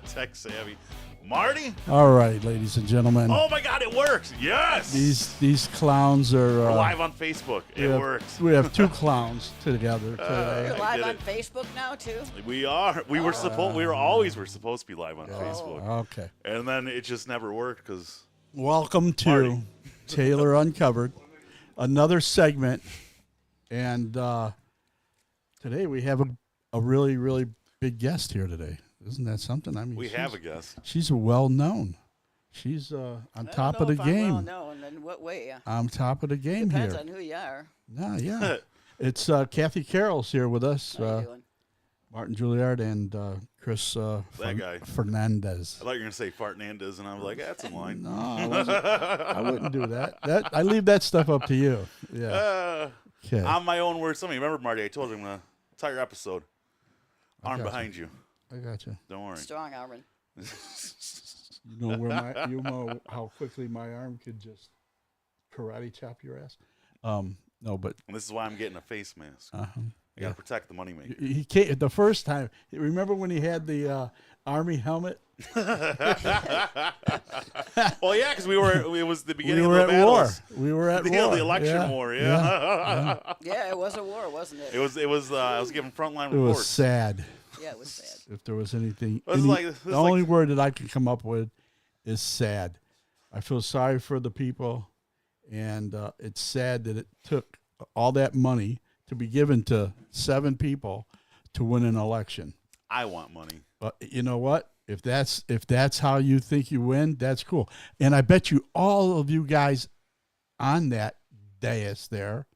Tech savvy. Marty? All right, ladies and gentlemen. Oh my God, it works! Yes! These clowns are We're live on Facebook. It works. We have two clowns together today. You're live did on it. Facebook now too. We are. We were supposed. We were always supposed to be live on Oh. Facebook, Okay. and then it just never worked because. Welcome to Marty. Taylor Uncovered, another segment, and today we have a really, really big guest here today. Isn't that something? I mean, We have a guest. She's well known. She's on top of the I'm game. well known in what way? On top of the game Depends here. on who you are. Yeah. It's Kathy Carroll's here with us. How you doing? Martin Juilliard and Chris guy. Fernandez. I thought you were gonna say Fartnandez, and I was like, that's in line. No, I wouldn't do that. I leave that stuff up to you. Yeah. Okay. I'm my own worst enemy. Remember, Marty? I told you I'm gonna entire episode. Arm gotcha. behind you. I got you. Don't worry. Strong arming. You know how quickly my arm could just karate chop your ass. No, but And this is why I'm getting a face mask. I gotta protect the moneymaker. he came the first time. Remember when he had the army helmet? Well, yeah, because it was the beginning We were of the at war. battles. We were at The war. election war, yeah. Yeah, it was a war, wasn't it? It was. I was giving frontline It was reports. sad. Yeah, it was sad. If there was anything, It was the only word that I could come up with is sad. I feel sorry for the people, and it's sad that it took all that money to be given to 7 people to win an election. I want money. But you know what? If that's how you think you win, that's cool. And I bet you all of you guys on that dais there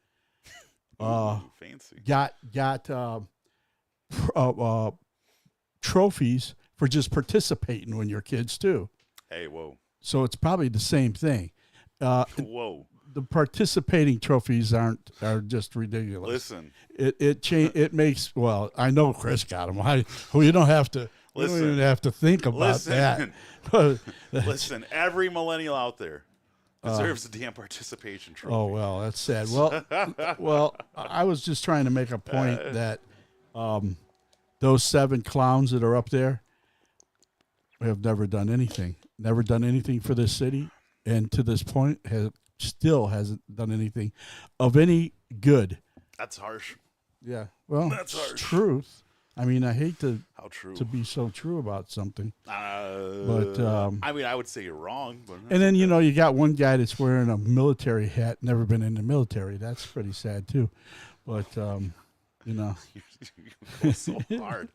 Ooh, fancy. got trophies for just participating when you're kids too. Hey, whoa, So it's probably the same thing. whoa. The participating trophies are just ridiculous. Listen, It makes, well, I know Chris got them. You don't have to. You don't Listen. even have to think about that. listen. Every millennial out there deserves a damn participation trophy. Oh well, that's sad. Well, I was just trying to make a point that those 7 clowns that are up there have never done anything for this city, and to this point still hasn't done anything of any good. That's harsh. Yeah, well, That's it's harsh. truth. I mean, I hate to How true. be so true about something, but I mean, I would say you're wrong, but and then you got one guy that's wearing a military hat, never been in the military. That's pretty sad too, but you go so hard.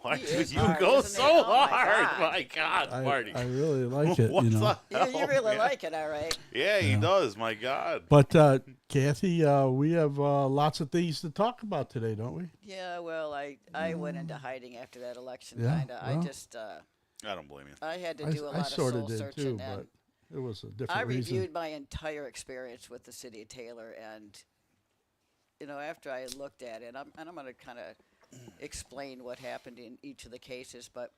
Why He do is you hard, go isn't so he? Oh, my hard? God. My God, Marty. I really like it. What You know. the You hell, really man? like it, all right. Yeah, he does. My God. But Kathy, we have lots of things to talk about today, don't we? Yeah, well, I went into hiding after that election, Yeah, kind of. well. I just, I don't blame you. I had to do a lot of sort soul did searching, too, and but it was a different I reason. reviewed my entire experience with the city of Taylor, and after I looked at it, I'm going to kind of explain what happened in each of the cases. But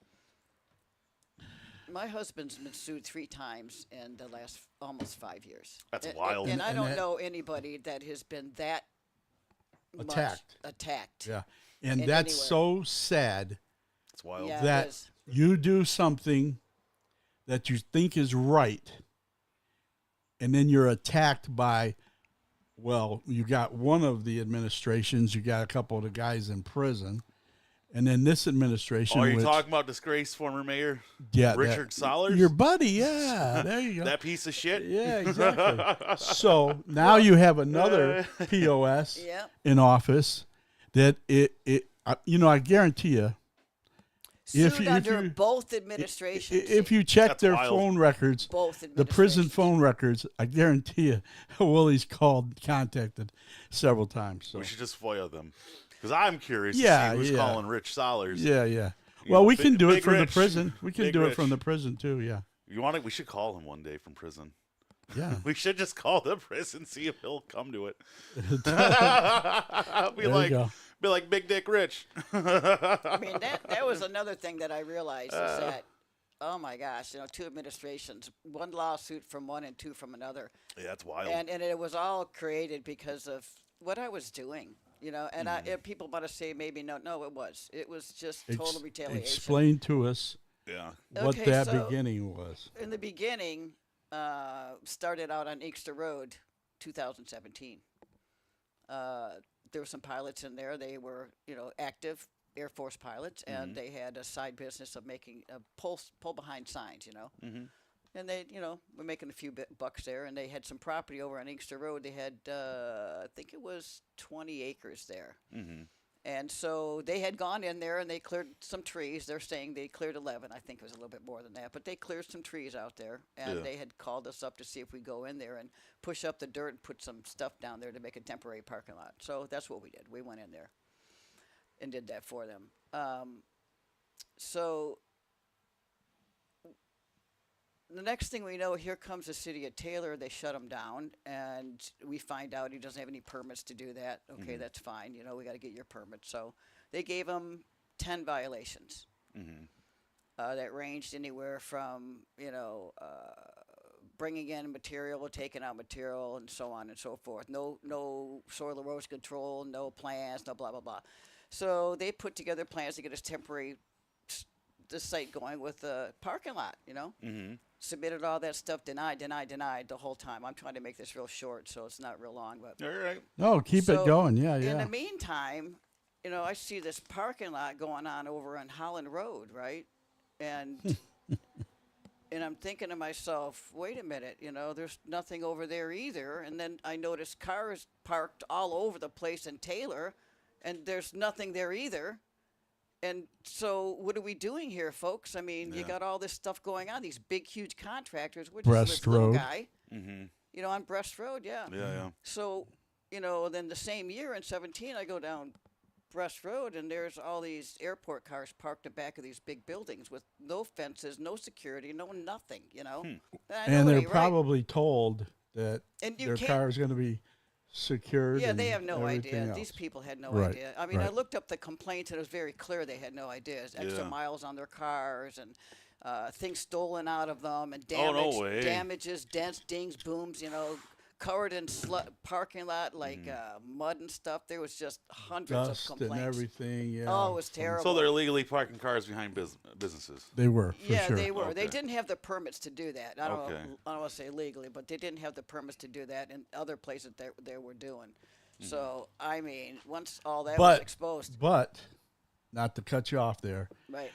my husband's been sued 3 times in the last almost 5 years. That's And- wild. And I And don't that- know anybody that has been that much Attacked. attacked. Yeah, and in that's anywhere. so sad It's wild. Yeah. that is. you do something that you think is right, and then you're attacked by. Well, you got one of the administrations, you got a couple of the guys in prison, and then this administration. Oh, are you which- talking about disgraced former mayor yeah, Richard Sollers? Your buddy, yeah. There you go. That piece of shit? Yeah, exactly. So now you have another POS Yeah. in office that I guarantee you, Sued under both administrations. if you check That's their wild. phone records, both the prison administrations. phone records, I guarantee you, Willie's contacted several times. So We should just FOIA them. Because I'm curious Yeah, to see who's yeah. calling Rich Sollers. yeah. Well, know, we big- can do it big from the Rich. prison. We can Big do it Rich. from the prison too. Yeah, You want it? We should call him one day from prison. yeah. We should just call the prison, see if he'll come to it. There you go. Be like Big Dick Rich. I mean, that was another thing that I realized is that, oh my gosh, 2 administrations, 1 lawsuit from one and 2 from another. Yeah, that's wild. And it was all created because of what I was doing. You know, and if people want to say maybe no, it was just total retaliation. Explain to us Yeah. what Okay, that so- beginning was. In the beginning, started out on Inkster Road, 2017. There were some pilots in there. They were, active Air Force pilots, and they had a side business of making pull behind signs, And they, were making a few bucks there, and they had some property over on Inkster Road. They had, I think it was 20 acres there. And so they had gone in there and they cleared some trees. They're saying they cleared 11. I think it was a little bit more than that. But they cleared some trees out there. And Yeah. they had called us up to see if we go in there and push up the dirt and put some stuff down there to make a temporary parking lot. So that's what we did. We went in there and did that for them. So the next thing we know, here comes the city of Taylor. They shut him down, and we find out he doesn't have any permits to do that. Okay, that's fine. We got to get your permit. So they gave him 10 violations that ranged anywhere from, bringing in material, taking out material, and so on and so forth. No soil erosion control, no plans, no blah, blah, blah. So they put together plans to get us temporary the site going with the parking lot, Submitted all that stuff, denied the whole time. I'm trying to make this real short, so it's not real long. But All right. No, keep so it going. Yeah, in yeah. the meantime, I see this parking lot going on over on Holland Road, right? And and I'm thinking to myself, wait a minute, there's nothing over there either. And then I noticed cars parked all over the place in Taylor, and there's nothing there either. And so what are we doing here, folks? I mean, you Yeah. got all this stuff going on, these big, huge contractors. We're Breast just this little Road. guy, on Breast Road, yeah. Yeah. So, then the same year in 17, I go down Breast Road, and there's all these airport cars parked in the back of these big buildings with no fences, no security, no nothing, And, I know And they're it, right? probably told that And you their can't- car is going to be secured. Yeah, and they have no everything idea. else. These people had no Right, idea. I mean, I right. looked up the complaints, and it was very clear they had no idea. It's extra Yeah. miles on their cars and things stolen out of them and Oh, damage, no way. damages, dents, dings, booms, covered in parking lot like mud and stuff. There was just hundreds Dust of and complaints. everything. Yeah. Oh, it was terrible. So they're illegally parking cars behind businesses. They were, for Yeah, sure. they were. They Okay. didn't have the permits to do that. I don't Okay. know. I don't want to say legally, but they didn't have the permits to do that in other places that they were doing. So I mean, once all that was But, exposed, but, not to cut you off there, right?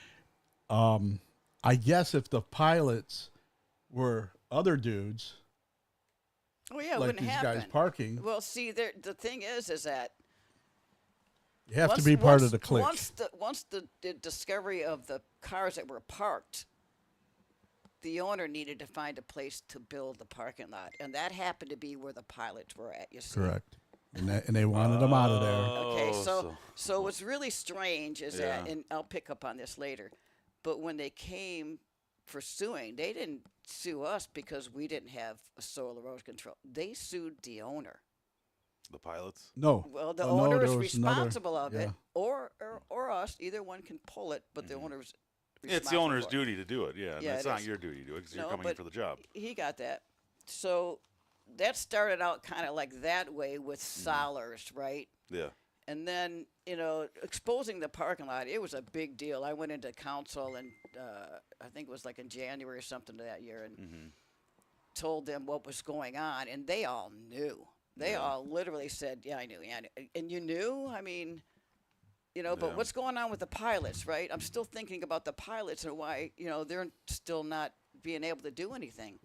I guess if the pilots were other dudes, Oh yeah, it like wouldn't these happen. guys parking, Well, see, the thing is that you have to once- be part once- of the clique. Once the discovery of the cars that were parked, the owner needed to find a place to build the parking lot, and that happened to be where the pilots were at. You see. Correct. And they wanted them out of there. Okay, Oh, so what's really strange is that, Yeah. and I'll pick up on this later, but when they came for suing, they didn't sue us because we didn't have a soil erosion control. They sued the owner. the pilots. No. Well, the Oh, no, owner there is was another- responsible of it, yeah. or us. Either one can pull it, but the owner's It's the responsible owner's for it. duty to do it. Yeah. Yeah, It's it not is. your duty to do it because you're No, coming in but for the job. He got that. So that started out kind of like that way with Solers, right? Yeah. And then, exposing the parking lot, it was a big deal. I went into council, and I think it was like in January or something that year, and told them what was going on, and they all knew. They all literally said, yeah, I knew. Yeah, I knew. And you knew? I mean, but Yeah. what's going on with the pilots, right? I'm still thinking about the pilots and why, they're still not being able to do anything.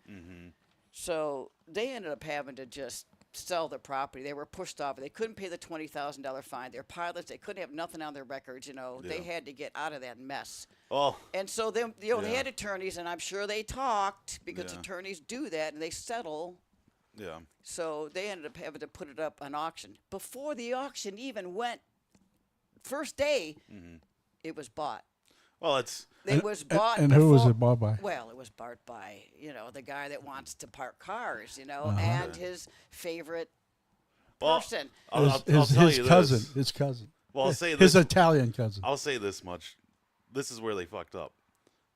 So they ended up having to just sell the property. They were pushed off. They couldn't pay the $20,000 fine. They're pilots. They couldn't have nothing on their records. They Yeah. had to get out of that mess. Oh, And so they they Yeah. had attorneys, and I'm sure they talked because Yeah. attorneys do that and they settle. yeah. So they ended up having to put it up on auction. Before the auction even went, first day, it was bought. Well, it's It was bought. And who was before- it bought by? Well, it was bought by, the guy that wants to park cars, Uh-huh. and his favorite well, person. I'll tell His you cousin. this. His cousin. Well, I'll say His this. Italian cousin. I'll say this much. This is where they fucked up.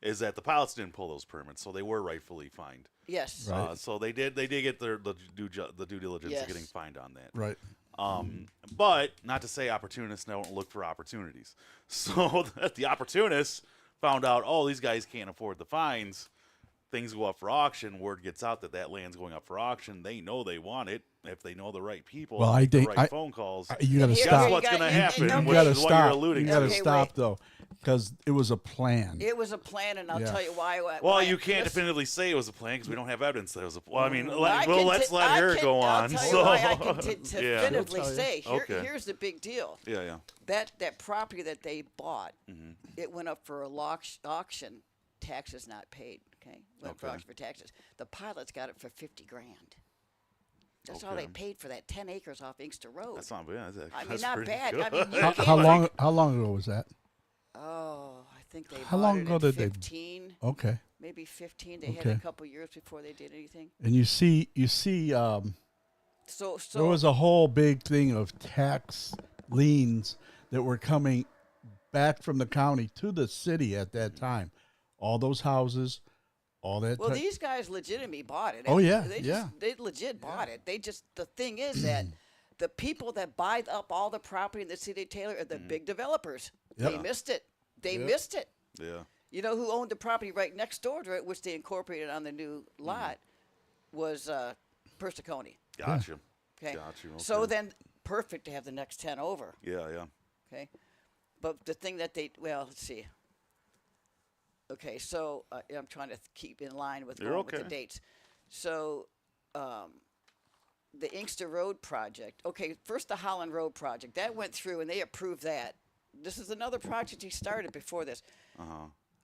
Is that the pilots didn't pull those permits, so they were rightfully fined. Yes. Right. So they did get the due diligence Yes. of getting fined on that. Right. But not to say opportunists don't look for opportunities. So the opportunists found out, oh, these guys can't afford the fines. Things go up for auction. Word gets out that that land's going up for auction. They know they want it. If they know the right people, Well, make think the right phone calls. You got to Here- Guess stop. you what's got- going to you- happen? you You which got to is what stop. you're alluding You got to Okay, stop wait. though, because it was a plan. It was a plan, and I'll Yeah. tell you why. Well, you can't Listen, definitively say it was a plan because we don't have evidence that it was a. Well, I mean, I well, can let's t- let I her can- go I'll on. tell you So, why I can yeah, definitively She'll tell you. say. Okay. Here's the big deal. yeah. That property that they bought, Mm-hmm. it went up for a auction. Taxes not paid. Okay, went for Okay. auction for taxes. The pilots got it for $50,000. That's all they Okay. paid for that 10 acres off Inkster Road. That's not bad. That's, I mean, that's not pretty bad. Good. I mean, you How, can't- how long ago was that? Oh, I think they. How bought long it ago in did they- 15, Okay. maybe 15. They had Okay. a couple years before they did anything. And you see, So there was a whole big thing of tax liens that were coming back from the county to the city at that time. All those houses, all that. Well, ti- these guys legitimately bought it. Oh, yeah, they yeah. They legit bought it. They just the thing is that the people that buy up all the property in the city of Taylor are the big developers. Yep. They missed it. They Yep. missed it. Yeah. You know who owned the property right next door to it, which they incorporated on the new lot, was Persicone. Gotcha. Okay. Gotcha. So okay. then, perfect to have the next 10 over. Yeah, yeah. Okay, but the thing that let's see. Okay, so I'm trying to keep in line with, You're going with okay. the dates. So, the Inkster Road project. Okay, first the Holland Road project that went through and they approved that. This is another project he started before this.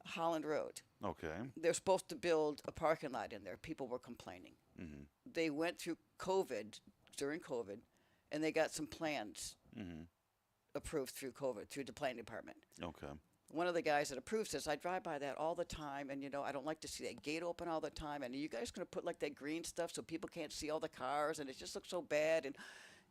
Holland Road. Okay. They're supposed to build a parking lot in there. People were complaining. They went through during COVID, and they got some plans approved through COVID, through the planning department. Okay. One of the guys that approves this, I drive by that all the time, and I don't like to see that gate open all the time. And are you guys going to put like that green stuff so people can't see all the cars, and it just looks so bad? And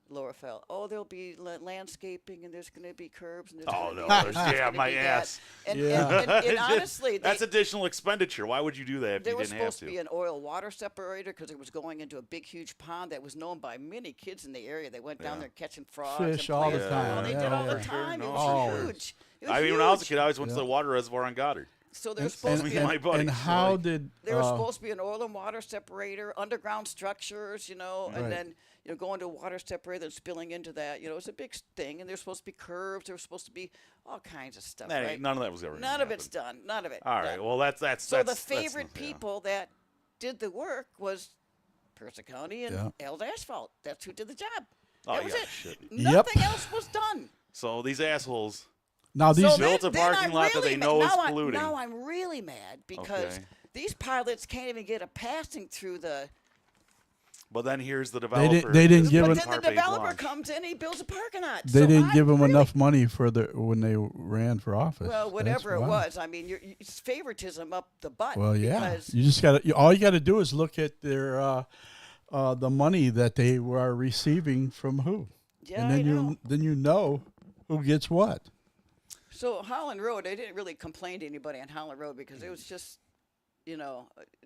Laura fell. Oh, there'll be landscaping, and there's going to be curbs, and there's Oh, gonna no, be this, there's- there's yeah, gonna my be that." ass. And, Yeah. and honestly, that's they, additional expenditure. Why would you do that if there you was didn't have supposed to? to be an oil water separator because it was going into a big, huge pond that was known by many kids in the area. They went down Yeah. there catching frogs. Fish and all playing. the Oh, time. they Yeah, did all yeah. the time. Sure, It no, was always. huge. It was I mean, when I was a huge. kid, I always went to the water reservoir on Goddard. So there was supposed to be my buddies. and so, how like- did there was supposed to be an oil and water separator, underground structures, and Right. then going to a water separator and spilling into that. It's a big thing, and there's supposed to be curves. There's supposed to be all kinds of stuff. That ain't- Right? None of that was ever. gonna None of happen. it's done. None of it. All right. done. Well, that's So that's the favorite yeah. people that did the work was Persicone and Yeah. Eld Asphalt. That's who did the job. Oh, That was yeah, it. shit. Nothing else was done. So these assholes. now these? So built a then parking I'm lot that really they ma- know is now polluting. Now I'm really mad because Okay. these pilots can't even get a passing through the. But then here's the They developer. they didn't give But an- then the Carte developer blanche. comes in, he builds a parking lot. they So didn't I'm give them really- enough money for when they ran for office. Well, That's whatever it why. was, I mean, it's favoritism up the butt. Well, yeah. Because You just got to. All you got to do is look at their the money that they were receiving from who, yeah, and then I know. you know who gets what. So Holland Road, I didn't really complain to anybody on Holland Road because it was just,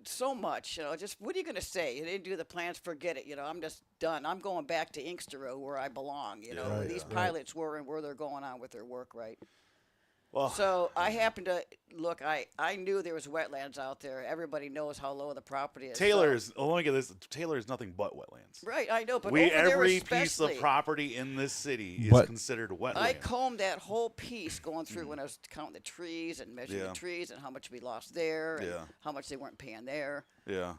so much. Just what are you going to say? They didn't do the plans, forget it. I'm just done. I'm going back to Inkster Road where I belong. Where Right, these right. pilots were and where they're going on with their work, right? Well, So I happened to look. I knew there was wetlands out there. Everybody knows how low the property is. so- Taylor's. Let me get this. Taylor is nothing but wetlands. right. I know, but We over there every piece of especially, property in this city is But- considered wetland. I combed that whole piece going through when I was counting the trees and measuring Yeah. the trees and how much we lost there and Yeah. how much they weren't paying there. yeah.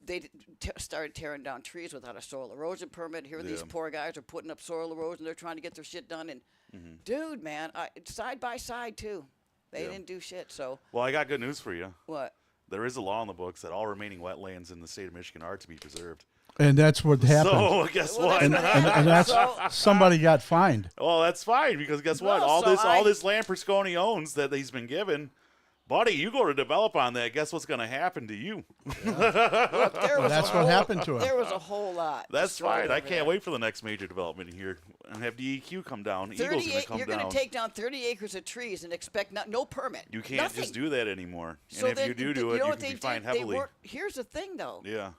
They started tearing down trees without a soil erosion permit. Here these Yeah. poor guys are putting up soil erosion. They're trying to get their shit done. And dude, man, side by side too. They Yeah. didn't do shit. So Well, I got good news for you. what? There is a law in the books that all remaining wetlands in the state of Michigan are to be preserved. And that's what happened. So guess Well, what? that's what happened. and that's So- somebody got fined. Well, that's fine because guess what? No, all so this I- all this land Persicone owns that he's been given, buddy. You go to develop on that. Guess what's going to happen to you? Look, there was That's a what whole- happened to him. There was a whole lot. That's destroyed fine. I over can't there. wait for the next major development here and have DEQ come down. Eagle's going to 38 come you're down. going to take down 30 acres of trees and expect no permit. You can't Nothing. just do that anymore. So and if then, you do you it, know you what can be they fined did? heavily. Here's the thing, though. Yeah.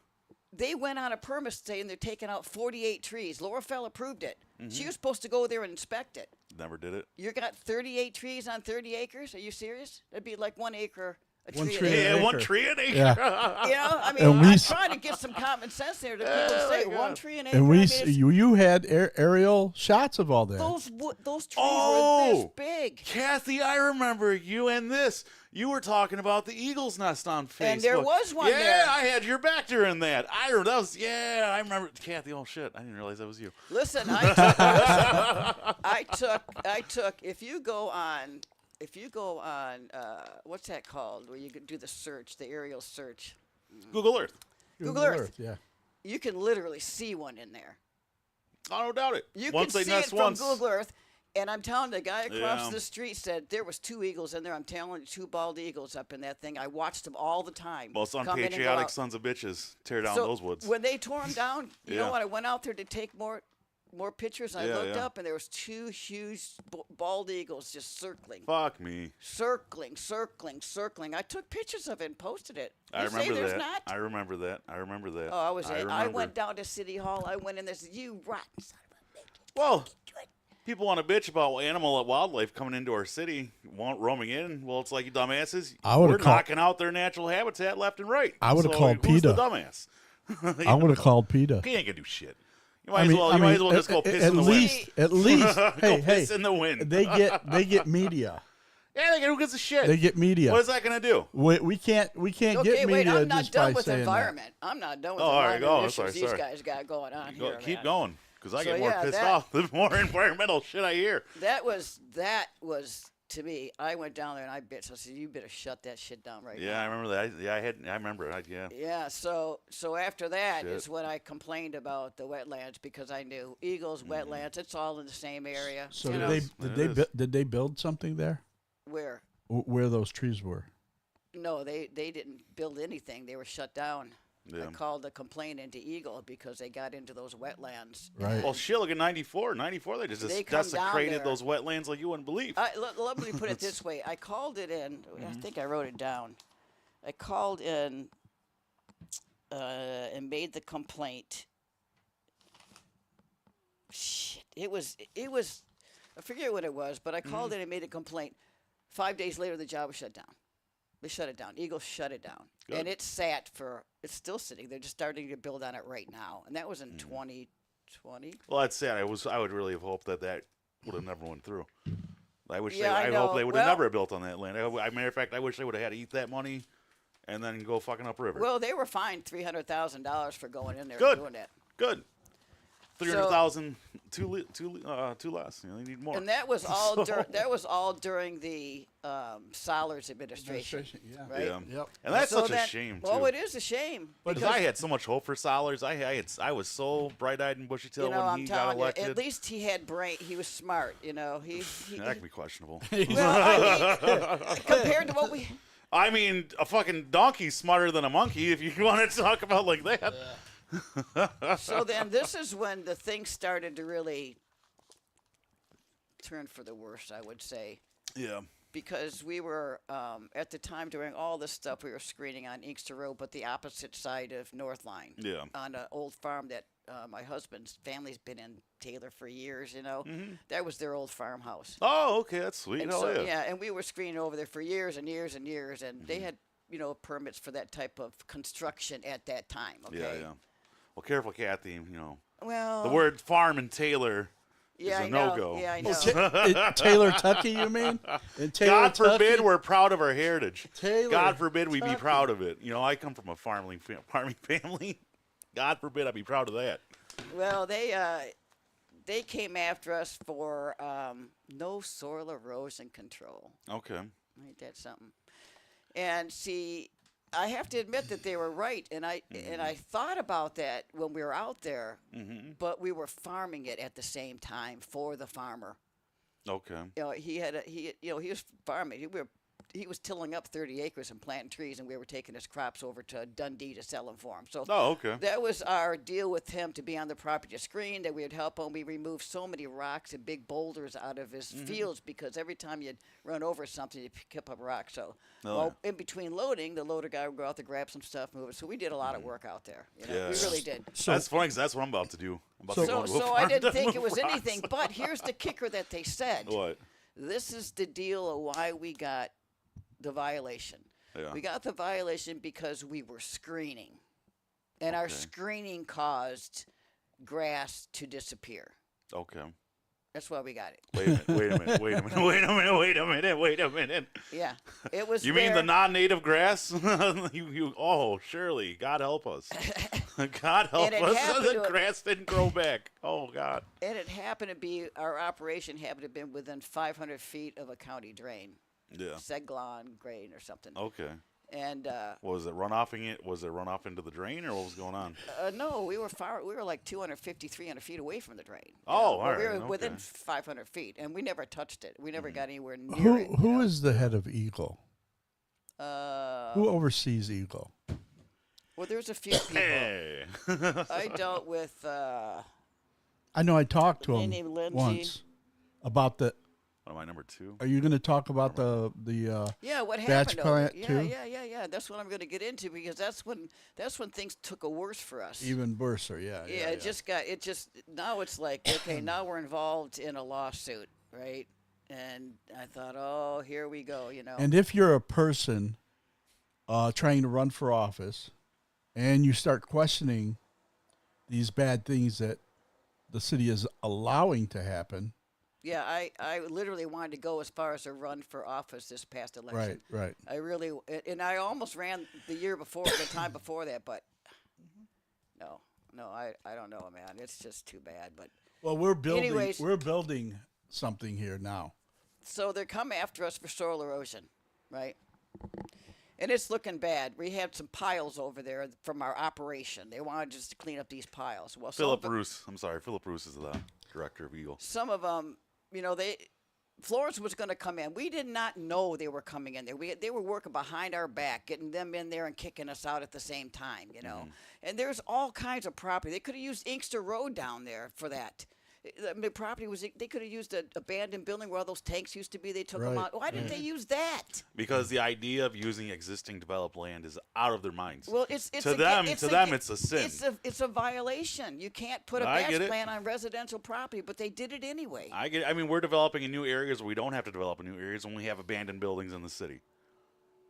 they went on a permit saying they're taking out 48 trees. Laura Fell approved it. Mm-hmm. She was supposed to go there and inspect it. Never did it. You got 38 trees on 30 acres? Are you serious? That'd be like 1 acre. A One tree. tree An an acre. Yeah, one acre. tree an acre. Yeah. You know, I mean, And we I'm s- trying to get some common sense there to people Oh, say my one God. tree an acre. And I we, mean, s- it's- you had aerial shots of all that. those trees were Oh! this big. Kathy, I remember you and this. You were talking about the Eagle's Nest on Facebook. And there was one yeah, there. I had your back during that. I remember Kathy. Oh shit, I didn't realize that was you. Listen, I took. If you go on, what's that called? Where you could do the search, the aerial search. Google Earth. Google Earth. Yeah. You can literally see one in there. I don't doubt it. You Once can they see it nest from once. Google Earth. And I'm telling the guy across Yeah. the street said there was 2 eagles in there. I'm telling you, 2 bald eagles up in that thing. I watched them all the time. Most come in and go unpatriotic out. sons of bitches tear down So those woods. when they tore them down, you Yeah. know what? I went out there to take more pictures. And I Yeah, looked yeah. up, and there was 2 huge bald eagles just circling. Fuck me. Circling. I took pictures of it and posted it. I You say remember there's that. not? I remember that. Oh, I was. I remember. went down to City Hall. I went in there. Said, "You rotten son of a bitch." Well, people want to bitch about wildlife coming into our city, roaming in. Well, it's like you dumbasses. I would've We're called- knocking out their natural habitat left and right. I would've So called who's the PETA. dumbass? I would have called PETA. He ain't gonna do shit. You might as well just go piss at in the least, wind. At least, Go hey, piss in the wind. they get media. Yeah, who gives a shit? They get media. What is that gonna do? We can't Okay, get wait. media I'm not just by done with saying environment. I'm not done with Oh, all right, environmental go. issues Sorry, these sorry. guys got going on here. Keep man. going, because I So, get more yeah, pissed that- off the more environmental shit I hear. That was to me. I went down there and I bitched. I said, "You better shut that shit down right Yeah, now." I remember that. I remember it. Yeah. Yeah. So after that Shit. is when I complained about the wetlands because I knew Eagles, wetlands. It's all in the same area. that. So you did know, did they build something there where? where those trees were? No, they didn't build anything. They were shut down. I Yeah. called a complaint into Eagle because they got into those wetlands. Right. Well, shit, look at 94. 94, they just They come down desecrated there. those wetlands like you wouldn't believe. Let me put it this way. I called it in. I think I wrote it down. I called in and made the complaint. Shit. It was. I forget what it was, but I called in and made a complaint. 5 days later, the job was shut down. They shut it down. Eagle shut it down. Good. And it sat for, it's still sitting. They're just starting to build on it right now. And that was in 2020. Well, that's sad. I would really have hoped that would have never went through. I wish Yeah, I I know. hope they would have Well- never built on that land. Matter of fact, I wish they would have had to eat that money and then go fucking upriver. Well, they were fined $300,000 for going in there Good. and doing that. Good. 300,000, too less. You know, they need more. And that was all So- that was all during the Sollers administration. Yeah. Right? Yeah. Yep. And that's So such a then- shame, too. Well, it is a shame. Because I had so much hope for Solers. I was so bright-eyed and bushy-tailed you know, when I'm he got telling you, elected. at least he had brain. He was smart. You know, he That could be questionable. well, I mean, compared to what we. I mean, a fucking donkey's smarter than a monkey if you want to talk about like that. So then, this is when the thing started to really turn for the worse. I would say. Yeah. Because we were at the time doing all this stuff, we were screening on Inkster Road, but the opposite side of North Line, Yeah. on an old farm that my husband's family's been in Taylor for years. You know, that was their old farmhouse. Oh, okay, that's sweet. And Hell so yeah. and we were screening over there for years and years and years, and they had permits for that type of construction at that time. Okay. Yeah, yeah. Well, careful, Kathy. You know, Well, the word farm and Taylor yeah, is a I know. no-go. Yeah, I know. Taylor Tucky, you mean? And Taylor God forbid Tucky? we're proud of our heritage. Taylor God forbid we be Tucky. proud of it. You know, I come from a farming family. God forbid I be proud of that. Well, they came after us for no soil erosion control. Okay. Ain't that something? And see, I have to admit that they were right, and I thought about that when we were out there, but we were farming it at the same time for the farmer. Okay. You know, he was farming. We were he was tilling up 30 acres and planting trees, and we were taking his crops over to Dundee to sell them for him. So Oh, okay. that was our deal with him, to be on the property to screen, that we would help him. We removed so many rocks and big boulders out of his fields, because every time you'd run over something, you'd pick up a rock. So in between loading, the loader guy would go out to grab some stuff, move it. So we did a lot of work out there. You know, Yeah. we really did. That's funny, 'cause that's what I'm about to do. I'm about to go into a So I farm didn't to think it move was rocks. anything. But here's the kicker that they said. What? This is the deal of why we got the violation. Yeah. We got the violation because we were screening, and our Okay. screening caused grass to disappear. Okay. That's why we got it. Wait a minute. Wait a minute. Wait a minute. Wait a minute. Wait a minute. Yeah, it was. You mean the there- non-native grass? Oh, Shirley, God help us. God help And it us. happened The to- grass didn't grow back. Oh, God. And it happened to be, our operation happened to have been within 500 feet of a county drain, Yeah. Seglon drain or something. Okay. And Was it runoffing it? Was it runoff into the drain, or what was going on? no, we were far. We were like 250, 300 feet away from the drain. you Oh, know, all but we right, were within okay. 500 feet, and we never touched it. We never got anywhere near Who it. who is the head of Eagle? Uh, Who oversees Eagle? well, there's a few people. Hey. I dealt with. I know I talked to Man him named Lindsay. once about the. What am I, number 2? Are you going to talk about the Yeah, what batch happened? over- plant yeah, too? yeah. That's what I'm going to get into, because that's when things took a worse for us. even Burser? Yeah, Yeah, it just now it's like, okay, now we're involved in a lawsuit, right? And I thought, oh, here we go, you know. And if you're a person trying to run for office, and you start questioning these bad things that the city is allowing to happen, yeah, I literally wanted to go as far as a run for office this past election. right. I really, and I almost ran the year before, the time before that, but no, I don't know, man. It's just too bad. But Well, we're building. Anyways. We're building something here now. so they're coming after us for soil erosion, right? And it's looking bad. We had some piles over there from our operation. They wanted just to clean up these piles. Well, Philip Bruce. I'm sorry. Philip Bruce is the director of Eagle. some of them, you know, Florence was going to come in. We did not know they were coming in there. They were working behind our back, getting them in there and kicking us out at the same time, you know. And there's all kinds of property. They could have used Inkster Road down there for that. The property was, they could have used an abandoned building where all those tanks used to be. They took them Right, out. Why didn't they use that? Because the idea of using existing developed land is out of their minds. Well, it's To them, it's a sin. It's a violation. You can't put a I batch get it. plan on residential property, but they did it anyway. I mean, we're developing in new areas where we don't have to develop in new areas when we have abandoned buildings in the city.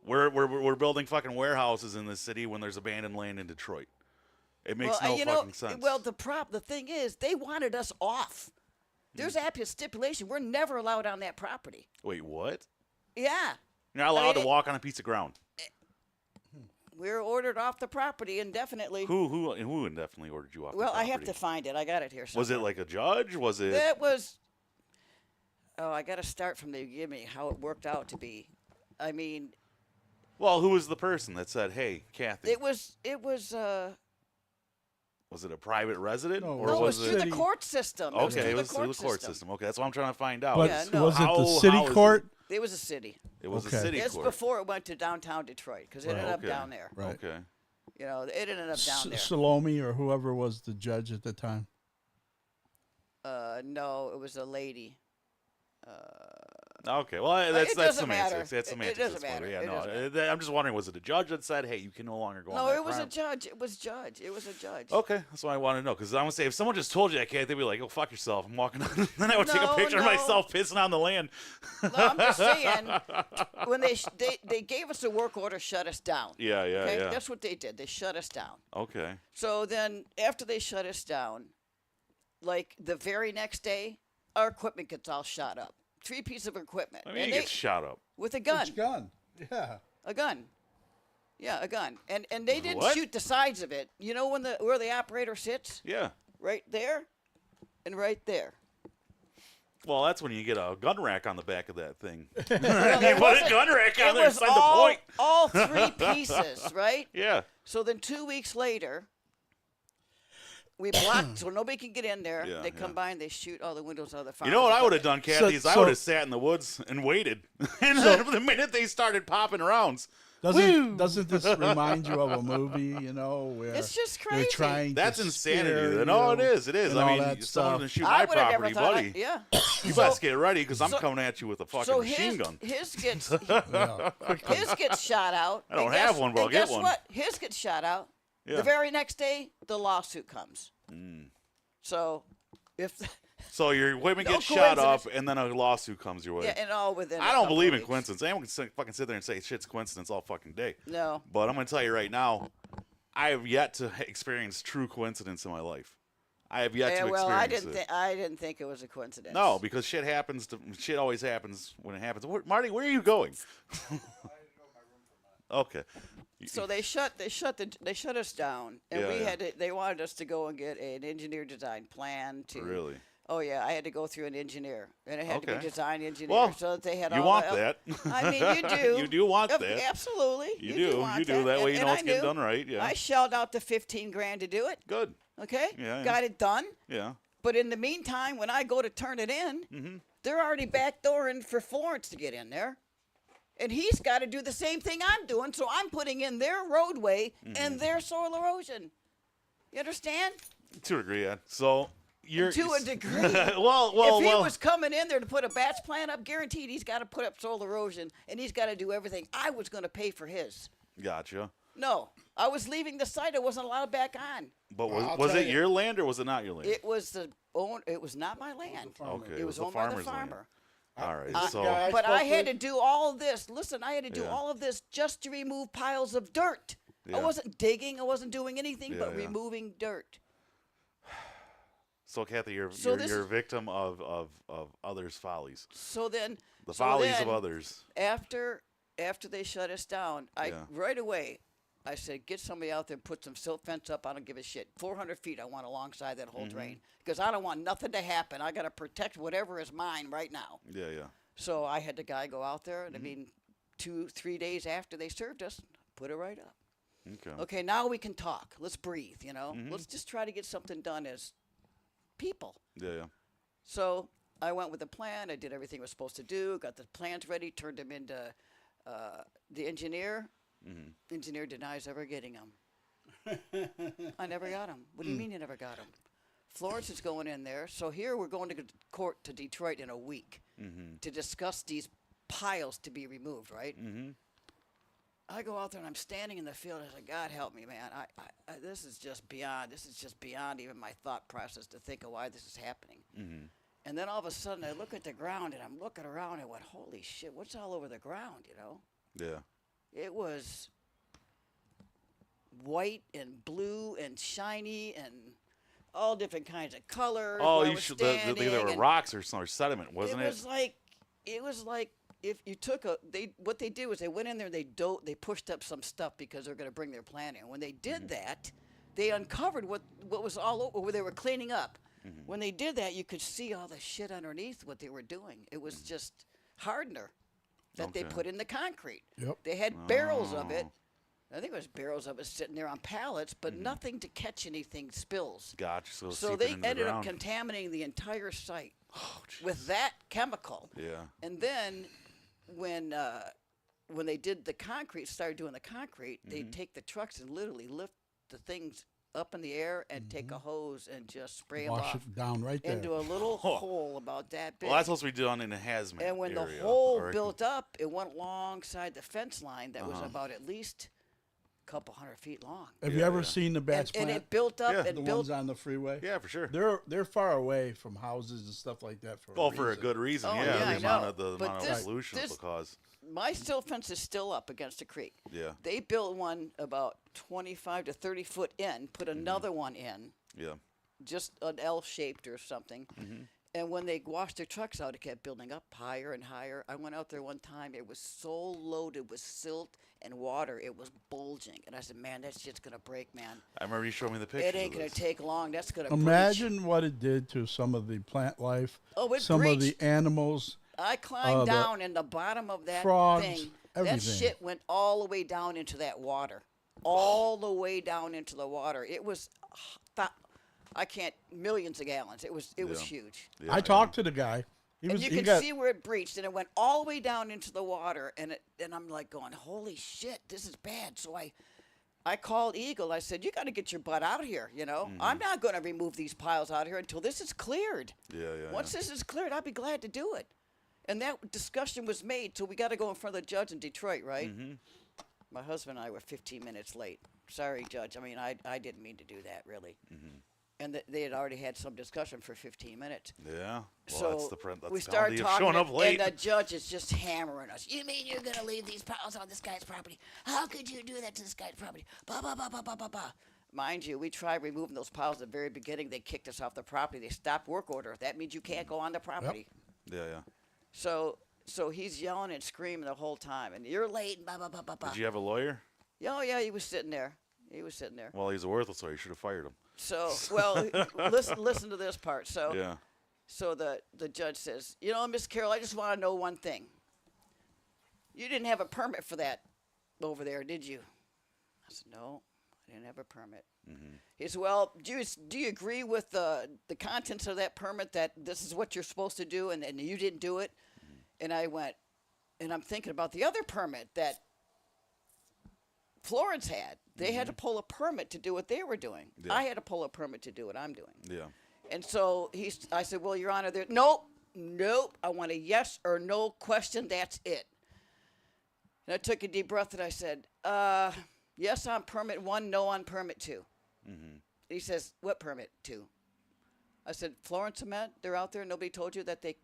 We're building fucking warehouses in the city when there's abandoned land in Detroit. It makes no you fucking know, sense. well, the thing is, they wanted us off. There's a stipulation. We're never allowed on that property. Wait, what? Yeah. You're not allowed mean, to walk on a piece of ground. We're ordered off the property indefinitely. Who indefinitely ordered you off? Well, the I have to property? find it. I got it here somewhere. Was it like a judge? Was it? That was. Oh, I got to start from the beginning. How it worked out to be. I mean, Well, who was the person that said, "Hey, Kathy"? it was. Was it a private resident, No, or No, it was was through it? the court system. It was Okay, through it the was through the court system. Okay, that's what I'm trying to find out. But Yeah, no. was it the How city is it? court? It was a city. It was Okay. a city It's court. before it went to downtown Detroit, because it ended up Okay. down there. Right. Okay. You know, it ended up down there. Salome or whoever was the judge at the time. No, it was a lady. Okay. Well, it that's doesn't semantics. matter. That's It semantics. doesn't at this point. matter. Yeah, It no. doesn't I'm just wondering, was it a judge that said, "Hey, you can no longer go on No, that it was a ground"? judge. It was judge. It was a judge. Okay, that's what I want to know. Because I want to say, if someone just told you that, they'd be like, "Oh, fuck yourself. I'm walking on." Then I would take a No, picture of no. myself pissing on the land. No, I'm just saying, when they gave us a work order, shut us down. Yeah, yeah, Okay, yeah. that's what they did. They shut us down. Okay. So then, after they shut us down, like the very next day, our equipment gets all shot up. 3 pieces of equipment. I mean, And you get shot up. with a gun. Which gun? Yeah. A gun. Yeah, a gun. And they didn't What? shoot the sides of it. You know where the operator sits? Yeah. Right there and right there. Well, that's when you get a gun rack on the back of that thing. Well, You it put a wasn't- gun rack on it there was inside the point. all 3 pieces, right? Yeah. So then 2 weeks later, We blocked so nobody can get in there. Yeah, They come yeah. by and they shoot all the windows out of the fire. You know what I would have done, Kathy, is I so- would have sat in the woods and waited. And then the minute they started popping rounds, Doesn't this remind you of a movie? You know, where It's just they're crazy. trying that's to insanity. scare No, you it is. It is. and I all mean, that someone to stuff. shoot I my would have property, never thought. buddy. Yeah. You best get ready because I'm so- coming at you with a fucking So machine his, gun. his gets Yeah. his gets shot out. I don't and have guess- one, but I'll and get guess one. what? His gets shot out. Yeah. The very next day, the lawsuit comes. So, if So your equipment No gets shot coincidence. up, and then a lawsuit comes your way. yeah, and all within. I a don't couple believe of in weeks. coincidence. Anyone can fucking sit there and say shit's coincidence all fucking day. No. But I'm going to tell you right now, I have yet to experience true coincidence in my life. I have yet Yeah, to well, experience it. I didn't think it was a coincidence. No, because shit happens. Shit always happens when it happens. Marty, where are you going? Okay. So they shut us down, and Yeah, we yeah. had to, they wanted us to go and get an engineer design plan to. Really? Oh yeah, I had to go through an engineer, and it had to Okay. be design engineer, Well, so that they had you all want the, that. I mean, you do. You do want Ab- that. Absolutely. You do. want You do. That way you And know I it's getting knew. done right. Yeah. I shelled out the $15,000 to do it. Good. Okay. Yeah, yeah. Got it done. Yeah. But in the meantime, when I go to turn it in, Mm-hmm. they're already backdooring for Florence to get in there. And he's got to do the same thing I'm doing, so I'm putting in their roadway Mm-hmm. and their soil erosion. You understand? To a degree, yeah. So you're To a degree. well, If he well. was coming in there to put a batch plan up, guaranteed he's got to put up soil erosion and he's got to do everything. I was going to pay for his. Gotcha. No, I was leaving the site. I wasn't allowed back on. But Well, I'll was tell it you. your land or was it not your land? It was the own. It was not my land. Okay, It it was was the owned by the farmer's land. farmer. All right. I- So yeah, But I spoke had to with- do all of this. Listen, I had to do Yeah. all of this just to remove piles of dirt. I Yeah. wasn't digging. I wasn't doing anything Yeah, but yeah. removing dirt. so Kathy, you're So this- you're a victim of others' follies. So then, The so follies then, of others. After they shut us down, I Yeah. right away I said, get somebody out there and put some silt fence up. I don't give a shit. 400 feet I want alongside that whole Mm-hmm. drain because I don't want nothing to happen. I got to protect whatever is mine right now. Yeah, yeah. So I had the guy go out there, and Mm-hmm. I mean, 2-3 days after they served us, put it right up. Okay. Okay, now we can talk. Let's breathe, you know? Mm-hmm. Let's just try to get something done as people. Yeah, yeah. So I went with the plan. I did everything I was supposed to do, got the plans ready, turned them into the engineer. Mm-hmm. Engineer denies ever getting them. I never got them. What do you Hmm. mean you never got them? Florence is going in there. So here we're going to go to court to Detroit in a week Mm-hmm. to discuss these piles to be removed, right? Mm-hmm. I go out there and I'm standing in the field. I said, God help me, man. This is just beyond even my thought process to think of why this is happening. Mm-hmm. And then all of a sudden I look at the ground and I'm looking around and went, holy shit, what's all over the ground, you know? Yeah. It was white and blue and shiny and all different kinds of colors. Oh, where I you was should. There standing, were and rocks or some or sediment, wasn't it? it? Was like if you took what they did was they went in there, they pushed up some stuff because they're going to bring their plan in. When they did Mm-hmm. that, they uncovered what was all over where they were cleaning up. Mm-hmm. When they did that, you could see all the shit underneath what they were doing. It was just hardener that they Mm-hmm. Okay. put in the concrete. Yep. They had barrels of it. Oh. I think it was barrels of it sitting there on pallets, but nothing to catch anything spills. Gotcha. So, So seeping they into the ended up ground. contaminating the entire site Oh, jeez. with that chemical. Yeah. And then when they did the concrete, started doing the concrete, Mm-hmm. they'd take the trucks and literally lift the things up in the air and take a hose and just spray them Wash off it down right there. into a little hole about that big. Well, that's supposed to be done in a hazmat and when area, the hole or- built up, it went alongside the fence line that Uh-huh. was about at least a couple 100 feet long. Have you Yeah, ever yeah. seen the batch And plant? it built up Yeah. the and built. ones on the freeway. Yeah, for sure. They're far away from houses and stuff like that. For Well, for a reason. good reason. Oh, yeah, yeah, the I amount know. of the But amount this- of pollution this- it'll cause. My still fence is still up against the creek. Yeah. They built one about 25 to 30 foot in, put Mm-hmm. another one in, Yeah. just an L-shaped or something. Mm-hmm. And when they washed their trucks out, it kept building up higher and higher. I went out there one time. It was so loaded with silt and water, it was bulging. And I said, man, that shit's going to break, man. I remember you showing me the pictures. It ain't of going this. to take long. That's going to Imagine what it did to some of the plant life. Oh, it some of the breached. animals. I climbed the down in the bottom of that frogs, thing. everything. That shit went all the way down into that water. All the way down into the water. It was I can't, millions of gallons. It was Yeah. huge. Yeah, I talked to the guy. He And was. you He can got. see where it breached, and it went all the way down into the water, and I'm like going, holy shit, this is bad. So I called Eagle. I said, you got to get your butt out here. You know, I'm not going to remove these piles out here until this is cleared. Yeah, yeah. Once this is cleared, I'll be glad to do it. And that discussion was made, so we got to go in front of the judge in Detroit, right? Mm-hmm. My husband and I were 15 minutes late. Sorry, Judge. I mean, I didn't mean to do that, really. Mm-hmm. And they had already had some discussion for 15 minutes. Yeah. Well, So that's the we penalty started of talking, showing up late. and the judge is just hammering us. You mean you're gonna leave these piles on this guy's property? How could you do that to this guy's property? Bah, bah, bah, bah, bah, bah, bah. Mind you, we tried removing those piles at the very beginning. They kicked us off the property. They stopped work order. That means you can't go on the property. Yeah, yeah. So he's yelling and screaming the whole time, and you're late. Bah, bah, bah, bah, bah. Did you have a lawyer? Oh yeah, he was sitting there. He was sitting there. Well, he's a worthless lawyer. You should have fired him. So well, listen to this part. So. Yeah. So the judge says, you know, Miss Carroll, I just want to know one thing. You didn't have a permit for that over there, did you? I said, no, I didn't have a permit. Mm-hmm. He said, well, do you agree with the contents of that permit that this is what you're supposed to do and you didn't do it? Mm-hmm. And I went, and I'm thinking about the other permit that Florence had. They had to pull a permit to do what they were doing. Yeah. I had to pull a permit to do what I'm doing. Yeah. And so I said, well, Your Honor, nope. I want a yes or no question. That's it. And I took a deep breath and I said, yes on permit 1, no on permit 2. Mm-hmm. He says, what permit 2? I said, Florence Cement, they're out there. Nobody told you that they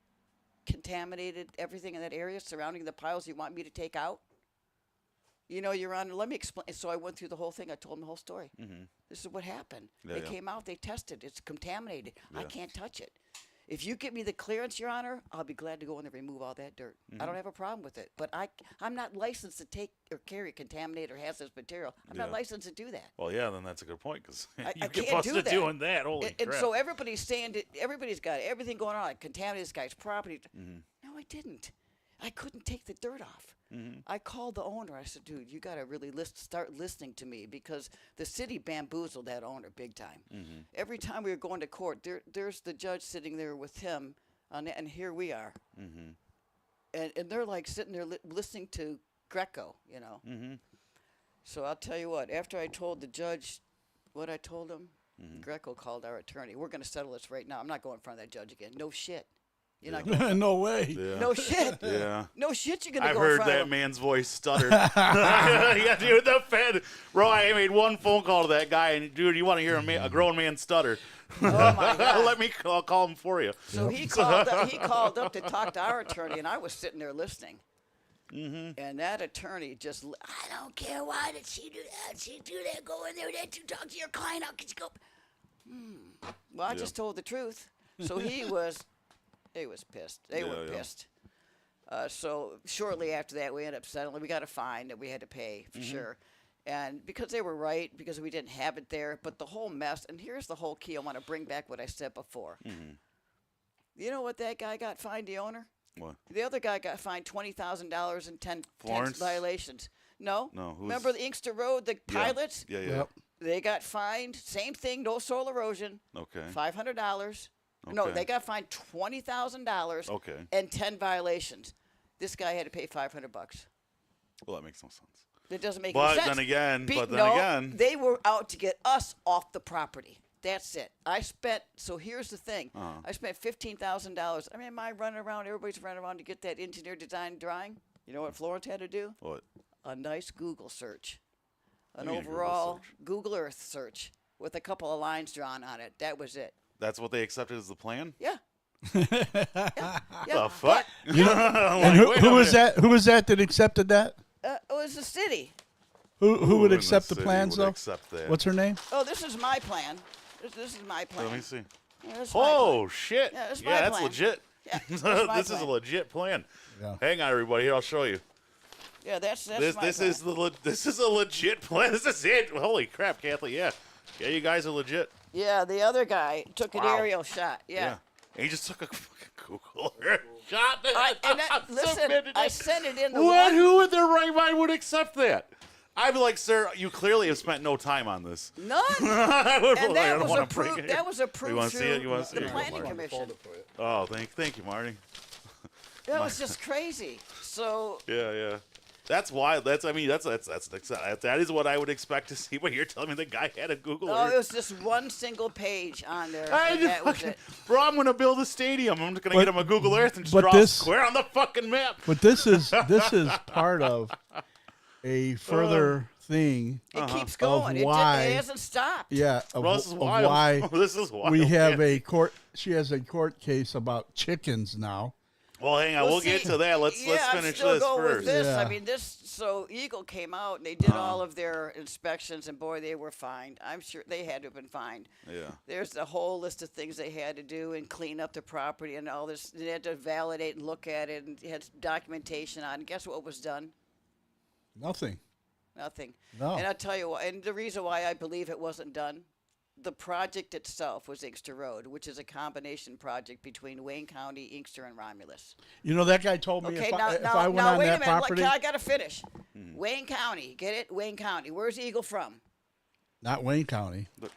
contaminated everything in that area surrounding the piles you want me to take out? You know, Your Honor, let me explain. So I went through the whole thing. I told him the whole story. Mm-hmm. This is what happened. Yeah, They yeah. came out. They tested. It's contaminated. I Yeah. can't touch it. If you give me the clearance, Your Honor, I'll be glad to go in and remove all that dirt. Mm-hmm. I don't have a problem with it. But I'm not licensed to take or carry contaminated or hazardous material. I'm not Yeah. licensed to do that. Well, yeah, then that's a good point because I you get can't do busted that. doing that. Holy And crap. so everybody's saying that everybody's got everything going on. I contaminated this guy's property. Mm-hmm. No, I didn't. I couldn't take the dirt off. Mm-hmm. I called the owner. I said, dude, you got to really start listening to me because the city bamboozled that owner big time. Mm-hmm. Every time we were going to court, there's the judge sitting there with him, and here we are. Mm-hmm. And they're like sitting there listening to Greco, you know. Mm-hmm. So I'll tell you what, after I told the judge what I told him, Mm-hmm. Greco called our attorney. We're going to settle this right now. I'm not going in front of that judge again. No shit. You're not going. No way. Yeah. No shit. Yeah. No shit. You're going to I've go in heard front of that him. man's voice stutter. Yeah, dude, the Fed. Bro, I made one phone call to that guy, and dude, you want to hear a grown man stutter? Oh my God. Let me call him for you. So he called up to talk to our attorney, and I was sitting there listening. Mm-hmm. And that attorney just, I don't care. Why did she do that? She do that. Go in there. That you talk to your client. How could you go? Well, I Yeah. just told the truth. So he was pissed. They Yeah, were yeah. pissed. So shortly after that, we ended up settling. We got a fine that we had to pay Mm-hmm. for sure. And because they were right, because we didn't have it there, but the whole mess, and here's the whole key. I want to bring back what I said before. Mm-hmm. You know what that guy got fined, the owner? What? The other guy got fined $20,000 in 10 Florence? violations. No. No, who's- Remember the Inkster Road, the pilots? Yeah, yeah. Yep. They got fined. Same thing, no soil erosion. Okay. $500. No, Okay. they got fined $20,000 Okay. and 10 violations. This guy had to pay $500. Well, that makes no sense. That doesn't make But any sense. then again, no, they were out to get us off the property. That's it. So here's the thing. Uh-huh. I spent $15,000. I mean, am I running around? Everybody's running around to get that engineer design drawing. You know what Florence had to do? What? A nice Google search. An What do you mean a Google overall search? Google Earth search with a couple of lines drawn on it. That was it. That's what they accepted as the plan? Yeah. The fuck? You know, and who was that? Who was that accepted that? It was the city. Who would in accept the city plans would though? accept that? What's her name? Oh, this is my plan. This is my plan. Let me see. Yeah, this is my plan. Oh, shit. Yeah, that's my that's plan. legit. Yeah, that's my This is a plan. legit plan. Yeah. Hang on, everybody. Here, I'll show you. Yeah, that's This my this plan. is this is a legit plan. This is it. Holy crap, Kathleen. Yeah. Yeah, you guys are legit. Yeah, the other guy took an Wow. aerial shot. Yeah. And he just took a fucking Google Earth shot. Listen, I sent it in the What? one. Who in their right mind would accept that? I'd be like, sir, you clearly have spent no time on this. None. I would And I that don't was wanna break approved. it. That was approved wanna see through it? You wanna see the it? planning Marty. commission. Oh, thank you, Marty. That was just crazy. So Yeah. That's why. That is what I would expect to see. But you're telling me the guy had a Google oh, Earth. it was just one single page on there. I And just that was fucking, it. bro, I'm gonna build a stadium. I'm just gonna But- get him a Google Earth and just but draw this- a square on the fucking map. But this is part of a further thing. It keeps Of going. why- It hasn't stopped. Yeah, Bro, this is of wild. why This is wild. we have man. a court. She has a court case about chickens now. Well, hang on. Well, we'll get see, to that. Let's yeah, finish I'm still this going first. with this. Yeah. I mean, So Eagle came out and they did all of their inspections, and boy, they were fined. I'm sure they had to have been fined. Yeah. There's a whole list of things they had to do and clean up the property and all this. They had to validate and look at it and had documentation on. And guess what was done? Nothing. Nothing. No. And I'll tell you why. And the reason why I believe it wasn't done, the project itself was Inkster Road, which is a combination project between Wayne County, Inkster, and Romulus. You know that guy told me Okay, if I went now on wait that a minute. property, I got to finish. Wayne County, get it? Wayne County. Where's Eagle from? not Wayne County. But-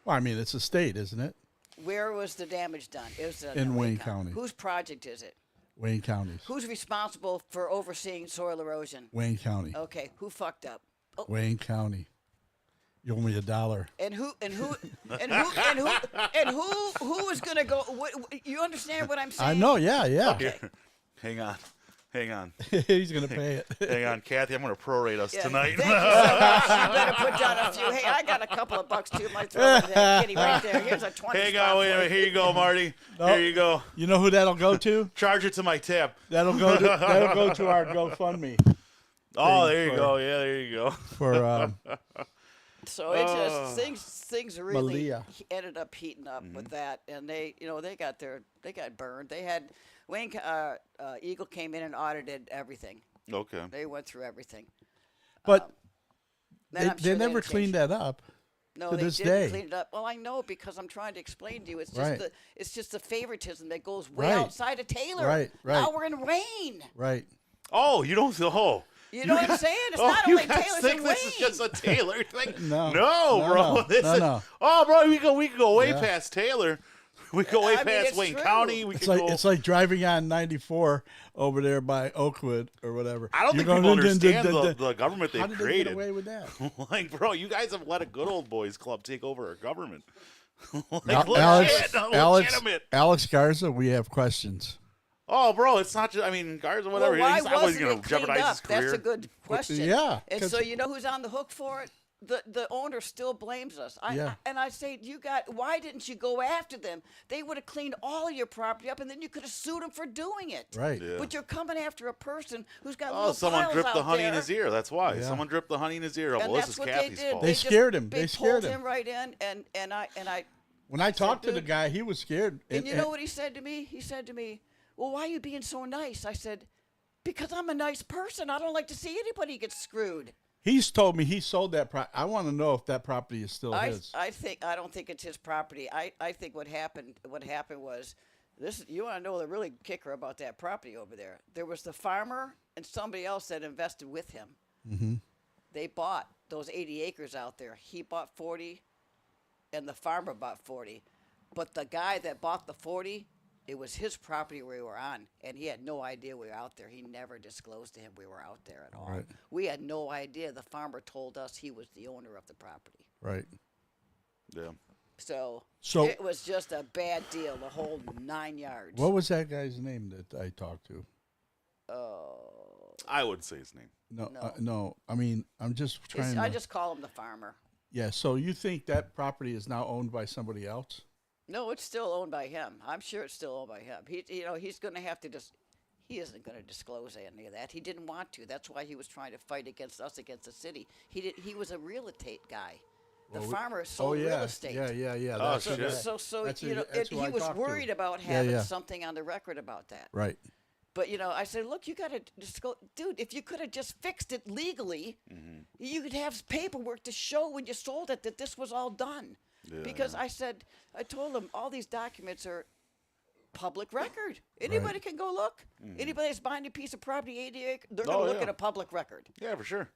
Well, I mean it's a state, isn't it? Where was the damage done? It was done In Wayne County. Whose project is it? Wayne County's. Who's responsible for overseeing soil erosion? Wayne County. Okay, who fucked up? Oh, Wayne County. You owe me $1. and who is going to go? You understand what I'm saying? I know. Yeah. Okay. Hang on. He's gonna pay it. Hang on, Kathy. I'm gonna prorate us Yeah, tonight. Thank you so much. You better put down a few. Hey, I got a couple of bucks too. Might throw in that kitty right there. Here's a 20. Hang spot on, wait a for minute. you. Here you go, Marty. No. Here you go. You know who that'll go to? Charge it to my tab. That'll go to our GoFundMe Oh, Thing there you for- go. Yeah, there you go. for So it just things really Malia. ended up heating up with that, and they got burned. They had Eagle came in and audited everything. Okay. They went through everything. but Then they, I'm they sure never had cleaned changed. that up. No, to they this didn't day. clean it up. Well, I know because I'm trying to explain to you. It's just Right. it's just the favoritism that goes way Right. outside of Taylor. Right. Now we're in Wayne. Right. Oh, you don't. Oh. You know what I'm saying? It's Oh, not you only guys Taylor's think in this is Wayne. just a Taylor thing? No. No, No, bro. no. This No, is. no. Oh, bro, we can go way Yeah. past Taylor. We go way I mean, past it's Wayne true. County. We It's can like go. it's like driving on 94 over there by Oakwood or whatever. I don't You're think people going, dun, dun, understand dun, dun. the government How they've did they created. get away with that? Like, bro, you guys have let a good old boys club take over our government. Like, Alex, legit, Alex, legitimate. Alex Garza, we have questions. Oh, bro, it's not just. I mean, guards or whatever. Well, why He's always wasn't going it to cleaned jeopardize up? his career. That's a good question. yeah, And 'cause- so you know who's on the hook for it? The owner still blames us. Yeah. And I say, why didn't you go after them? They would have cleaned all your property up, and then you could have sued them for doing it. Right. Yeah. But you're coming after a person who's got Oh, little someone piles dripped the out honey there. in his ear. That's why. Yeah. Someone dripped the honey in his ear. Oh, And well, this that's is what Kathy's they did. fault. They just- scared him. They They scared pulled him. him right in, and I. When I talked to the dude- guy, he was scared. And you know what he said to me? He said to me, "Well, why are you being so nice?" I said, "Because I'm a nice person. I don't like to see anybody get screwed." He's told me he sold that property. I want to know if that property is still his. I don't think it's his property. I think what happened was this. You want to know the really kicker about that property over there? There was the farmer and somebody else that invested with him. Mm-hmm. They bought those 80 acres out there. He bought 40, and the farmer bought 40. But the guy that bought the 40, it was his property we were on, and he had no idea we were out there. He never disclosed to him we were out there at all. Right. We had no idea. The farmer told us he was the owner of the property. Right. Yeah. So So- it was just a bad deal, the whole 9 yards. What was that guy's name that I talked to? I would say his name. No, No. no. I mean, I'm just trying I to. just call him the farmer. Yeah. So you think that property is now owned by somebody else? No, it's still owned by him. I'm sure it's still owned by him. He's going to have to just. He isn't going to disclose any of that. He didn't want to. That's why he was trying to fight against us, against the city. He was a real estate guy. The farmer sold yeah. real estate. Yeah. Oh, That's shit. what- So that's you know, that's he who I was talked to. worried about Yeah, having yeah. something on the record about that. Right. But I said, look, you got to disclose, dude. If you could have just fixed it legally, you could have paperwork to show when you sold it that this was all done. Because I told him all these documents are public record. Anybody can go look. Anybody that's buying a piece of property, 80 acres, they're going to look yeah. at a public record. Yeah, for sure.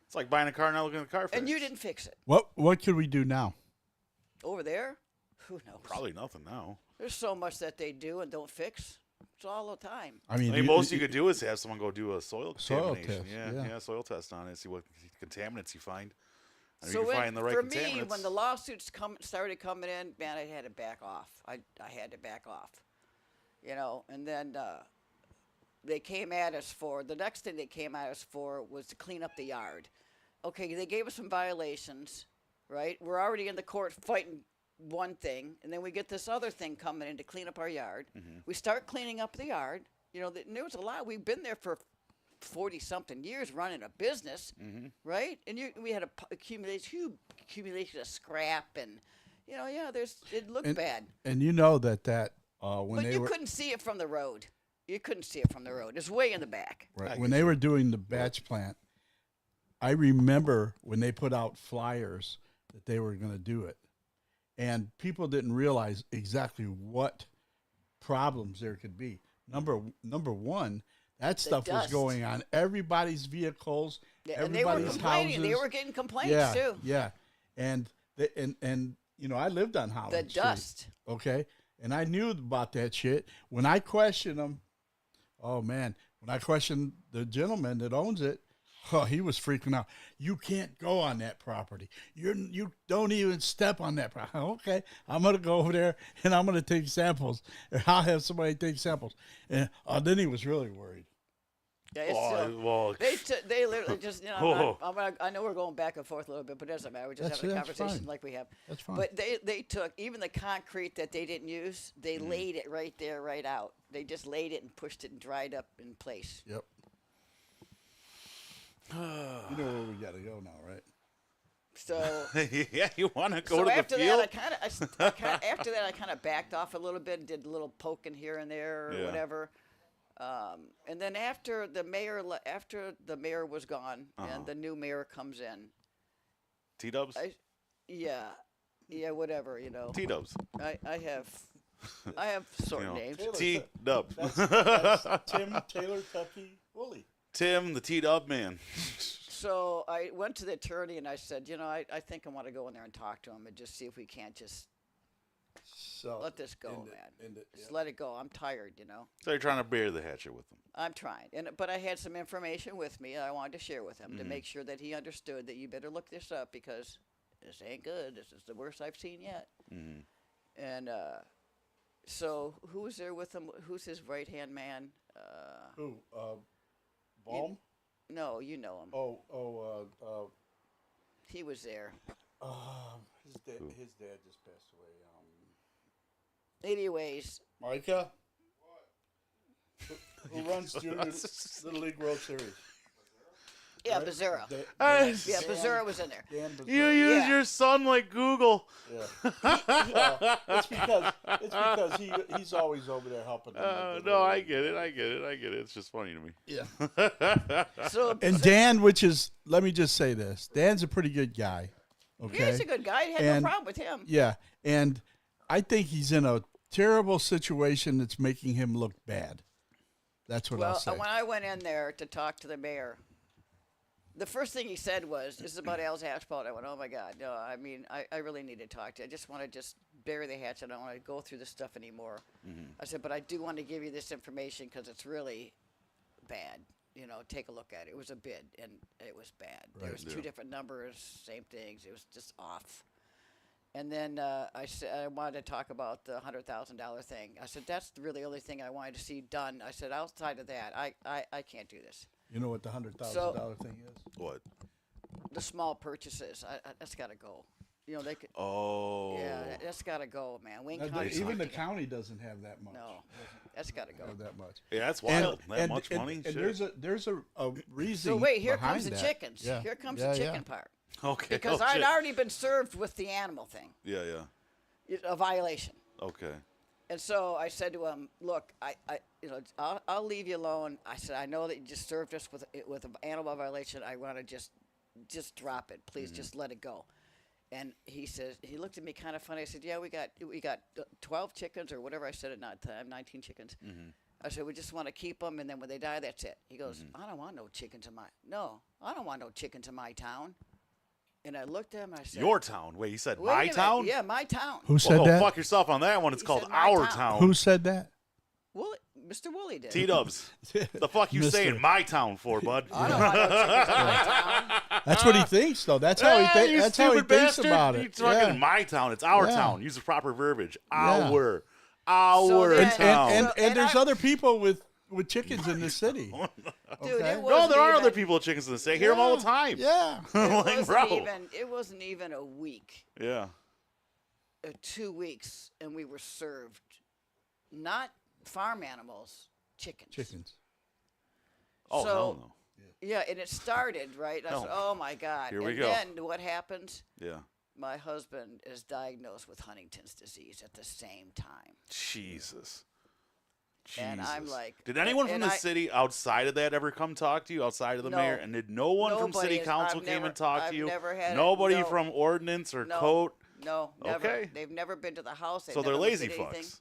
It's like buying a car and not looking at the car. And you didn't fix it. What could we do now? Over there, who knows? Probably nothing now. There's so much that they do and don't fix. It's all the time. I mean, I mean, most you could do is have someone go do a soil contamination. test, Yeah, yeah. soil test on it, see what contaminants you find. And So you can find the right for contaminants. me, when the lawsuits started coming in, man, I had to back off. I had to back off, And then they came at us for the next thing they came at us for was to clean up the yard. Okay, they gave us some violations, right? We're already in the court fighting one thing, and then we get this other thing coming in to clean up our yard. We start cleaning up the yard. And there was a lot. We've been there for 40-something years running a business, right? And we had huge accumulation of scrap, and it looked bad. And you know that when But they you were couldn't see it from the road. You couldn't see it from the road. It's way in the back. right, when they were doing the batch plant, I remember when they put out flyers that they were going to do it, and people didn't realize exactly what problems there could be. Number one, that stuff was dust. going on everybody's vehicles, Yeah, and they were everybody's complaining. houses. They were getting complaints yeah, too. yeah, and I lived on Holland The Street, dust. okay, and I knew about that shit. When I questioned them, oh man, when I questioned the gentleman that owns it, oh, he was freaking out. You can't go on that property. You don't even step on that property. Okay, I'm gonna go over there and I'm gonna take samples. Or I'll have somebody take samples. And then he was really worried. Yeah, it's well, they literally just I know we're going back and forth a little bit, but it doesn't matter. We're just having a That's conversation fine. like we have. That's fine. But they took even the concrete that they didn't use. They laid it right there, right out. They just laid it and pushed it and dried up in place. Yep. You know where we got to go now, right? So yeah, you want to go so to the after field? that, after that, I kind of backed off a little bit and did a little poking here and there or Yeah. whatever. And then after the mayor was gone and the new mayor comes in, T-dubs? yeah, whatever, T-dubs. I have certain names. T-dubs. That's Tim Taylor Tucky Woolley. Tim, the T-dub man. So I went to the attorney and I said, I think I want to go in there and talk to him and just see if we can't just So let this go, end it, man. end it, Just yeah. let it go. I'm tired, So you're trying to bury the hatchet with them. I'm trying, but I had some information with me I wanted to share with him to make sure that he understood that you better look this up because this ain't good. This is the worst I've seen yet. And so who was there with him? Who's his right hand man? Who? Baum? No, you know him. He was there. His dad just passed away. Anyways, Micah? Who runs Junior Little League World Series? yeah, Bazura. Dan, Yeah, Bazura was in there. Dan Bazura. You use Yeah. your son like Google. Yeah. Well, it's because he's always over there helping them. No, I get it. It's just funny to me. Yeah. So And Dan, let me just say this. Dan's a pretty good guy. Okay. he's a good guy. I had And- no problem with him. Yeah. And I think he's in a terrible situation that's making him look bad. That's what I'll Well, say. when I went in there to talk to the mayor, the first thing he said was, "This is about Al's asphalt." I went, "Oh my God, no! I mean, I really need to talk to you. I just want to bury the hatchet. I don't want to go through this stuff anymore." I said, "But I do want to give you this information because it's really bad. Take a look at it. It was a bid, and it was bad. There was two different numbers, same things. It was just off." And then I said I wanted to talk about the $100,000 thing. I said that's really the only thing I wanted to see done. I said outside of that, I can't do this. You know what the $100,000 thing is? What? The small purchases, that's got to go. They could. Oh. Yeah, that's got to go, man. Wayne Now, County. even the county doesn't have that much. No, that's got to go. Have that much. Yeah, that's wild. That much money? And Shit. there's a reason. So wait, here behind comes the that. chickens. Yeah. Here comes Yeah, the yeah. chicken part. Okay. Because oh, I'd shit. already been served with the animal thing, Yeah. a violation. Okay. And so I said to him, "Look, I'll leave you alone." I said, "I know that you just served us with an animal violation. I want to just drop it, please. Just let it go." And he looked at me kind of funny. I said, "Yeah, we got 12 chickens or whatever I said at that time, 19 chickens." I said, we just want to keep them, and then when they die, that's it. He goes, I don't want no chickens in my. No, I don't want no chickens in my town. And I looked at him. And I said, Your town. Wait, you said "Wait a my minute. town? Yeah, my town. Who said Well, that? fuck yourself on that one. It's He called said my our town. town. Who said that? Wooly, Mr. Wooly did. T-dubs. The fuck you Mister. saying my town for, bud? I don't want no chickens in my town. That's what he thinks, though. That's how he thinks. You That's how he stupid thinks bastard. about it. You're talking Yeah. my town. It's our Yeah. town. Use the proper verbiage. Yeah. Our then- town. And And there's I- other people with chickens in the city. Dude, Okay. it wasn't no, there are even, other people with chickens in the state. Hear them all the time. Yeah. Like, bro. It wasn't even a week, Yeah. 2 weeks, and we were served not farm animals, chickens. Chickens. Oh, So- hell no. Yeah, and it started right. I said, Oh. "Oh my God!" Here we and go. then what happens? Yeah. My husband is diagnosed with Huntington's disease at the same time. Jesus. And I'm Jesus. like- did anyone from and the I- city outside of that ever come talk to you, outside of the No. mayor? And did no one from Nobody city has- council I've came never- and talked I've to you? never had it. Nobody No. from ordinance or No. code? No, never. Okay. They've never been to the house. They've So they're never looked lazy at anything. fucks.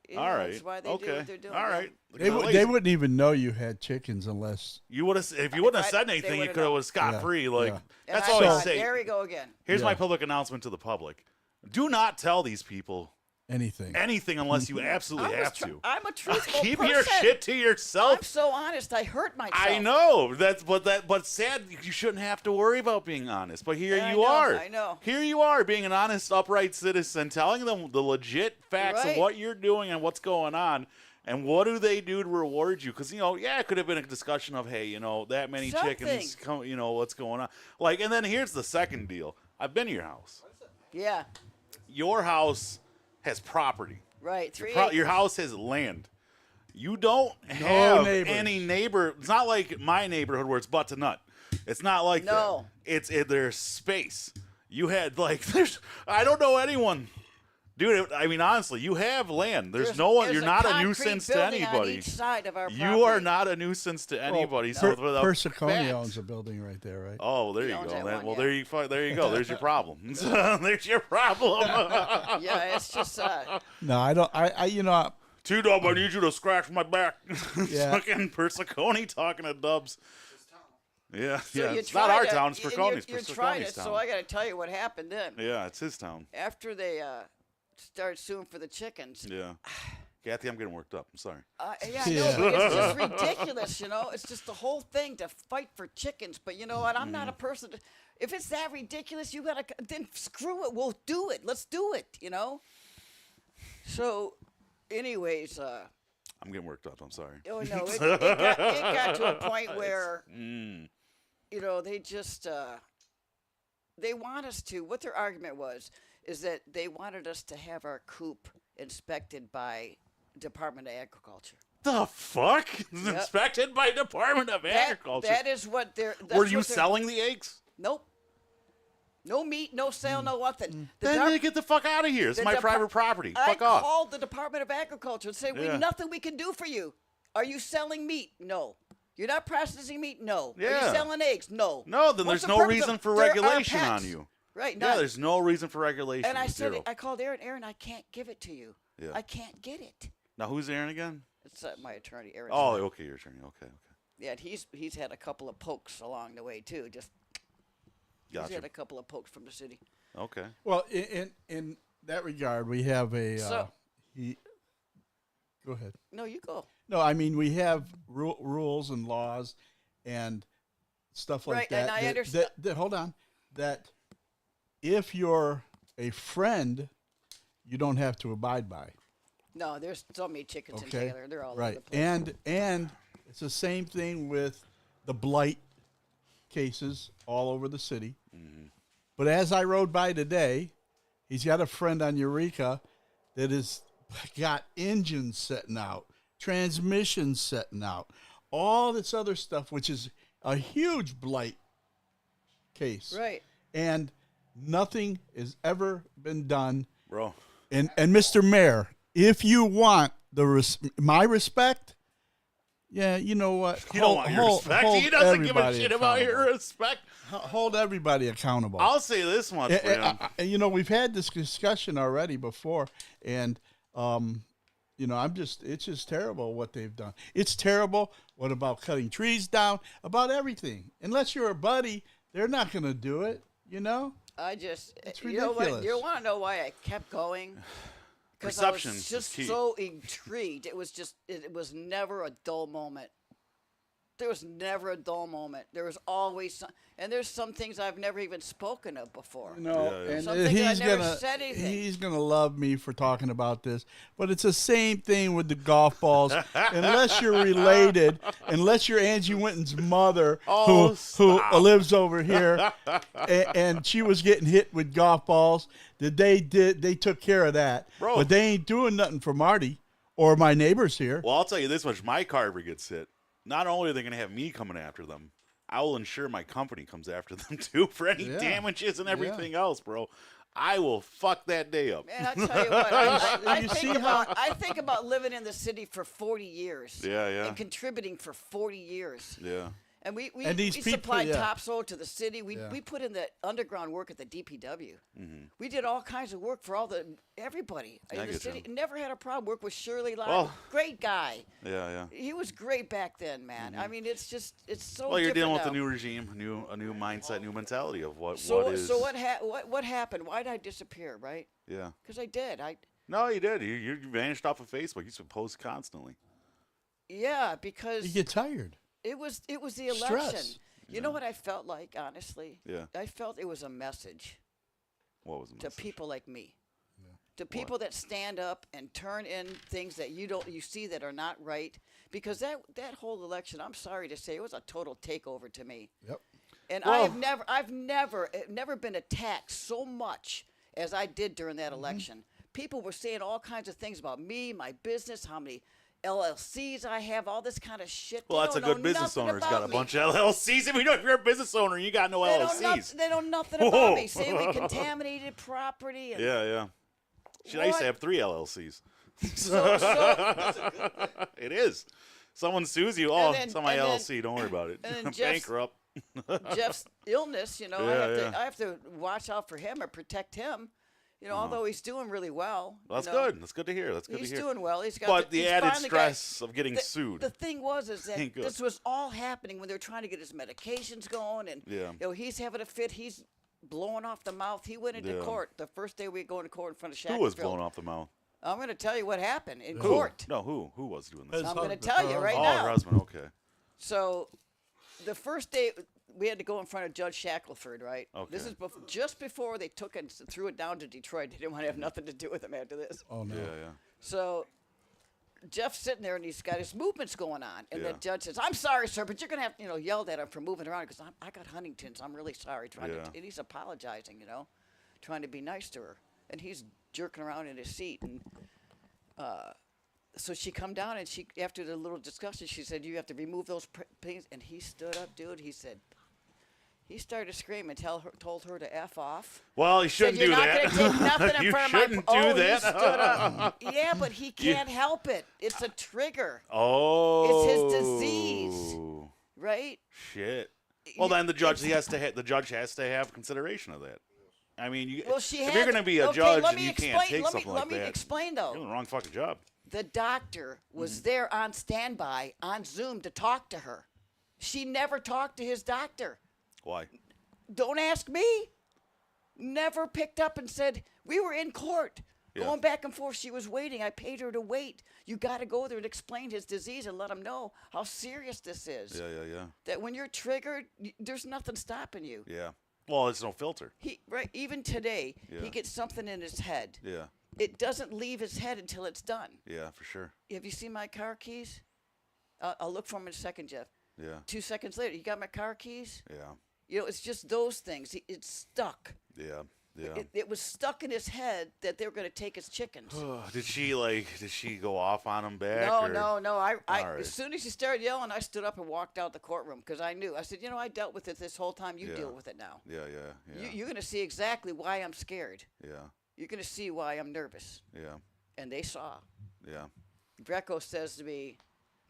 Yeah, All right. That's why they okay. do what they're doing. All yeah. right. They, they wouldn't even know you had chickens unless. You would have if you wouldn't have I- said they anything, you would've could have known. was scot free. Like Yeah. And that's I all I thought, say. there we go again. Here's my Yeah. public announcement to the public: do not tell these people Anything. anything unless you absolutely have to. I'm a truthful Keep person. your shit to yourself. I'm so honest. I hurt myself. I know but sad. You shouldn't have to worry about being honest. But here I you know, are. I know. Here you are, being an honest, upright citizen, telling them the legit facts of Right. what you're doing and what's going on. And what do they do to reward you? Because yeah, it could have been a discussion of, hey, that many chickens, Something. what's going on? Like, and then here's the second deal. I've been to your house. Yeah. Your house has property. Right. 3 Your house has land. You don't have neighbors. any neighbor. It's not like my neighborhood where it's butt to nut. It's not like No. that. There's space. You had I don't know anyone. Dude, I mean, honestly, you have land. There's no one. there's You're not a concrete nuisance to building on anybody. each side of our You are property. not a nuisance to anybody. Per, so without Persiconia fact- owns a building right there, right? Oh, there He you owns go. that Then- one, well, yeah. there you go. There's your problem. There's your problem. Yeah, it's just No, I don't. T-Dub, I need you to scratch my back. Yeah. Fucking Persicone talking to Dubs. Yeah, so yeah. you It's not our try to- town. It's and Percone's. You're trying it, Persicone's town. so I got to tell you what happened then. Yeah, it's his town. After they started suing for the chickens. Yeah. Kathy, I'm getting worked up. I'm sorry. Yeah, Yeah. no, but it's just ridiculous, It's just the whole thing to fight for chickens. But you know what? I'm not a person. If it's that ridiculous, you gotta then screw it. We'll do it. Let's do it. So, anyways, I'm getting worked up. I'm sorry. oh no, it got to a point where they just they want us to. What their argument is that they wanted us to have our coop inspected by Department of Agriculture. The fuck? It's inspected by Department of Agriculture. That is what they're. that's Were you what they're- selling the eggs? Nope. No meat, no sale, no nothing. Then get the fuck out of here. It's the my Depar- private property. I Fuck off. called the Department of Agriculture and said, Yeah. nothing we can do for you. Are you selling meat? No. You're not processing meat? No. Are Yeah. you selling eggs? No. No, then What's there's the no purpose reason of- for there are regulation on pets. you. Right. Yeah, none. there's no reason for regulation. And I said, Zero. I called Aaron. I can't give it to you. Yeah. I can't get it. Now, who's Aaron again? It's my attorney, Aaron. Oh, Smith. okay, your attorney. Okay. Yeah, and he's had a couple of pokes along the way too. He's Gotcha. had a couple of pokes from the city. Okay. Well, in that regard, we have a. So- Go ahead. No, you go. No, I mean we have rules and laws and stuff like Right, that. and I that- understand- that- hold on. That if you're a friend, you don't have to abide by. No, there's so many chickens in Okay. Taylor. They're all over Right, the place. and it's the same thing with the blight cases all over the city. But as I rode by today, he's got a friend on Eureka that has got engines setting out, transmissions setting out, all this other stuff, which is a huge blight case. Right. And nothing has ever been done. Bro. And Mr. Mayor, if you want my respect, yeah, you know what? You don't want your respect. He doesn't give a everybody shit about your accountable. respect. Hold everybody accountable. I'll say this much, man. We've had this discussion already before, and it's just terrible what they've done. It's terrible. What about cutting trees down? About everything. Unless you're a buddy, they're not going to do it, I just, It's you know what? ridiculous. You want to know why I kept going? Because I Perception was is just key. so intrigued. It was never a dull moment. There was never a dull moment. There was always some, and there's some things I've never even spoken of before. Yeah, and Some things he's I never gonna said anything. he's gonna love me for talking about this, but it's the same thing with the golf balls. Unless you're related, unless you're Angie Winton's mother, Oh, who stop. lives over here, and she was getting hit with golf balls, they took care of that. Bro. But they ain't doing nothing for Marty or my neighbors here. Well, I'll tell you this much: my car ever gets hit, not only are they going to have me coming after them, I will ensure my company comes after them too for any Yeah. damages and everything else, bro. I will fuck that day up. Man, I tell you what, I You see I think about living in the city for 40 years. Yeah, yeah. And contributing for 40 years. Yeah. And we And these people, supplied yeah. topsoil to the city. We Yeah. we put in the underground work at the DPW. Mm-hmm. We did all kinds of work for everybody I in the get city. you. Never had a problem. Worked with Shirley Lyle. Well- Great guy. Yeah, yeah. He was great back then, man. I mean, it's so. Well, you're dealing with different a now. new regime, a new mindset, new mentality of what So what is. so what happened? Why did I disappear? Right? Yeah. Because I did. No, you did. You vanished off of Facebook. You used to post constantly. Yeah, because You get tired. it was the election. Stress. You know what I felt like, honestly? Yeah. I felt it was a message What was the to message? people like me. To people that stand up and turn in things that you see that are not right, because that whole election, I'm sorry to say, it was a total takeover to me. Yep. And Well- I've never been attacked so much as I did during that election. People were saying all kinds of things about me, my business, how many LLCs I have, all this kind of shit. Well, They that's a don't know good business nothing owner. He's got a about me. bunch of LLCs. If you're a business owner, you got no LLCs. They know nothing Whoa. about me. Saying we contaminated property. And Yeah, yeah. Shit, I used to What? have 3 LLCs. so It is. Someone sues you. Oh, then- it's on my and then- LLC. Don't worry about it. and then I'm Jeff's- bankrupt. Jeff's illness, Yeah, I have to watch out for him or protect him. Although he's doing really well. Well, that's you know. good. That's good to hear. That's good He's to hear. doing well. He's got. But the he's added finally got- stress of getting the, sued. The thing is that Ain't good. this was all happening when they were trying to get his medications going, and Yeah. he's having a fit. He's blowing off the mouth. He went into Yeah. court the first day we go to court in front of Shacklefield. Who was blown off the mouth? I'm going to tell you what happened in Who? court. No, who? Who was doing this? His I'm going to husband- tell you right Oh, now. her husband. Okay. So, the first day we had to go in front of Judge Shackelford, right? This Okay. is just before they took it, and threw it down to Detroit. They didn't want to have nothing to do with him after this. Oh no. Yeah, yeah. So, Jeff's sitting there and he's got his movements going on, and Yeah. the judge says, "I'm sorry, sir, but you're gonna have yelled at him for moving around because I got Huntington's. I'm really sorry." Yeah. And he's apologizing, trying to be nice to her, and he's jerking around in his seat and. So she come down and after the little discussion, she said, "You have to remove those things." And he stood up, dude. He said, he started screaming, told her to F off. Well, you Said, shouldn't "You're do not that. gonna take nothing in You front of my shouldn't do oh, that. He stood up. Yeah, but he can't help it. It's a trigger, Oh. It's his disease. right? Shit. Well, then the judge has to have consideration of that. I mean, if you're going to be a judge and you can't take something like let me that, explain you're though. doing the wrong fucking job. The doctor was Mm-hmm. there on standby on Zoom to talk to her. She never talked to his doctor. Why? Don't ask me. Never picked up and said, we were in court. Yeah. Going back and forth. She was waiting. I paid her to wait. You got to go there and explain his disease and let him know how serious this is. Yeah, yeah, yeah. That when you're triggered, there's nothing stopping you. Yeah. Well, it's no filter. Even today, Yeah. he gets something in his head. Yeah. It doesn't leave his head until it's done. Yeah, for sure. Have you seen my car keys? I'll look for them in a second, Jeff. Yeah. 2 seconds later, you got my car keys? Yeah. It's just those things. It's stuck. Yeah. Yeah. It was stuck in his head that they were going to take his chickens. Did she go off on him back? No, or? no. All right. As soon as he started yelling, I stood up and walked out the courtroom because I knew. I said, I dealt with it this whole time. You Yeah. deal with it now. Yeah, yeah, yeah. You're going to see exactly why I'm scared. Yeah. You're going to see why I'm nervous. Yeah. And they saw. Yeah. Greco says to me,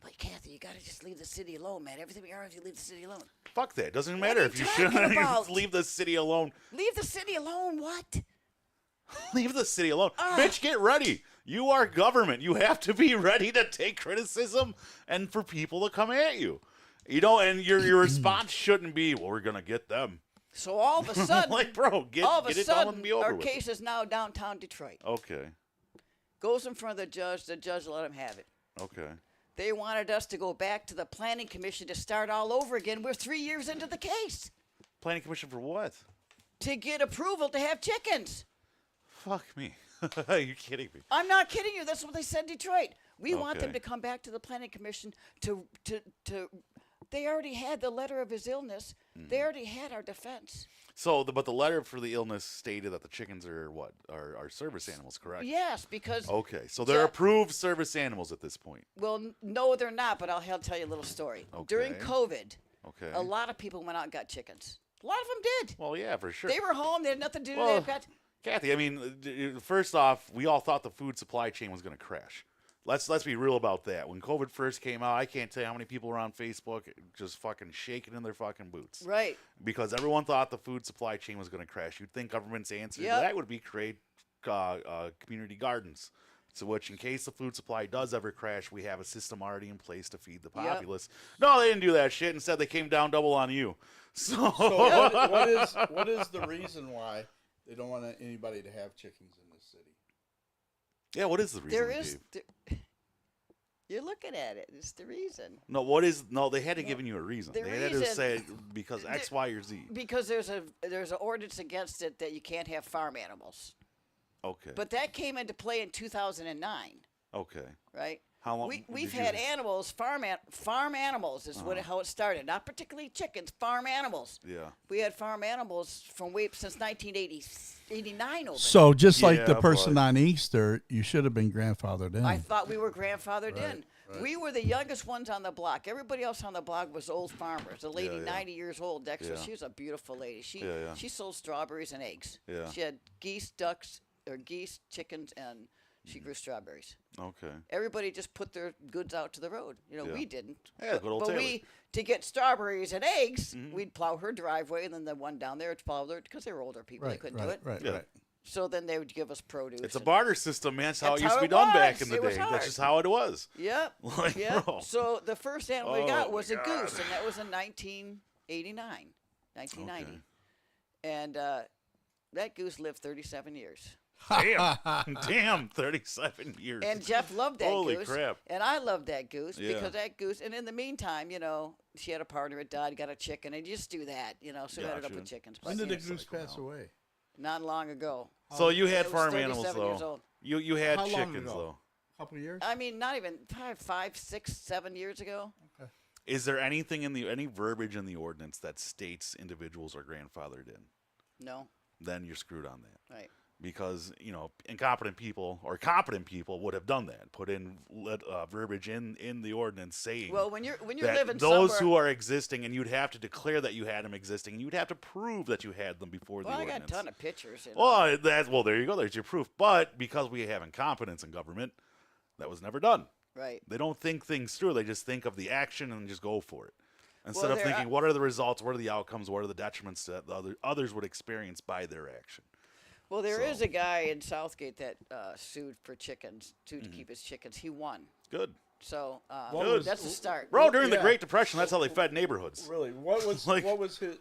"But Kathy, you got to just leave the city alone, man. Everything will be all right if you leave the city alone." Fuck that. Doesn't What matter are if you you should talking about? leave the city alone. Leave the city alone? What? Leave the city alone. Ah. Bitch, get ready. You are government. You have to be ready to take criticism and for people to come at you. And your response shouldn't be, well, we're going to get them. So all of a sudden, Like, bro, get all of a it done and sudden, be over our with. case is now downtown Detroit. Okay. Goes in front of the judge let him have it. Okay. They wanted us to go back to the planning commission to start all over again. We're 3 years into the case Planning commission for what? to get approval to have chickens. Fuck me. Are you kidding me? I'm not kidding you. That's what they said in Detroit. We want them Okay. to come back to the planning commission to they already had the letter of his illness. They already had our defense. So, but the letter for the illness stated that the chickens are what? Are service animals, correct? Yes, because Okay, so they're Yeah. approved service animals at this point. well, no, they're not. But I'll tell you a little story. During Okay. COVID, Okay. a lot of people went out and got chickens. A lot of them did. Well, yeah, for sure. They were home. They had nothing to do. Well, They've got Kathy, I mean, first off, we all thought the food supply chain was going to crash. Let's be real about that. When COVID first came out, I can't tell you how many people were on Facebook just fucking shaking in their fucking boots. right. Because everyone thought the food supply chain was going to crash. You'd think government's answer to Yep. that would be create community gardens. So which, in case the food supply does ever crash, we have a system already in place to feed the Yep. populace. No, they didn't do that shit. Instead, they came down double on you. So, So what is the reason why they don't want anybody to have chickens in this city? yeah, what is the reason? There is. Dave? You're looking at it. It's the reason. No, what is no? They had to give you a reason. The They had to reason- say because X, Y, or Z. Because there's an ordinance against it that you can't have farm animals. Okay. But that came into play in 2009, okay. right? How long? We've did you- had animals, farm animals is how it started. Not particularly chickens, farm animals. Yeah. We had farm animals since 1989 over. So just like the Yeah, person but- on Easter, you should have been grandfathered in. I thought we were grandfathered in. We were the youngest ones on the block. Everybody else on the block was old farmers. A lady, yeah. 90 years old, Dexter. Yeah. She was a beautiful lady. She Yeah. she sold strawberries and eggs. Yeah. She had geese, chickens, and she grew strawberries. Okay. Everybody just put their goods out to the road. Yeah. We didn't. Yeah, good old but Taylor. we, to get strawberries and eggs, we'd plow her driveway, and then the one down there would plow their, because they were older people, they couldn't do it. Right, Yeah. right. So then they would give us produce. It's a and- barter system, man. That's how it That's used how to be it done back was. in the It was day. hard. That's just how it was. Yep. Like, Yep. bro. So the first animal we Oh, got my was a God. goose, and that was in 1989, 1990. Okay. And that goose lived 37 years. Damn, 37 years. And Jeff loved that Holy goose. crap. And I loved that goose Yeah. because that goose, and in the meantime, she had a partner that died, got a chicken, and you just do that, so we ended up Gotcha. with chickens. When But did the Seems goose like pass now. away? not long ago. So you had It was farm animals 37 years though. old. You had How long chickens ago? though. A couple of years? I mean, not even 5, 6, 7 years ago. Is there anything in any verbiage in the ordinance that states individuals are grandfathered in? No, Then you're screwed on that. right. Because incompetent people or competent people would have done that, put in verbiage in the ordinance saying Well, when you're that living those somewhere, who are existing, and you'd have to declare that you had them existing, and you'd have to prove that you had them before well, the I got ordinance. a ton of pictures. Well, there you go. There's your proof. But because we have incompetence in government, that was never done. Right. They don't think things through. They just think of the action and just go for it. Instead Well, of there thinking, are- what are the results? What are the outcomes? What are the detriments that the others would experience by their action? Well, there is So- a guy in Southgate that sued for chickens, to keep his chickens. He won. Good. So Good. that's a start. Bro, during the Yeah. Great Depression, that's how they fed neighborhoods. Really? What was Like- what was his?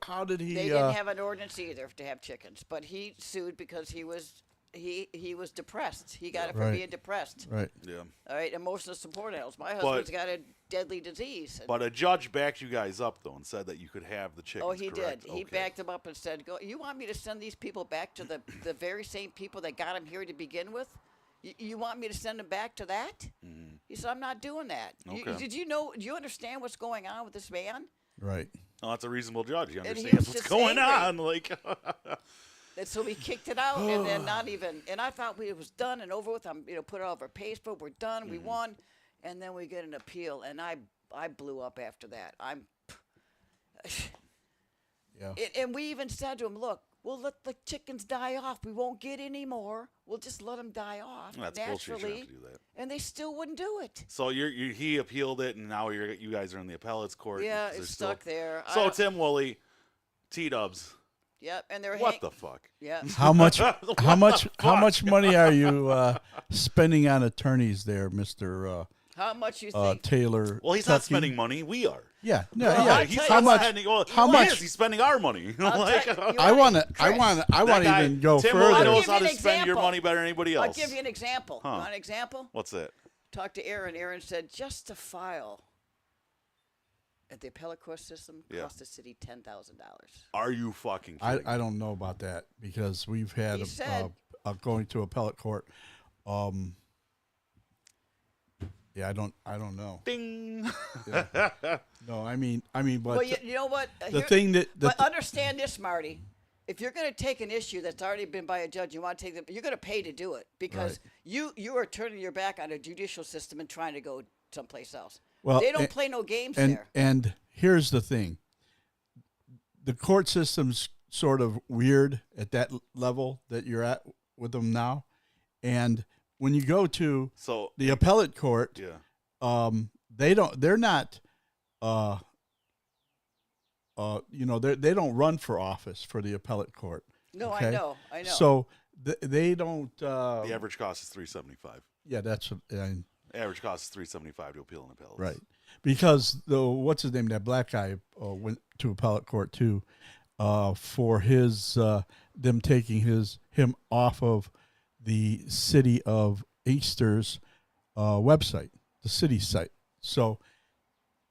How did he? They didn't have an ordinance either to have chickens, but he sued because he was depressed. He got it from Right. being depressed. right. Yeah. All right, emotional support animals. My husband's got a deadly disease. and- But a judge backed you guys up, though, and said that you could have the chickens, oh, he correct? did. He Okay. backed him up and said, "Go. You want me to send these people back to the very same people that got him here to begin with? You want me to send them back to that?" He said, "I'm not doing that. Okay. Did you know? Do you understand what's going on with this man?" Right. Oh, that's a reasonable judge. He he understands was what's just going on. angry. Like, And so we kicked it out, and then not even. And I thought it was done and over with. I'm, put it all over Facebook. We're done. We won, and then we get an appeal, and I blew up after that. Yeah. And we even said to him, "Look, we'll let the chickens die off. We won't get any more. We'll just let them die off that's bullshit. You naturally." have to do that. And they still wouldn't do it. So he appealed it, and now you guys are in the appellate's court. Yeah, because it's they're stuck there. So Tim Woolley, T-Dubs, Yep, and they're What the fuck? Yeah. How much? What how much? the How fuck? much money are you spending on attorneys there, Mister How much you think? Taylor? Well, he's not Tucky? spending money. We are. Yeah, no, Well, yeah. I'll He's tell How you not much? spending- well, how he much- is. He's spending our money. I'll Like, tell you I what, want to. I Chris, want. I that want to guy, even go Tim further. Mullen I'll knows give how you to an spend your example. money better than anybody else. I'll give you an example. Huh. You want an example? What's that? Talk to Aaron. Aaron said just to file at the appellate court system Yeah. cost the city $10,000. Are you fucking kidding? I don't know about that because we've had He said- going to appellate court. Yeah, I don't know. Ding. No, I mean, but Well, you know what? the thing that But understand this, Marty. If you're going to take an issue that's already been by a judge, you want to take you're going to pay to do it because you are turning your back on a judicial system and trying to go someplace else. Well, they don't and- play no games and there. and here's the thing. The court system's sort of weird at that level that you're at with them now, and when you go to So the appellate court, yeah. they're not they don't run for office for the appellate court. No, okay? I know. So they don't The average cost is $375. yeah, that's Average cost is $375 to appeal an appellate. right. Because what's his name, that black guy went to appellate court too for his them taking him off of the city of Easter's website, the city site. So,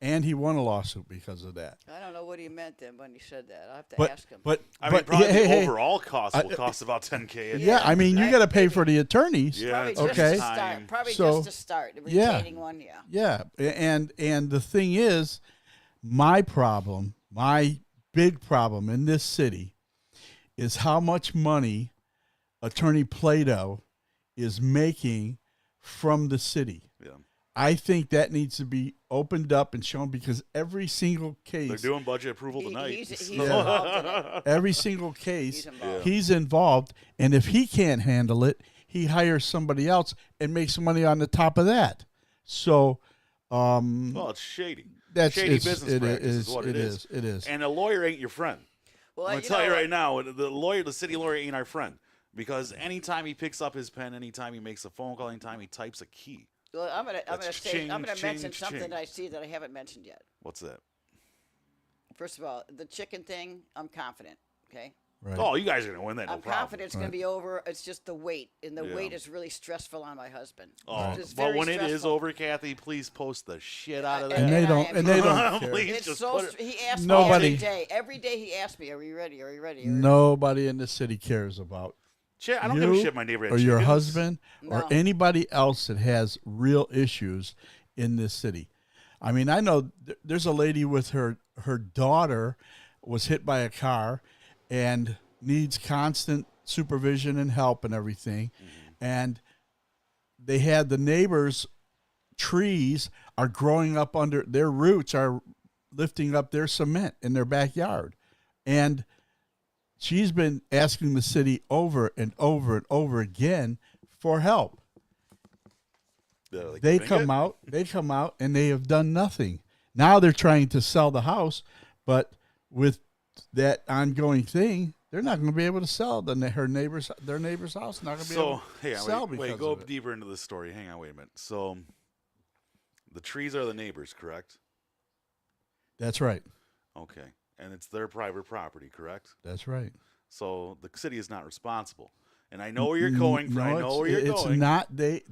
and he won a lawsuit because of that. I don't know what he meant then when he said that. I have to But ask him. I mean, but probably hey, the hey, overall cost will cost about $10K. yeah, I mean, you Right, got to pay maybe. for the attorneys. Yeah, Probably it's just okay. to start. time. Probably So, just to start. The yeah. retaining one, yeah. Yeah, and the thing is, my big problem in this city is how much money Attorney Plato is making from the city. Yeah. I think that needs to be opened up and shown because every single They're case, doing budget approval tonight. He's Yeah. involved in it. every single case, He's involved. he's involved, and if he can't handle it, he hires somebody else and makes money on the top of that. So, Well, it's shady. that's Shady it's- business it practice is, is what it it is. is. It is. And a lawyer ain't your friend. Well, I'm gonna tell you right now, the city lawyer ain't our friend because anytime he picks up his pen, anytime he makes a phone call, anytime he types a key. Well, I'm gonna That's say ching, I'm gonna ching, mention something ching. that I see that I haven't mentioned yet. What's that? First of all, the chicken thing, I'm confident. Okay, Right. Oh, you guys are gonna win that. No I'm problem. confident it's gonna be over. It's just the weight, and the Yeah. weight is really stressful on my husband. Oh, It's just but very when it is stressful. over, Kathy, please post the shit out of that. and they and I don't. am- And they don't care. Please It's just so. put it. He asks Nobody- me every day. Every day he asks me, "Are we ready? Are we ready?" Are we ready?" Nobody in the city cares about Shit, I don't give a you shit. My neighbor had or your chickens. husband or No. anybody else that has real issues in this city. I mean, I know there's a lady with her daughter was hit by a car and needs constant supervision and help and everything. And they had the neighbors' trees are growing up under their roots are lifting up their cement in their backyard. And she's been asking the city over and over and over again for help. Like They doing come it? out and they have done nothing. Now they're trying to sell the house, but with that ongoing thing, they're not going to be able to sell their neighbor's house. Not going to be able So, to hang on, sell wait, because go of it. deeper into this story. Hang on, wait a minute. So, the trees are the neighbors, correct? That's right. Okay, and it's their private property, correct? That's right. So the city is not responsible. And I know where you're going. No, I know where you're it's going. not. They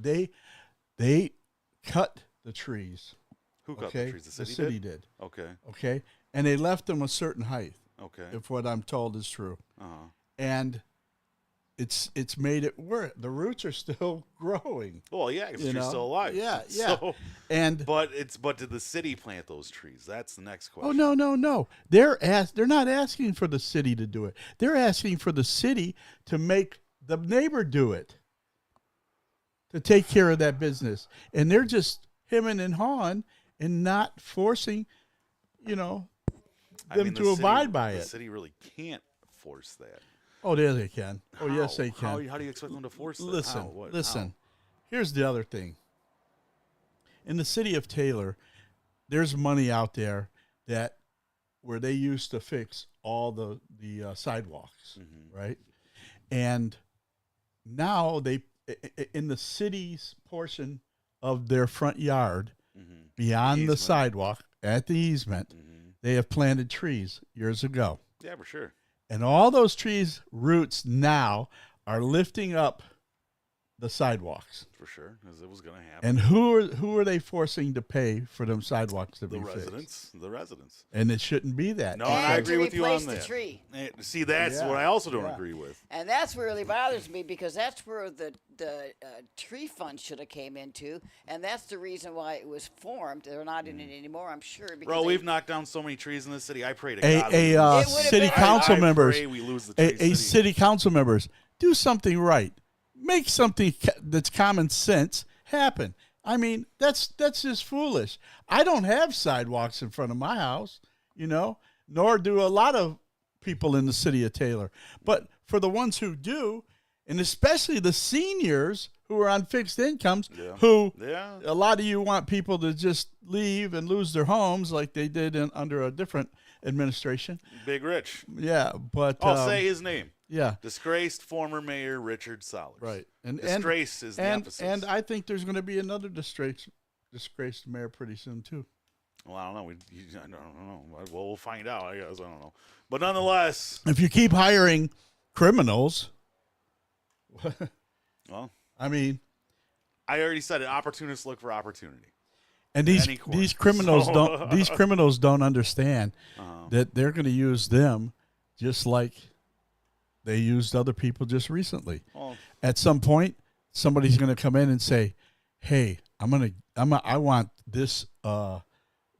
cut the trees. Who cut Okay, the trees? The city, did. Okay. Okay, and they left them a certain height, Okay. if what I'm told is true. Uh-huh. And it's made it work. The roots are still growing. Well, yeah, because You you're know? still alive. Yeah. So, And but did the city plant those trees? That's the next question. oh no. They're not asking for the city to do it. They're asking for the city to make the neighbor do it. To take care of that business. And they're just hemming and hawing and not forcing, them I mean, to the city- abide by the it. city really can't force that. Oh, there they can. Oh, yes, How? they can. How do you expect them to force that? Listen, How? What? listen. Here's the other thing. In the city of Taylor, there's money out there that where they used to fix all the sidewalks, right? And now in the city's portion of their front yard, beyond the Easement. sidewalk at the easement, they have planted trees years ago. Yeah, for sure. And all those trees' roots now are lifting up the sidewalks. For sure, because it was going to happen. And who are they forcing to pay for them sidewalks to The be fixed? residents. And it shouldn't be that. No, and I And agree to with you replace on the that. tree. See, that's Yeah, what I also don't yeah. agree with. And that's what really bothers me because that's where the tree fund should have came into, and that's the reason why it was formed. They're not in it anymore, I'm sure. Because Bro, they- we've knocked down so many trees in this city. I pray to God. A we lose It would've city been- council I members, pray we lose the tree a city. city council members, do something right. Make something that's common sense happen. I mean, that's just foolish. I don't have sidewalks in front of my house, nor do a lot of people in the city of Taylor. But for the ones who do, and especially the seniors who are on fixed incomes, who Yeah. a lot of you want people to just leave and lose their homes like they did under a different administration. Big Rich. Yeah, but I'll say his name. yeah, Disgraced former mayor Richard Solers. right. And Disgrace is the emphasis. and I think there's going to be another disgraced mayor pretty soon too. Well, I don't know. I don't know. Well, we'll find out. I guess I don't know. But nonetheless, If you keep hiring criminals, well, I mean, I already said it. Opportunists look for opportunity. and Any court. these criminals So- don't understand Uh-huh. that they're going to use them just like they used other people just recently. Well, At some point, somebody's going to come in and say, "Hey, I want this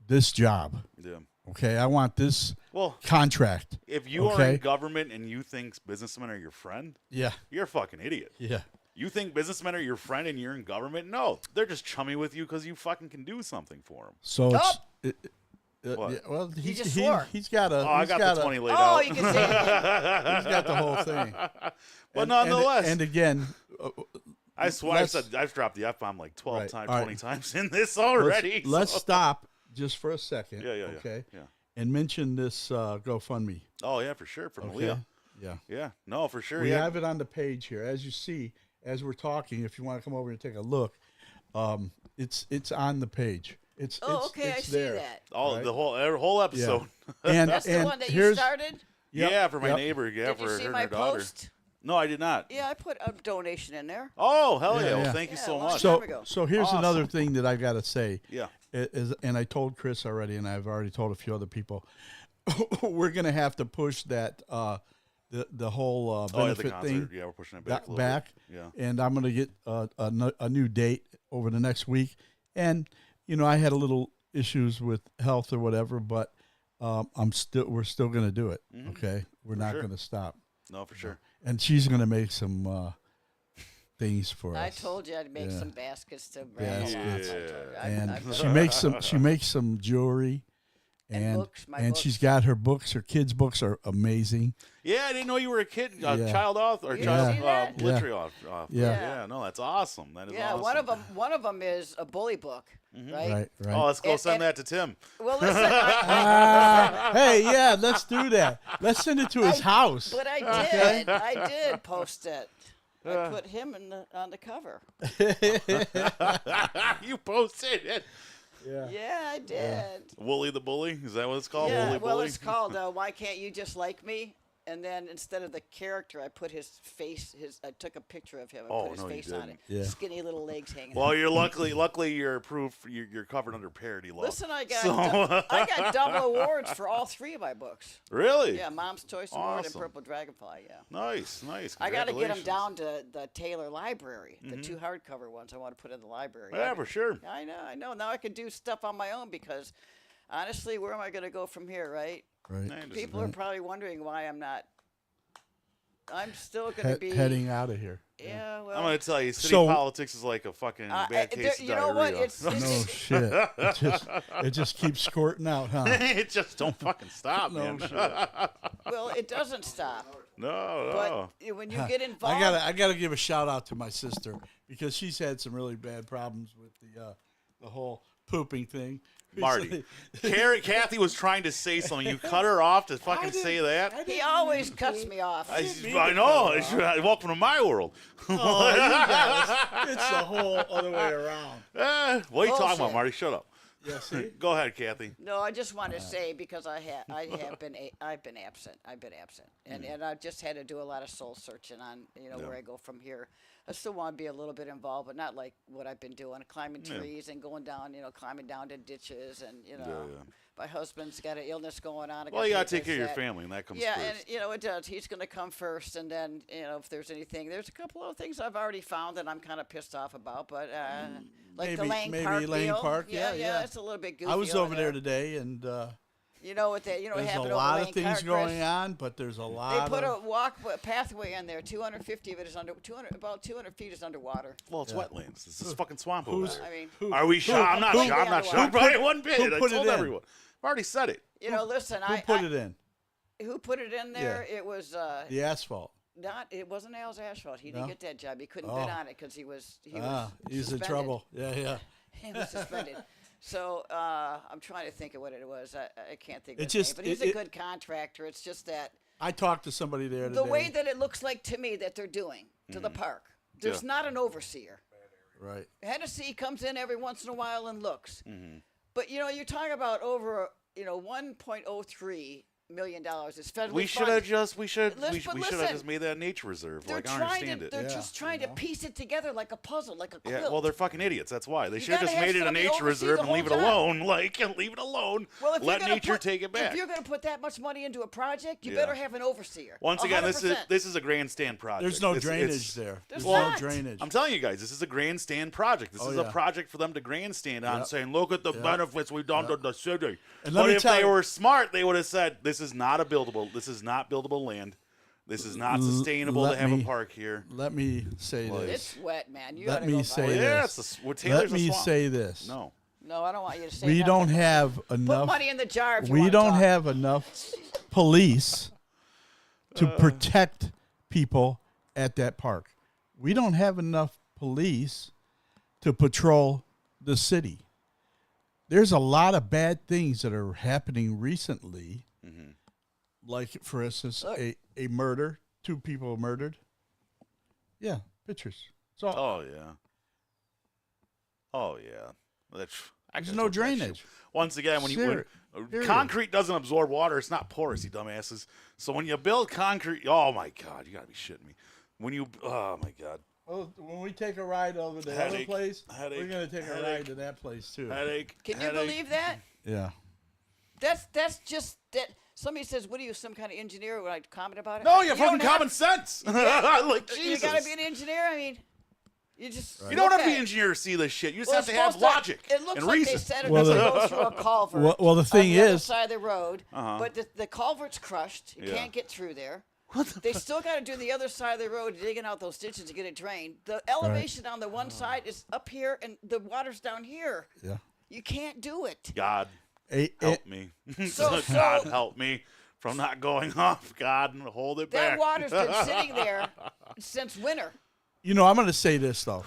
this job. yeah. Okay, I want this Well, contract." if you are Okay. in government and you think businessmen are your friend, Yeah, you're a fucking idiot. yeah. You think businessmen are your friend and you're in government? No, they're just chummy with you because you fucking can do something for them. So Oh! What? yeah, well, just swore. he's got a. Oh, I he's got the 20 laid Oh, out. you can say it again. He's got the whole thing. But nonetheless, and again, I swear let's- I've dropped the F-bomb like 12 Right, times, all right. 20 times in this already. let's so- stop just for a second. Yeah. Okay. Yeah. And mention this GoFundMe. Oh, yeah, for sure. For Okay. Malia. Yeah. Yeah. No, for sure. We yeah. have it on the page here, as you see, as we're talking. If you want to come over and take a look, it's on the page. It's Okay, I it's see there. that. Oh, right? the whole episode. And That's the and one that you here's started? Yep, Yeah, for my yep. neighbor. Yeah, Did for you her see and my her daughter. post? No, I did not. Yeah, I put a donation in there. Oh, hell Yeah, yeah. Well, yeah. thank you Yeah, so well, much. There So we go. so here's Awesome. another thing that I got to say. Yeah. Is, and I told Chris already, and I've already told a few other people. We're gonna have to push that the whole Oh, yeah, the benefit concert. thing Yeah, we're pushing it back. a little back. bit. Yeah. And I'm gonna get a new date over the next week. And I had a little issues with health or whatever, but we're still gonna do it. Okay, we're not sure. gonna stop. No, for sure. And she's gonna make some things for I us. told you I'd make Yeah. some baskets to bring along. Baskets. I told you. And she makes some jewelry. And books, my she's books. got her books. Her kids' books are amazing. Yeah, I didn't know you were a kid, Yeah. child author, or You child see that? literary author. Yeah. Yeah, no, that's awesome. That is Yeah, awesome. one of them is a bully book, right? Right. Oh, let's go And- send and- that to Tim. Well, listen, Hey, yeah, let's do that. Let's send it to his house. but I did post it. I put him on the cover. You posted it. Yeah, I did. Wooly the Bully? Is that what it's called? Yeah, Wooly well, Bully? it's called Why Can't You Just Like Me? And then instead of the character, I put his face. I took a picture of him and Oh, put his no, you face on it. didn't. Yeah. Skinny little legs hanging. Well, you're luckily you're proof. You're covered under parody law. Listen, I got So- I got double awards for all three of my books. Really? Yeah, Mom's Choice Award and Awesome. Purple Dragonfly. Yeah. Nice. I got to get them Congratulations. down to the Taylor Library. The two hardcover ones I want to put in the library. Yeah, for sure. I know. Now I can do stuff on my own because, honestly, where am I going to go from here, right? Right. Yeah, just- People are probably wondering why I'm not. I'm still going to be Heading out of here. Yeah, well. I'm gonna tell you, city So- politics is like a fucking bad case of you know what? diarrhea. No shit. It just keeps squirting out, huh? it just don't fucking stop, No man. shit. Well, it doesn't stop. No. But when you get involved, I gotta give a shout out to my sister because she's had some really bad problems with the whole pooping thing. Marty. Kathy was trying to say something. You cut her off to fucking say that. He always cuts me off. I know. Welcome to my world. Oh, you guys, it's the whole other way around. What are you talking about, Bullshit. Marty? Shut up. Yeah, see? Go ahead, Kathy. No, I just want to say because I've been absent, and I've just had to do a lot of soul searching on where I go from here. I still want to be a little bit involved, but not like what I've been doing, climbing trees and going down, climbing down to ditches, and my husband's got an illness going on. Well, you got to take care of your family, and that comes Yeah, first. and it does. He's going to come first, and then if there's anything, there's a couple of things I've already found that I'm kind of pissed off about, but like the Lang Park Lang deal. Park, yeah. It's a little bit goofy. I was over there today, and You know what there's happened a over lot Lang of things Park, going Chris? on, but there's a They lot put of... a pathway in there. 250 of it is about 200 feet is underwater. Well, it's wetlands. This is fucking swamp over Who's- there. I mean, Are we sure? I'm not who- sure. I'm not who sure. put- But one bit. who I put it told in? everyone. I've already said it. listen, Who put it in? Who put it in there? It was The asphalt. it wasn't Al's Asphalt. He No? didn't get that job. He couldn't Oh. bid on it because he was He's in suspended. trouble. Yeah. He was suspended. So I'm trying to think of what it was. I can't think of It's his just- name, but he's it- a good contractor. It's just that I talked to somebody there today. the way that it looks like to me that they're doing to the park, there's Yeah. not an overseer. Right. Hennessy comes in every once in a while and looks. Mm-hmm. But you're talking about over $1.03 million is federally We should have funded. just But we should have listen, just made that a nature reserve. They're Like I trying understand to it. they're Yeah, just trying to piece it together like a puzzle, like a quilt. Yeah, well, they're fucking idiots. That's why they should have gotta just have made it a somebody nature oversee reserve the and leave it whole job. alone. Like, and leave it alone. Well, if you're Let gonna nature put, take it back. If you're going to put that much money into a project, you Yeah. better have an overseer. Once again, this 100%. is a grandstand project. There's no It's- drainage there. There's no not. drainage. I'm telling you guys, this is a grandstand project. This Oh, is yeah. a project for them to grandstand on, Yep. saying, "Look at the benefits we've done to the city." And let But me if tell they you- were smart, they would have said, "This is not a buildable. This is not buildable land. This is not sustainable to let have me- a park here." Let me say Like- this. It's wet, man. You Let gotta me go by say it. this. Yeah, Taylor's Let me a swamp. say this. No. No, I don't want you to say We nothing. don't have Put enough. money in the jar if you We wanna don't talk. have enough police to protect people at that park. We don't have enough police to patrol the city. There's a lot of bad things that are happening recently. Like, for instance, Look. a murder, 2 people murdered. Yeah, pictures. So Oh yeah. Oh yeah. That's. I there's could've no told you that shit. drainage. Once again, when Period. concrete doesn't absorb water, it's not porous, you dumbasses. So when you build concrete, oh my god, you gotta be shitting me. Oh my god, Well, when we take a ride over to the Headache, other place, headache, we're going to take a headache. ride to that place too. headache. Can you headache. believe that? Yeah. That's just that. Somebody says, "What are you, some kind of engineer?" When I comment about it, No, you have fucking don't have- common sense. Like You Jesus. gotta be an engineer. I mean, you just You don't look have to be at an it. engineer to see this shit. You just Well, have it's to have supposed logic It looks and like reason. they said it Well, doesn't the- go through a culvert. Well, the thing on the other is, side of the road, Uh-huh. but the culvert's crushed. You Yeah. can't get through there. They still got to do the other side of the road, digging out those ditches to get it drained. The elevation on the one side is up here, and the water's down here. yeah. You can't do it. God A- help me. So- God so- help me from not going off. God, and hold it That back. water's been sitting there since winter. you know, I'm going to say this though.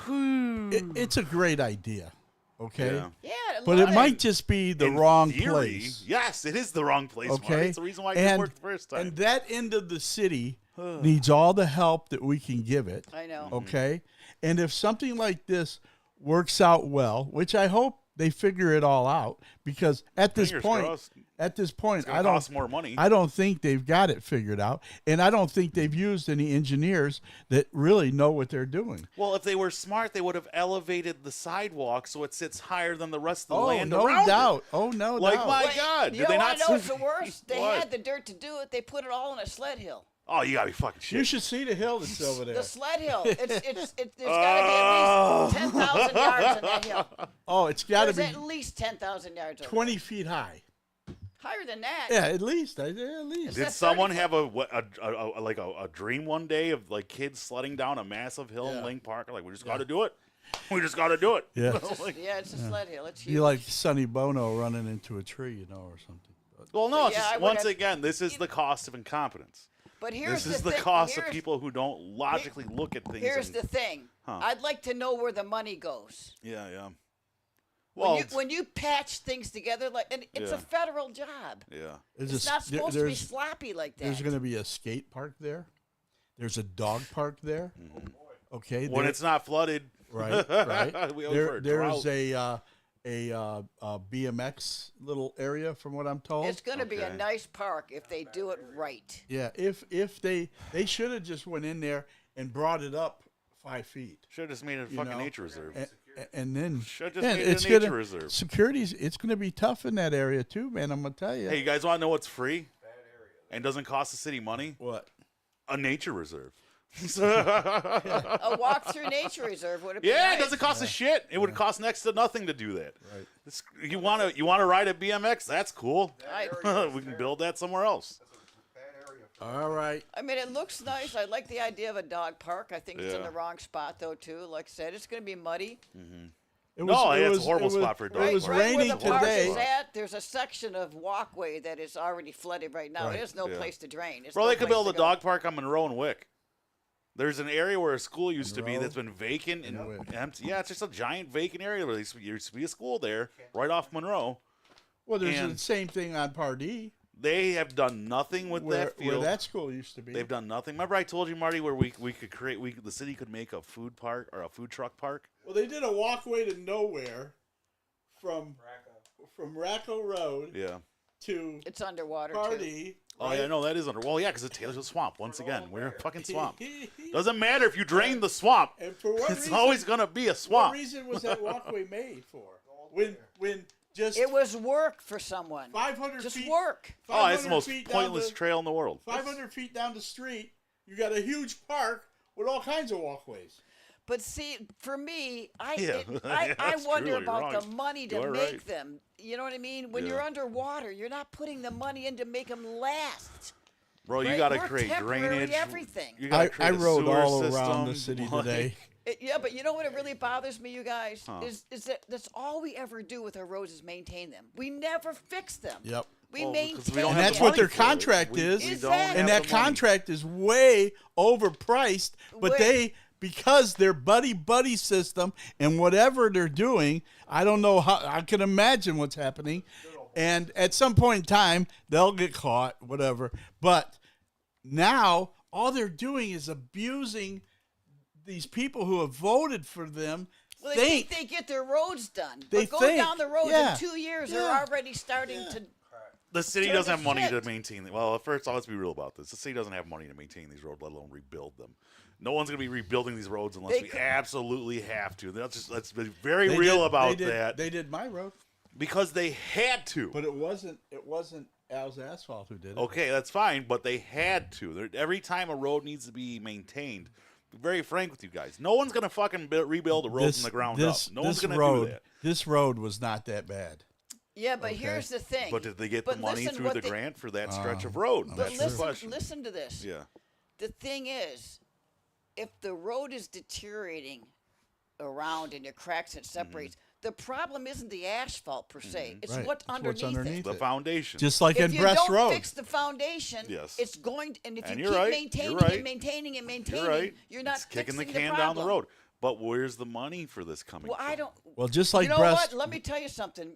It's a great idea, okay? Yeah. Yeah, But it might just be the In wrong theory, place. Yes, it is the wrong place. Mark. Okay. It's the reason why it didn't work the first time. And that end of the city needs all the help that we can give it. I know. Okay. And if something like this works out well, which I hope they figure it all out, because at this Fingers point, crossed. I gonna don't cost more money. I don't think they've got it figured out, and I don't think they've used any engineers that really know what they're doing. Well, if they were smart, they would have elevated the sidewalk so it sits higher than the rest of the Oh, land no around doubt. it. Oh, no Like doubt. my Wait, God, you did they know not? what I know what's the worst? They What? had the dirt to do it. They put it all on a sled hill. Oh, you gotta be fucking You shit. should see the hill that's over there. The sled hill. There's got to be at least 10,000 yards in that hill. Oh, it's got to There's be at least 10,000 yards. Over 20 feet high. there. Higher than that. Yeah, at least. At least. Did That's someone 30 have a dream one day of like kids sledding down a massive hill in Yeah. Lake Park? Like we just got to do it. We just got to do it. Yeah. Like- Yeah, it's a sled hill. It's huge. Be like Sonny Bono running into a tree, or something. But well, no. It's Yeah, just, I would once have- again, this is the cost of incompetence. But here's This is the the thing. cost of Here's- people who don't logically look at things. Here's and- the thing. Huh. I'd like to know where the money goes. Yeah, yeah. Well, when you patch things together, like, and it's Yeah. a federal job. yeah. It's not supposed to be sloppy like that. There's going to be a skate park there. There's a dog park there. Okay. When there- it's not flooded, right, right. we over a There's drought. a BMX little area, from what I'm told. It's going to be a Okay. nice park if they do it right. Yeah, if they should have just went in there and brought it up 5 feet, Should have just made it a you fucking know, nature reserve. and then Should have just and made it it's a nature gonna reserve. security's. It's gonna be tough in that area too, man. I'm gonna tell you. Hey, you guys want to know what's free and doesn't cost the city money? What? A nature reserve. A walk through nature reserve would have been Yeah, nice. it doesn't cost a shit. It would cost next to nothing to do that. Right. You want to ride a BMX? That's cool. I, We can build that somewhere else. All right. I mean, it looks nice. I like the idea of a dog park. I think it's in Yeah. the wrong spot, though, too. Like I said, it's going to be muddy. It No, it it's a horrible spot for a dog It was park. Right where raining the park today. is at, there's a section of walkway that is already flooded right now. Right. There's no Yeah. place to drain. There's Bro, no they could place build to a go. dog park on Monroe and Wick. There's an area where a school used to be Monroe that's been vacant and and Wick. empty. Yeah, it's just a giant vacant area where there used to be a school there, right off Monroe. Well, there's And- the same thing on Pardee, They have done nothing with where that field. that school used to be. They've done nothing. Remember I told you, Marty, where we could create, the city could make a food park or a food truck park? Well, they did a walkway to nowhere from Racco Road Yeah. to It's underwater, too. Pardee. Oh, yeah, no, that is under. Well, yeah, because Taylor's a swamp. Once again, we're a fucking swamp. Doesn't matter if you drain the swamp. And for what It's reason? always going to be a What swamp. reason was that walkway made for? When just It was work for someone. 500 Just feet. work. Oh, it's the 500 most feet down pointless the- trail in the world. 500 feet down the street, you got a huge park with all kinds of walkways. But see, for me, Yeah. Yeah, I that's wonder true. You're about the wrong. money to You are make right. them. You know what I mean? When Yeah. you're underwater, you're not putting the money in to make them last. Bro, you Right? got to We're create temporary drainage. everything. You gotta I create a rode sewer all around system, the city like- today. Yeah, but you know what? It really bothers me, you guys, Huh. is that that's all we ever do with our roads is maintain them. We never fix them. Yep. We Well, maintain because we don't And have them. that's the what money their for it. contract We- is. we don't Exactly. have And the that money. contract is way overpriced, but Way- they because their buddy system and whatever they're doing, I don't know how I can imagine what's happening. And at some point in time, they'll get caught, whatever. But now all they're doing is abusing these people who have voted for them. Well, they think they get their roads done. They But go think, down the road yeah, in 2 years, yeah, they're already starting to. The city Turn doesn't to have money to shit. maintain it. Well, first, let's be real about this. The city doesn't have money to maintain these roads, let alone rebuild them. No one's going to be rebuilding these roads unless They we could- absolutely have to. Let's be very They real did- about they did- that They did my road, because they had to. but it wasn't Al's Asphalt who did it. Okay, that's fine, but they had to. Every time a road needs to be maintained, be very frank with you guys, no one's going to fucking rebuild a road from the ground up. No one's going to do that. This road was not that bad. Yeah, but here's the thing. But did they get the But money listen through what the they- grant for that stretch of road? But That's the listen, question. listen to this. Yeah. The thing is, if the road is deteriorating around and it cracks and it separates, the problem isn't the asphalt per se. It's Right. what's It's what's underneath, underneath it. The it. foundation. Just like If in you Brest don't Road. fix the foundation, Yes. it's going to, and if And you you're keep right, maintaining you're right. and maintaining and maintaining, You're right. you're not It's kicking the fixing can the down the problem. road. But where's the money for this coming Well, from? I don't. Well, just like You know Brest what? Let me tell you something.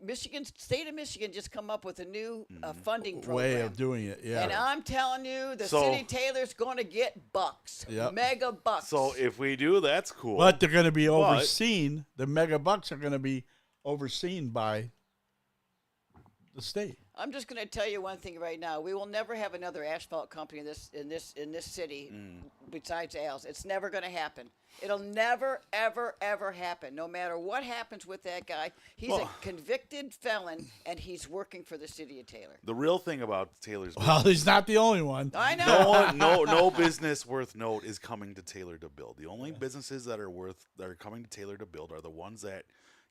State of Michigan just come up with a new funding program. way of doing it. Yeah. And I'm telling you, the So- city of Taylor's going to get bucks, Yep. mega bucks. So if we do, that's cool. But they're going to be But- overseen. The mega bucks are going to be overseen by the state. I'm just going to tell you one thing right now. We will never have another asphalt company in this city besides Al's. It's never going to happen. It'll never, ever, ever happen. No matter what happens with that guy, he's Well- a convicted felon, and he's working for the city of Taylor. the real thing about Taylor's Well, he's not the only one. I know. no one, no business worth note is coming to Taylor to build. The only businesses that are coming to Taylor to build are the ones that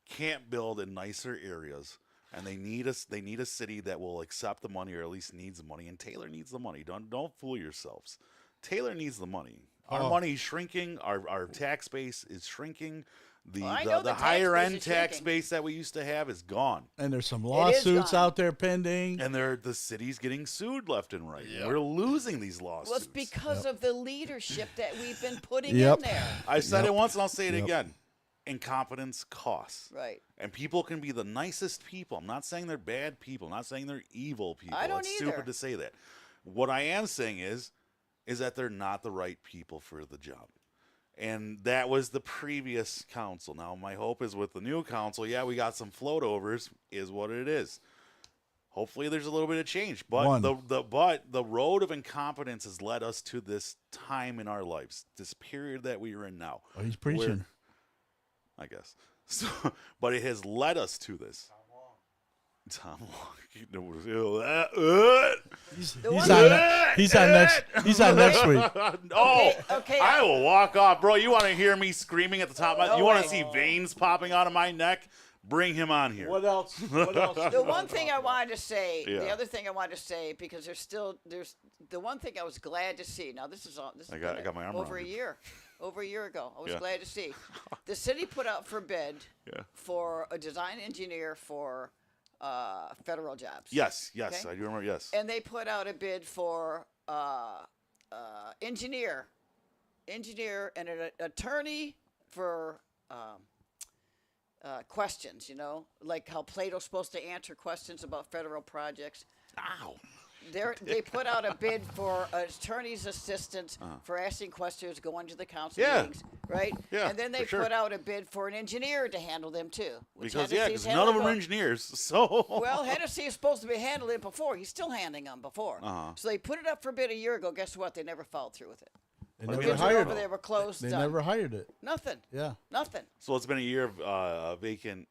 can't build in nicer areas, and they need a city that will accept the money or at least needs the money. And Taylor needs the money. Don't fool yourselves. Taylor needs the money. Our Oh. money is shrinking. Our tax base is shrinking. The Well, I know the tax higher base end is tax shrinking. base that we used to have is gone. And there's some is lawsuits gone. out there pending. And the city's getting sued left and right. We're losing these lawsuits. Well, it's because of the leadership that we've been putting Yep. in there. I said Yep. it once and I'll say it Yep. again. incompetence costs. Right. And people can be the nicest people. I'm not saying they're bad people. I'm not saying they're evil people. I don't it's either. stupid to say that. What I am saying is that they're not the right people for the job. And that was the previous council. Now, my hope is with the new council, yeah, we got some float overs, is what it is. Hopefully there's a little bit of change. But the road of incompetence has led us to this time in our lives, this period that we are in now. Oh, he's preaching. I guess. So, but it has led us to this. Tom Long. He's on next week. Oh, Okay. I will walk off, bro. You want to hear me screaming at the top? No You want way. to see veins popping out of my neck? Bring him on here. What else? The one thing I wanted to say, the Yeah. other thing I wanted to say, because there's the one thing I was glad to see. Now this is I got my arm over around a it. year, over a year ago. I was Yeah. glad to see the city put out for bid Yeah. for a design engineer for federal jobs. Yes, Okay. I do remember. Yes. And they put out a bid for engineer, and an attorney for questions. You know, like how Plato's supposed to answer questions about federal projects. Ow. They put out a bid for an attorney's assistant for asking questions going to the council Yeah. meetings, right? Yeah, And then they for sure. put out a bid for an engineer to handle them too. which Because Hennessy's none of them are handling engineers. So well, Hennessy is supposed to be handling it before. He's still handling them before. Uh-huh. So they put it up for bid a year ago. Guess what? They never followed through with it. They What do never you mean? Bids were hired over. it. They were closed. They done. never hired it. Nothing. Yeah. Nothing. So it's been a year of vacant.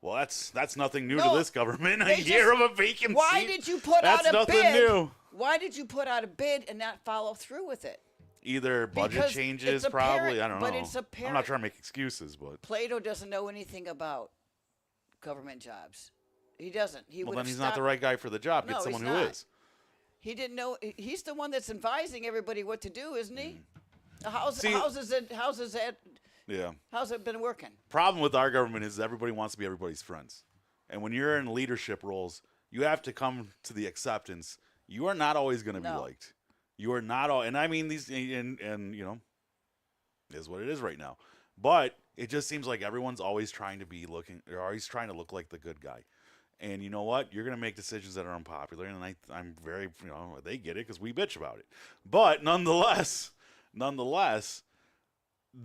Well, that's nothing new No, to this government. A they year just- of a vacancy. Why did you put That's out a nothing bid? new. Why did you put out a bid and not follow through with it? Either budget Because changes, it's probably. apparent- I don't but know. it's I'm not apparent- trying to make excuses, but Plato doesn't know anything about government jobs. He doesn't. He well, would then have he's not the stopped- right guy for the job. Get No, someone he's who not. is. He didn't know. He's the one that's advising everybody what to do, isn't he? How's See- how's it been working? Problem with our government is everybody wants to be everybody's friends, and when you're in leadership roles, you have to come to the acceptance you are not always going to be No. liked. You are not all, and I mean these, and you know, is what it is right now. But it just seems like everyone's always trying to be looking, they're always trying to look like the good guy. And you know what? You're going to make decisions that are unpopular, and I'm very, you know, they get it because we bitch about it. But nonetheless,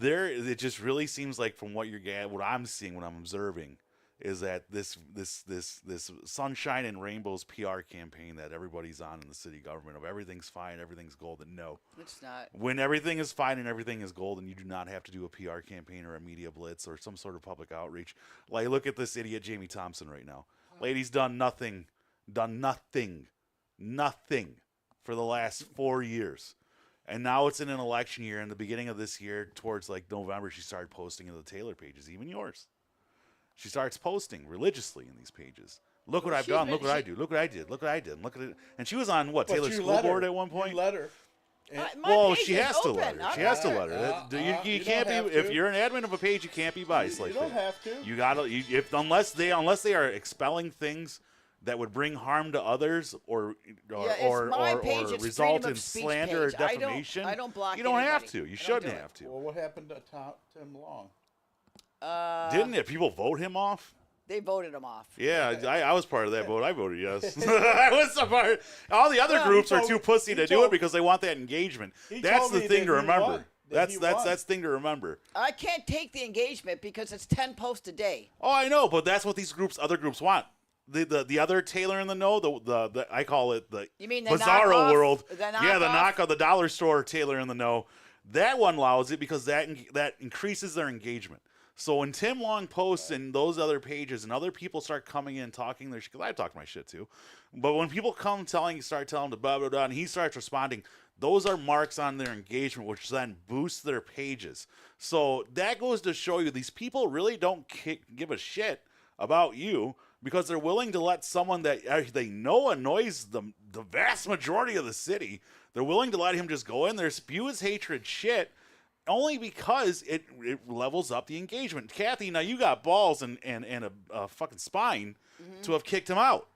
it just really seems like from what what I'm seeing, what I'm observing, is that this sunshine and rainbows PR campaign that everybody's on in the city government of everything's fine, everything's golden. No, It's not. when everything is fine and everything is golden, you do not have to do a PR campaign or a media blitz or some sort of public outreach. Like, look at this idiot Jamie Thompson right now. Lady's done nothing for the last 4 years. And now it's in an election year. In the beginning of this year, towards like November, she started posting in the Taylor pages, even yours. She starts posting religiously in these pages. Look what I've she's done. been- Look what I do. Look what I did. Look what I did. Look at it. And she was on what, But Taylor's you school let her. board at one point. You let her. My Well, page she is has to open. let her. I'm She has to not- let her. You you can't be don't have if to. you're an admin of a page, you can't be biased like You don't that. have to. You gotta unless they are expelling things that would bring harm to others or it's my page, it's result freedom in of speech slander or page. I don't- defamation. I don't block You don't have anybody. to. I You don't shouldn't do it. have to. Well, what happened to Tim Long? Didn't it? People vote him off? They voted him off. Yeah, I was part of that vote. I voted yes. I was a part. All the other Well, groups are told- too pussy he to do it told- because they want that engagement. he That's told the me thing that to he remember. won, that he That's won. the thing to remember. I can't take the engagement because it's 10 posts a day. Oh, I know, but that's what these other groups want. The other Taylor in the know, the I call it the You mean the Bizarro knockoff? world. The Yeah, the knockoff? knockoff, the dollar store Taylor in the know. That one allows it because that increases their engagement. So when Tim Long posts and those other pages and other people start coming in talking their shit, because I talk my shit too, but when people start telling to blah blah blah, and he starts responding, those are marks on their engagement, which then boosts their pages. So that goes to show you these people really don't give a shit about you because they're willing to let someone that they know annoys the vast majority of the city. They're willing to let him just go in there, spew his hatred shit. Only because it levels up the engagement. Kathy, now you got balls and a fucking spine to have kicked him out.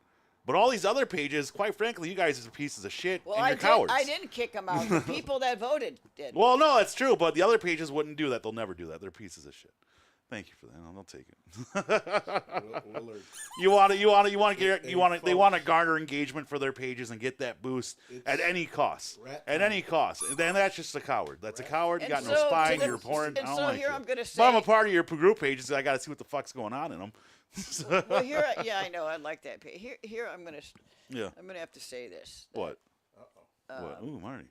But all these other pages, quite frankly, you guys are pieces of shit Well, and you're cowards. I didn't kick him out. The people that voted did. Well, no, that's true, but the other pages wouldn't do that. They'll never do that. They're pieces of shit. Thank you for that. I'll take it. They want to garner engagement for their pages and get that boost at any cost. At any cost. And then that's just a coward. That's a coward. You got And no so spine. to the- You're important. I and don't so like here you. I'm gonna But I'm a say- part of your group pages. I got to see what the fuck's going on in them. Well, yeah, I know. I like that. Here, I'm gonna Yeah. have to say this. What? What? Ooh, Marty.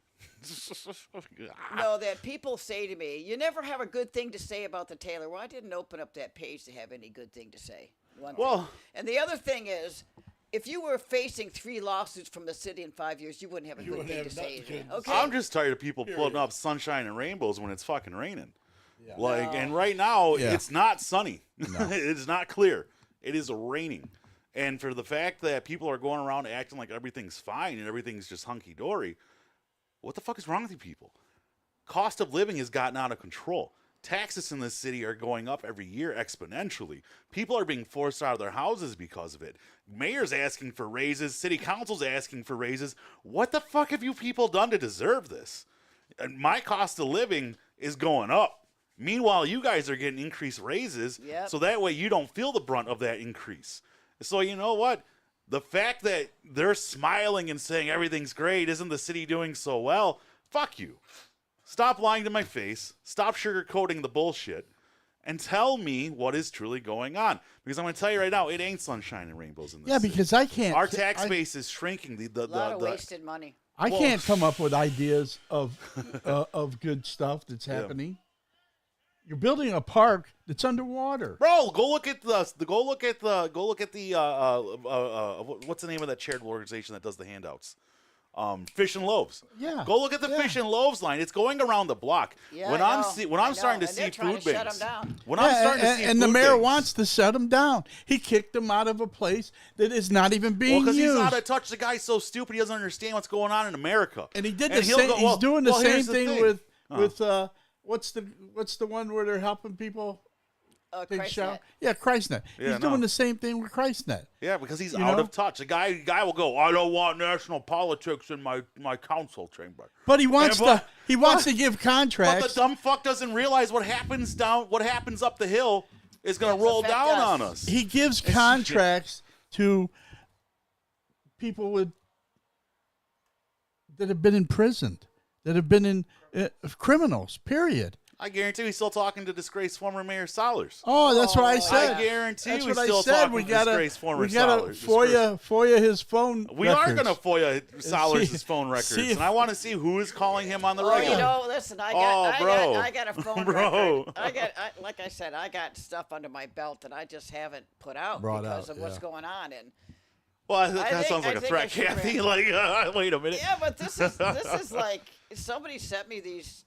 No, that people say to me, "You never have a good thing to say about the Taylor." Well, I didn't open up that page to have any good thing to say. One thing. Well- and the other thing is, if you were facing 3 lawsuits from the city in 5 years, you wouldn't have a good thing to say. Okay. I'm just tired of people putting up sunshine and rainbows when it's fucking raining. Yeah. Like, No. and right now Yeah. it's not sunny. It's not clear. It is raining. And for the fact that people are going around acting like everything's fine and everything's just hunky dory, what the fuck is wrong with you people? Cost of living has gotten out of control. Taxes in this city are going up every year exponentially. People are being forced out of their houses because of it. Mayor's asking for raises. City council's asking for raises. What the fuck have you people done to deserve this? And my cost of living is going up. Meanwhile, you guys are getting increased raises, Yep. so that way you don't feel the brunt of that increase. So you know what? The fact that they're smiling and saying everything's great, isn't the city doing so well? Fuck you. Stop lying to my face. Stop sugarcoating the bullshit. And tell me what is truly going on. Because I'm going to tell you right now, it ain't sunshine and rainbows in this Yeah, city. because I can't. Our tax I- base is shrinking. A lot of wasted money. I Well- can't come up with ideas of good stuff that's happening. You're building a park that's underwater. Bro, go look at the what's the name of that charitable organization that does the handouts? Fish and Loaves. Yeah. Go look at the Yeah. Fish and Loaves line. It's going around the block. Yeah, when I I'm know. see, when I I'm starting know. to And see they're trying food to shut banks. 'em down. When I'm starting to see and the food mayor banks- wants to shut him down. He kicked him out of a place that is not even well, being because used. he's out of touch. The guy's so stupid. He doesn't understand what's going on in America. And he did And the he'll same. go, He's well- doing the well, same here's the thing thing. with what's the one where they're helping people take shower? ChristNet. Yeah, ChristNet. Yeah, He's no. doing the same thing with ChristNet. Yeah, because he's You out know? of touch. The guy will go, I don't want national politics in my council chamber. But he wants Yeah, but- to give But the contracts. dumb fuck doesn't realize what happens up the hill is going to roll affect down us. on us. He gives contracts to people that have been imprisoned, that have been in criminals. Period. I guarantee he's still talking to disgraced former Mayor Solers. Oh, that's what I said. I guarantee That's he's what I still said. talking We to gotta disgraced former FOIA Solers. FOIA his phone. We are records. going to FOIA Solers' see- phone records, see if- and I want to see who is calling him on the Oh, regular. you know, listen, I Oh, got a phone Bro. record. Like I said, I got stuff under my belt that I just haven't put out Brought because out, of what's yeah. going on. And Well, that think- sounds like I a think I threat, should Kathy. bring- Like, wait a minute. yeah, but this is like somebody sent me these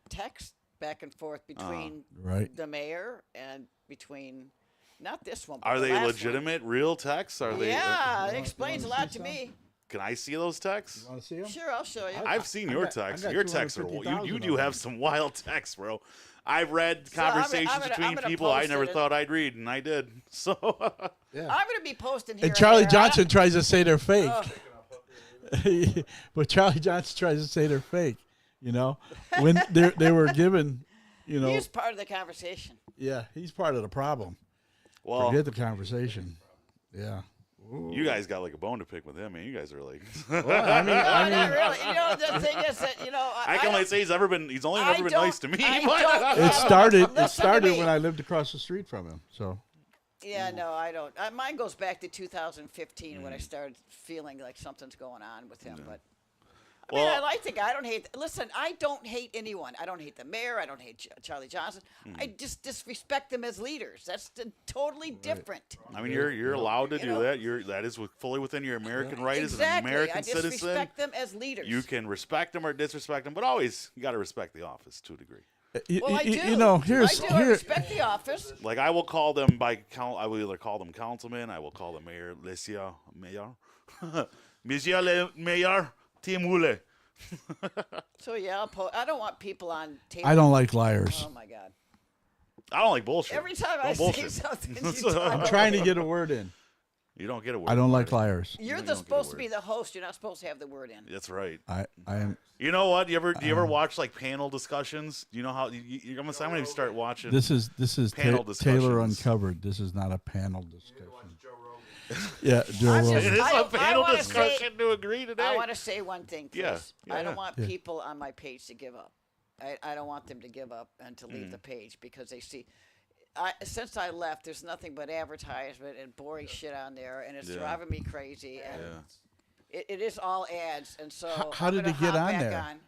texts back and forth between Right. the mayor and between not this one. But Are the they last legitimate, real texts? Are One. they? Yeah, it wanna explains a see lot to some? me. Can I see those texts? Want to see him? Sure, I'll show you. I've seen I your got- I texts. got Your texts are you 250,000 do of have them. some wild texts, bro. I've read So I'm gonna- conversations I'm gonna- between I'm gonna people I post never it. thought I'd read, and I did. So Yeah. I'm going to be posting here. And Charlie there. Johnson tries to say they're fake. Oh. But Charlie Johnson tries to say they're fake. You know, when they were given, you know, He's part of the conversation. yeah, he's part of the problem. well, Forget the conversation. Yeah. you guys got like a bone to pick with him, man. You guys are like. Well, I mean, No, I not mean, really. You know, the thing is that, you know, I can only don't- say he's only I ever been don't- nice to me. I but- don't- it started. Listen It to started me. when I lived across the street from him. So Yeah, no, I don't. Mine goes back to 2015 Mm. when I started feeling like something's going on with him. But I mean, Well- I like the guy. I don't hate. Listen, I don't hate anyone. I don't hate the mayor. I don't hate Charlie Johnson. Mm. I just disrespect them as leaders. That's totally different. I mean, you're allowed to You do know? that. That is fully within your American right as an Exactly. American I citizen. disrespect them as leaders. You can respect them or disrespect them, but always you got to respect the office to a degree. Well, I do. you know, here's I do. I here. respect the office. Like I will call them by count. I will either call them councilman. I will call the mayor, Monsieur le Mayor Timule. So yeah, I don't want people on tape. I don't like liars. Oh my God! I don't like bullshit. Every time I Don't say bullshit. something, you I'm talk I'm over trying to me. get a word in. You don't get a word. I don't like Marty. liars. You're don't get a supposed to word. be the host. You're not supposed to have the word in. That's right. I am. You know what? Do you ever watch like panel discussions? You know how I'm gonna start watching. This is Panel Taylor discussions. Uncovered. This is not a panel discussion. Yeah, Joe I'm Rogan. just- It is I a don't- I panel wanna discussion say- to agree today. I want to say one thing, please. Yeah, I yeah. don't want Yeah. people on my page to give up. I don't want them to give up and to Mm. leave the page because they see. Since I left, there's nothing but advertisement and boring shit on there, and it's Yeah. driving me crazy. And Yeah. it is all ads, and so How I'm did gonna it get hop on back there? on.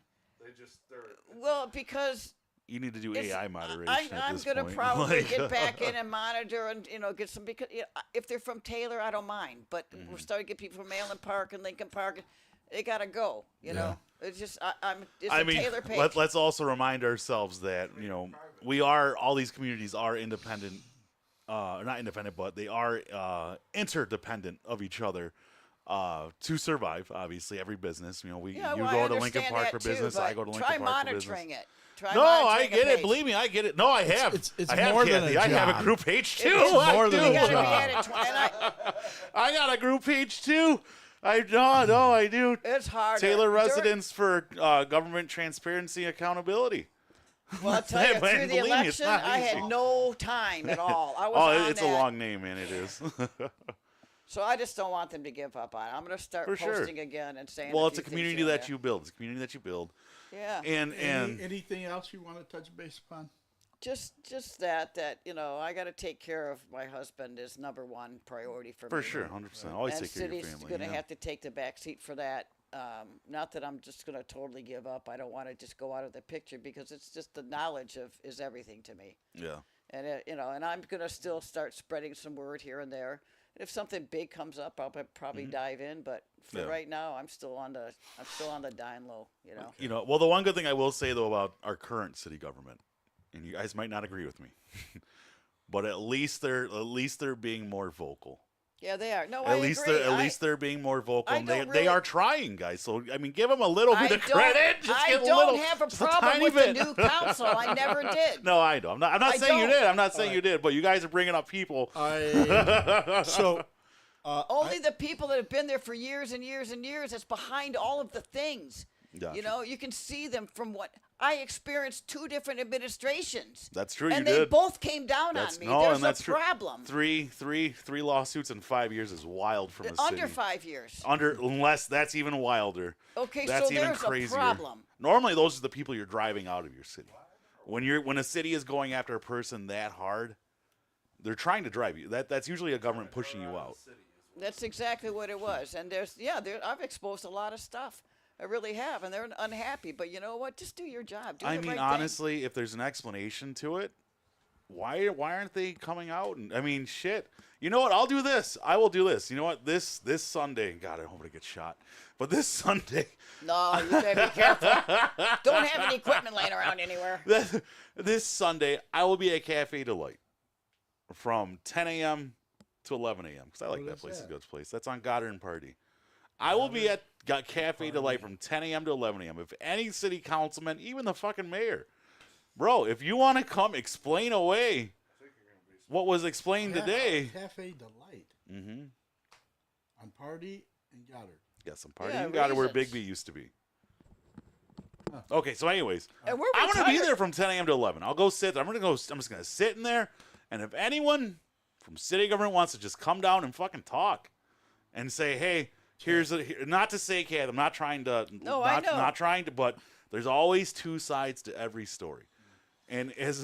Well, because You need to do it's- AI moderation at I'm this gonna point. probably Like, get back in and monitor and get some because if they're from Taylor, I don't mind. But Mm-hmm. we're starting to get people from Malin Park and Lincoln Park. They gotta go. You know, it's just it's I a mean, Taylor page. let's also remind ourselves that we are all these communities are independent, not independent, but they are interdependent of each other to survive. Obviously, every business, yeah, you well, I go to Lincoln understand Park that for too, business. I but go to try Lincoln Park for business. monitoring it. Try No, I monitoring a get it. page. Believe me, I get it. No, I have. it's I have, more than Kathy. a I have a job. group page too. It's I more than do. a You gotta job. be at it, and I got a group page too. I do. it's hard. Taylor residents for government transparency accountability. Well, I'll tell you, Man, through the believe me, it's election, not I easy. had no time at all. I was Oh, on it's that. a long name, man. It is. So I just don't want them to give up on it. I'm going to start For sure. posting again and saying. Well, a it's a few things community here and that you build. It's a community that you build. there. Yeah. And Anything else you want to touch base upon? Just that I got to take care of my husband is number one priority for me. for sure, 100%. Always And take care of your city's family. going to yeah. have to take the back seat for that. Not that I'm just going to totally give up. I don't want to just go out of the picture because it's just the knowledge is everything to me. Yeah. And and I'm going to still start spreading some word here and there. And if something big comes up, I'll probably dive in. But for Mm-hmm. Yeah. right now, I'm still on the dying low. Well, the one good thing I will say though about our current city government, and you guys might not agree with me, but at least they're being more vocal. Yeah, they are. No, At I least agree. they're they're being more vocal. I And don't they really- are trying, guys. So I mean, give them a little bit of credit. Just I give a don't little, have a just problem tiny with bit. the new council. I never did. No, I know. I'm not I saying you don't. did. I'm not saying you did. But you guys are bringing up people. So Only the people that have been there for years and years and years that's behind all of the things. Gotcha. You can see them from what I experienced 2 different administrations. That's true. And you they did. both came down That's on me. no, There's and that's a true. problem. Three lawsuits in 5 years is wild from a Under city. 5 years. Unless that's even wilder. Okay, That's so even there's crazier. a problem. Normally, those are the people you're driving out of your city. When a city is going after a person that hard, they're trying to drive you. That's usually a government pushing you out. That's exactly what it was. And I've exposed a lot of stuff. I really have, and they're unhappy. But you know what? Just do your job. Do I the mean, right honestly, if there's an explanation to it, why aren't they coming out? And I mean, shit. You know what? I'll do this. I will do this. You know what? This Sunday. God, I hope I get shot. But this Sunday, thing. No, you gotta be careful. Don't have any equipment laying around anywhere. this Sunday, I will be at Cafe Delight from 10 a.m. to 11 a.m. because I like that place. It's a good place. That's on Goddard and Party. I will be at Cafe Delight from 10 a.m. to 11 a.m. If any city councilman, even the fucking mayor, bro, if you want to come explain away what was explained today. Cafe Delight. Mm-hmm. On Party and Goddard. Yes, I'm partying. Yeah, Goddard where reasons. Big B used to be. Okay, so anyways, And we're I'm gonna be retired. there from 10 a.m. to 11. I'll go sit. I'm just gonna sit in there, and if anyone from city government wants to just come down and fucking talk, and say, hey, not to say, Kat, I'm not trying to. No, I know. Not trying to, but there's always 2 sides to every story, and and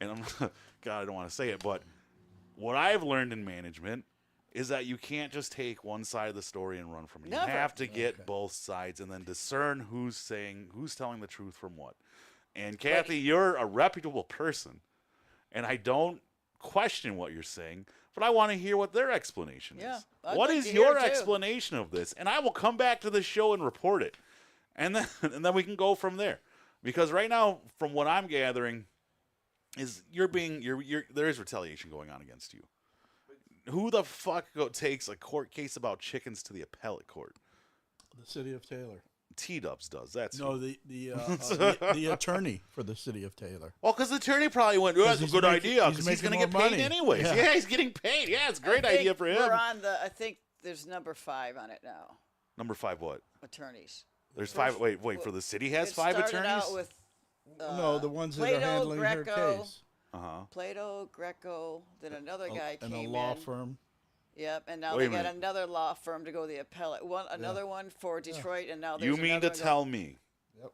I'm God, I don't want to say it, but what I've learned in management is that you can't just take one side of the story and run from it. Never. You have to get both sides and then discern who's telling the truth from what. And Kathy, you're a reputable person, and I don't question what you're saying, but I want to hear what their explanation Yeah, is. I'd What like is to hear your it too. explanation of this? And I will come back to the show and report it, and then we can go from there. Because right now, from what I'm gathering, is there is retaliation going on against you. Who the fuck takes a court case about chickens to the appellate court? The city of Taylor. T-Dubs does. That's No, who. the attorney for the city of Taylor. Well, because the attorney probably went, "Oh, that's a he's good making- idea he's because he's making going to get more paid money." anyways." Yeah. Yeah, he's getting paid. Yeah, it's a great I think idea for him. We're on the. I think there's number 5 on it now. Number 5, what? Attorneys. There's First- 5. Wait. For the city has It 5 started attorneys. out with No, the ones that are Plato, handling her Greco, case. Plato, Greco. Then another guy And came a law in. firm. Yep, and now Wait a they got minute. another law firm to go the appellate. Another one for Detroit, and now there's You mean another to one tell me Yep.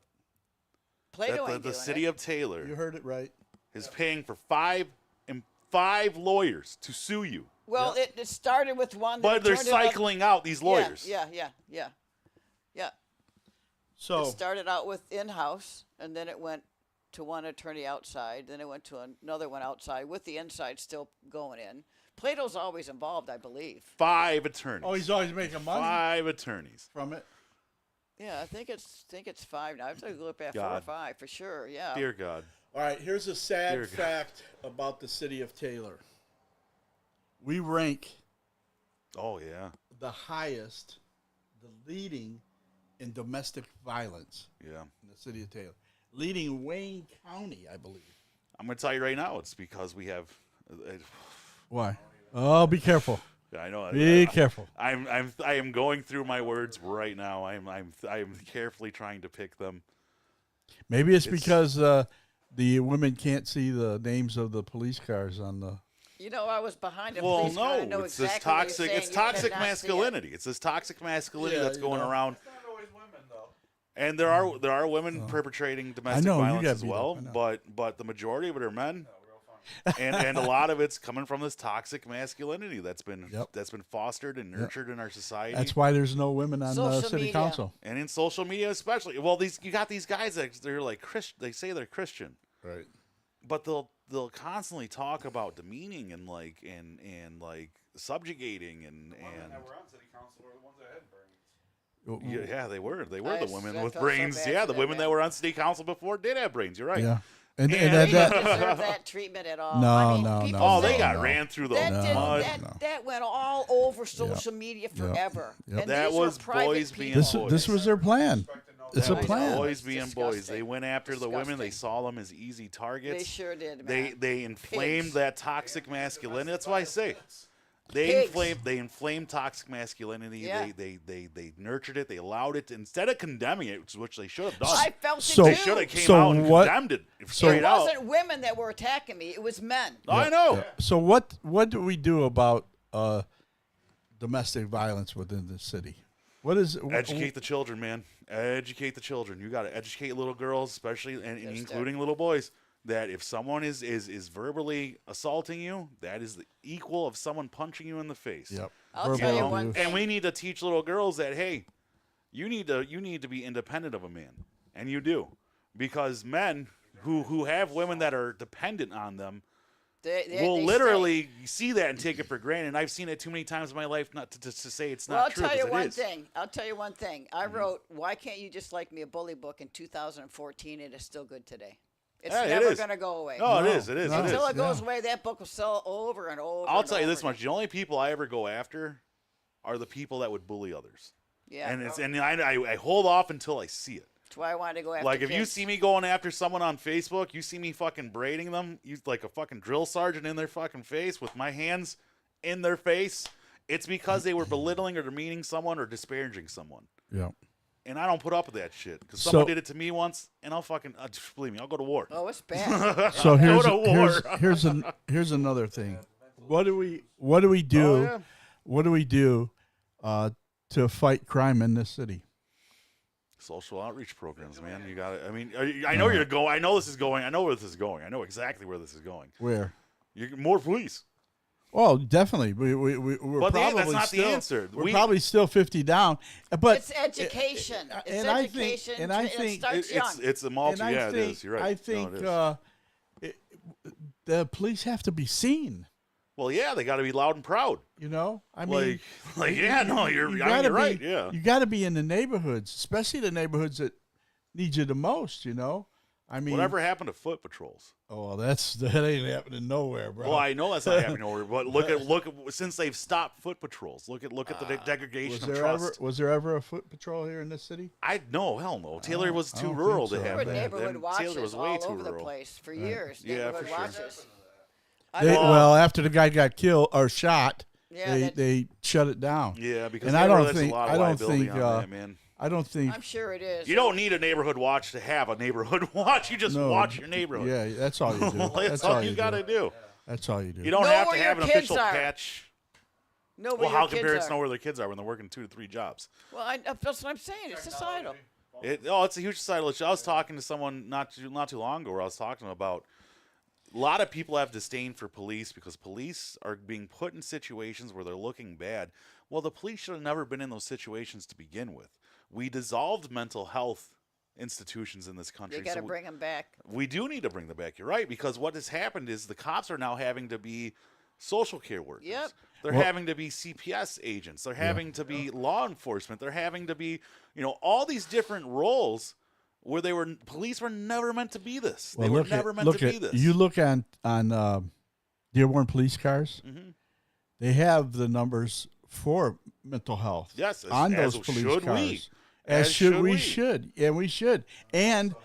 Plato that ain't the doing city it. of Taylor You heard it right. is paying for five lawyers to sue you, Well, it started with one. but that they're turned out- cycling out these lawyers? Yeah. So It started out with in-house, and then it went to one attorney outside. Then it went to another one outside, with the inside still going in. Plato's always involved, I believe. 5 attorneys. he's always making money 5 attorneys. from it. Yeah, I think it's 5 now. I have to look at 4 or God. 5 for sure. Yeah. Dear God. All right, here's a sad Dear God. fact about the city of Taylor. We rank Oh yeah. the highest, the leading in domestic violence Yeah. in the city of Taylor, leading Wayne County, I believe. I'm going to tell you right now. It's because we have. Why? Oh, be careful. I know. Be careful. I am going through my words right now. I'm carefully trying to pick them. Maybe it's because the women can't see the names of the police cars on the. You know, I was behind a Well, police car. I know no, it's exactly this what toxic. you're It's saying. You toxic cannot see it. masculinity. It's this toxic masculinity Yeah, that's you going know. around. It's not always women, though. And there are women perpetrating domestic know, you violence got as beat up, well, I know. but the majority of it are men, Real fun. and a lot of it's coming from this toxic masculinity that's been Yep. fostered and nurtured in our society. That's why there's no women on the Social city media. council. And in social media especially. Well, you got these guys that they're like they say they're Christian, Right. but they'll constantly talk about demeaning and like subjugating and The women that were on city council were the ones that had brains. yeah, they were I the s- women I with felt so brains. bad Yeah, for the them, women that man. were on city council before did have brains. You're right. Yeah. And They that, didn't that deserve that treatment at all. No, I mean, no, people no, Oh, they say got no. ran through the that mud. that went all over social media forever. Yep. And That these were was private boys being people. this was their plan. Respect to know It's that. a That was plan. boys It's being boys. disgusting. They went after the women. They Disgusting. saw them as easy targets. They sure did, man. They inflamed Pigs. that toxic masculinity. That's why I say they Pigs. inflamed toxic masculinity. Yeah. They nurtured it. They allowed it instead of condemning it, which they should have done. I felt So- it They too. should have came So out and what- condemned it It straight out. wasn't women that were attacking me. It was men. I know. So what do we do about domestic violence within the city? What is Educate the children, man. Educate the children. You got to educate little girls, especially and Yes, including little boys, that if someone is verbally assaulting you, that is the equal of someone punching you in the face. Yep. I'll tell you Verbal one abuse. thing. And we need to teach little girls that hey, you need to be independent of a man, and you do, because men who have women that are dependent on them will They literally see that and take it for granted. And I've seen it too many times in my life not to say it's Well, not I'll true. tell you 'cause it one is. thing. I'll tell you one thing. I wrote "Why Can't You Just Like Me" a bully book in 2014, and it's still good today. It's Yeah, it never is. going to go away. No, No, it is. It is. no. It is. Until it goes Yeah. away, that book will sell over and over. I'll and tell you over this much: again. the only people I ever go after are the people that would bully others, Yeah, and I hold off until I see it. that's why I wanted to go after. Like if you kids. see me going after someone on Facebook, you see me fucking braiding them, you like a fucking drill sergeant in their fucking face with my hands in their face. It's because they were belittling or demeaning someone or disparaging someone, Yeah. and I don't put up with that shit because So- someone did it to me once, and I'll fucking just believe me, I'll go to war. Oh, it's bad. So Go to war. here's another thing. What do we do? Oh, yeah. What do we do to fight crime in this city? Social outreach programs, man. You got to I mean, I know you're going. I know this is going. I know where this is going. I know exactly where this is going. Where? More police. Well, definitely. We're But probably that's not the still, answer. We're We- probably still 50 down. But It's education. It's and I think- education. and I it think starts young. It's a multi. and I Yeah, think, it is. You're right. I No, think it is. the police have to be seen. Well, yeah, they got to be loud and proud. You know, I mean, Yeah, no, you're. I mean, gotta you're right. be- Yeah. You got to be in the neighborhoods, especially the neighborhoods that need you the most. You know, I mean, Whatever happened to foot patrols? Oh, well, that ain't happening nowhere, bro. Well, I know that's not happening over, but look at since they've stopped foot patrols. Look at the degradation of trust. Was there ever a foot patrol here in this city? Hell no. Taylor was I too don't rural think to so. have There were that. neighborhood And watches Taylor was way all too over the rural. place for years. Yeah, Neighborhood for sure. watches. Well, after the guy got killed or shot, Yeah, they shut it down. Yeah, because And I don't there's think- a lot I of don't liability think, on that, man. I don't think. I'm sure it is. You don't need a neighborhood watch to have a neighborhood watch. You just No, watch your neighborhood. Yeah, that's all you do. That's all you got to do. That's all you do. You don't Know have to where have your an kids official are. patch. know where Well, your how kids can parents are. know where their kids are when they're working 2 to 3 jobs? Well, that's what I'm saying. It's societal. It's a huge societal issue. I was talking to someone not too long ago where I was talking to them about a lot of people have disdain for police because police are being put in situations where they're looking bad. Well, the police should have never been in those situations to begin with. We dissolved mental health institutions in this country. You got to so bring them back. we do need to bring them back. You're right, because what has happened is the cops are now having to be social care workers. Yep. They're having to be CPS agents. They're having to be law enforcement. They're having to be, all these different roles where police were never meant to be this. They were never meant to be this. You look on Dearborn police cars. Mhm. They have the numbers for mental health. Yes, on as those police should cars. we. As As should should we we. should, and we should, and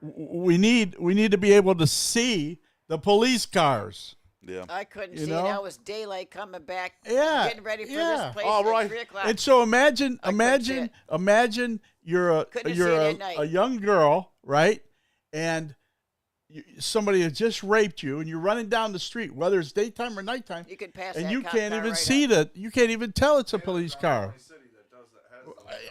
we need to be able to see the police cars. Yeah. I couldn't You see know? it. That was daylight coming back, Yeah, getting ready for yeah. this place All at right. 3 o'clock. And so imagine couldn't see you're Couldn't see it at night. a young girl, right? And somebody has just raped you, and you're running down the street, whether it's daytime or nighttime, You could pass and that you cop can't car even right see up. that. You can't even tell it's a police car.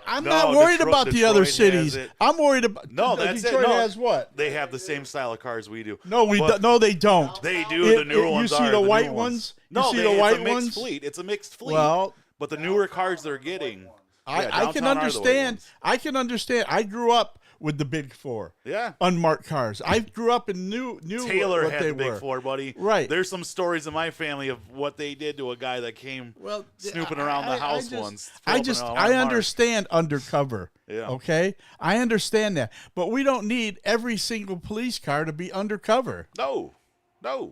I'm No, not worried Detroit- about the other Detroit has cities. it. I'm worried about No, that's it. Detroit No. has what? They have the same style of cars we do. No, But no, they don't. They do. The newer ones you see are the new white ones? You No, see they, the white it's a mixed ones? fleet. It's a mixed fleet. Well, but the newer cars they're getting. I downtown can are the white understand. ones. I can understand. I grew up with the big four. Yeah. Unmarked cars. I grew up and knew Taylor what had they the big were. four, buddy. Right. There's some stories in my family of what they did to a guy that came Well, snooping around the house once. I understand undercover. Yeah. Okay, I understand that, but we don't need every single police car to be undercover. No.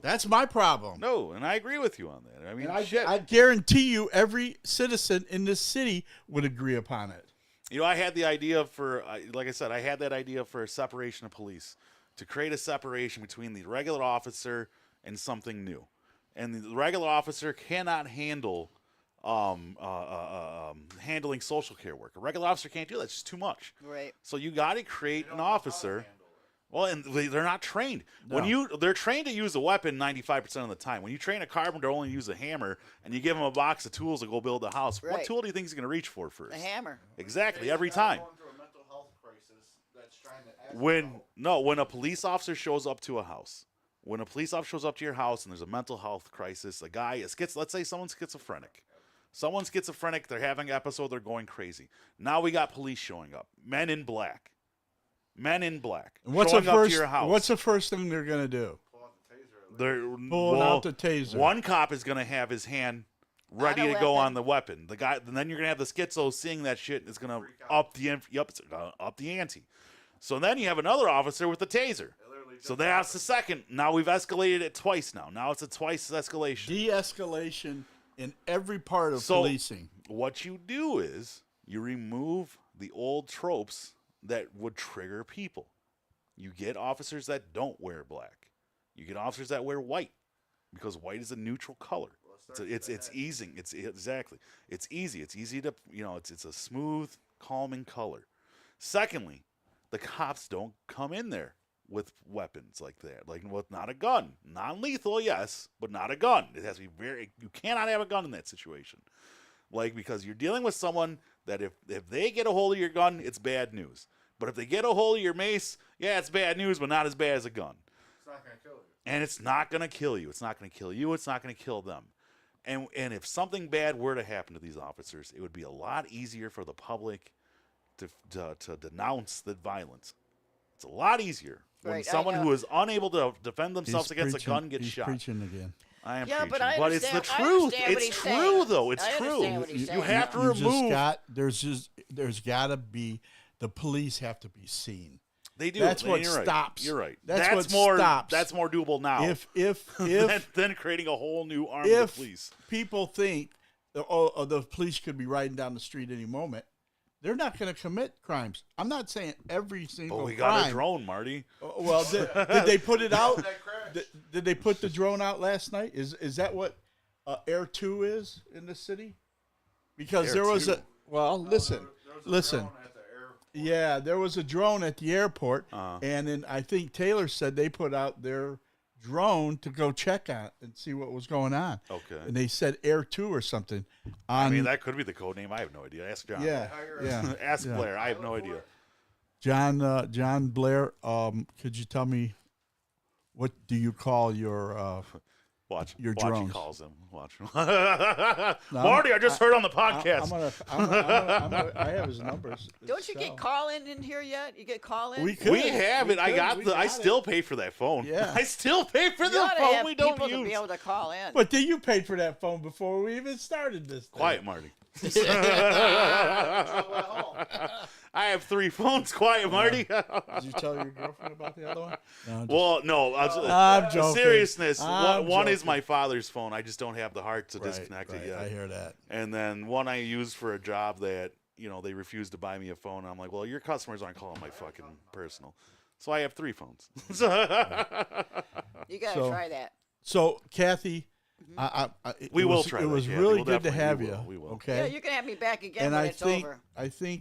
That's my problem. No, and I agree with you on that. I mean, And shit. I guarantee you, every citizen in this city would agree upon it. I had the idea like I said, I had that idea for a separation of police, to create a separation between the regular officer and something new. And the regular officer cannot handle handling social care work. A regular officer can't do that. It's just too much. Right. So you got to create an officer. Well, and they're not trained. They're trained to use a weapon 95% of the time. When you train a carpenter to only use a hammer, and you give him a box of tools to go build a house, what Right. tool do you think he's going to reach for first? The hammer. Exactly, every time. When a police officer shows up to a house, when a police officer shows up to your house and there's a mental health crisis, a guy is let's say someone's schizophrenic. Someone's schizophrenic, they're having an episode, they're going crazy. Now we got police showing up. Men in black. And Showing up to your house. What's the first thing they're gonna do? They're Pulling out the taser. One cop is gonna have his hand ready On a to go weapon. on the weapon. The guy, and then you're gonna have the schizo seeing that shit is gonna up the ante. So then you have another officer with the taser. So that's the second. Now we've escalated it twice. Now it's a twice escalation. De-escalation in every part of So policing. what you do is you remove the old tropes that would trigger people. You get officers that don't wear black. You get officers that wear white, because white is a neutral color. It's easing. It's exactly. It's easy. It's easy to it's a smooth, calming color. Secondly, the cops don't come in there with weapons like that. Like, not a gun. Non-lethal, yes, but not a gun. It has to be you cannot have a gun in that situation. Like, because you're dealing with someone that if they get a hold of your gun, it's bad news. But if they get a hold of your mace, yeah, it's bad news, but not as bad as a gun. It's not going to kill you. And it's not going to kill you. It's not going to kill you. It's not going to kill them. And if something bad were to happen to these officers, it would be a lot easier for the public to denounce the violence. It's a lot easier when Right, I someone know. who is unable to defend themselves He's against preaching- a gun gets he's shot. preaching again. I am Yeah, preaching, but I it's the understand- I truth. understand what It's he's true, saying. though. It's I true. understand what he's You saying. have to You just remove. there's got to be, the police have to be seen. They do. That's what You're right. stops. You're right. That's what more. stops. That's more doable now. If than creating a whole new arm of the police. people think the police could be riding down the street any moment, they're not going to commit crimes. I'm not saying every single But we crime. got a drone, Marty. Well, did they put it out? That crash. Did they put the drone out last night? Is that what Air 2 is in the city? Because Air there was 2? a listen, There was a listen. drone at the airport. Yeah, there was a drone at the airport, Uh-huh. and then I think Taylor said they put out their drone to go check on and see what was going on. Okay. And they said Air 2 or something. I On, mean, that could be the code name. I have no idea. Ask John. yeah, yeah. Ask yeah. Blair. I have no idea. John Blair, could you tell me what do you call your Watch. Your Watch. He drones. calls him. Watch. Marty, I just heard on the podcast. I have his numbers. Don't you get call-in in here yet? You get call-in? We could. we have it. I could. got We the. I got it. still pay for that phone. Yeah. I still pay for You the ought to phone have we don't people to be use. able to call in. But then you paid for that phone before we even started this thing. Quiet, Marty. I have 3 phones. Quiet, Marty. Did you tell your girlfriend about the other one? No, just- Well, no. I'm joking. Seriousness. I'm One is joking. my father's phone. I just don't have the heart to Right, disconnect right, it yet. I hear that. And then one I use for a job that, they refused to buy me a phone. I'm like, well, your customers aren't calling my fucking personal. So I have 3 phones. You got to So- try that. So, Kathy, We it will was, try It that, was Kathy. really We'll good to definitely- have we you. will, we will. Okay. Yeah, you can have me back again and when I it's think over.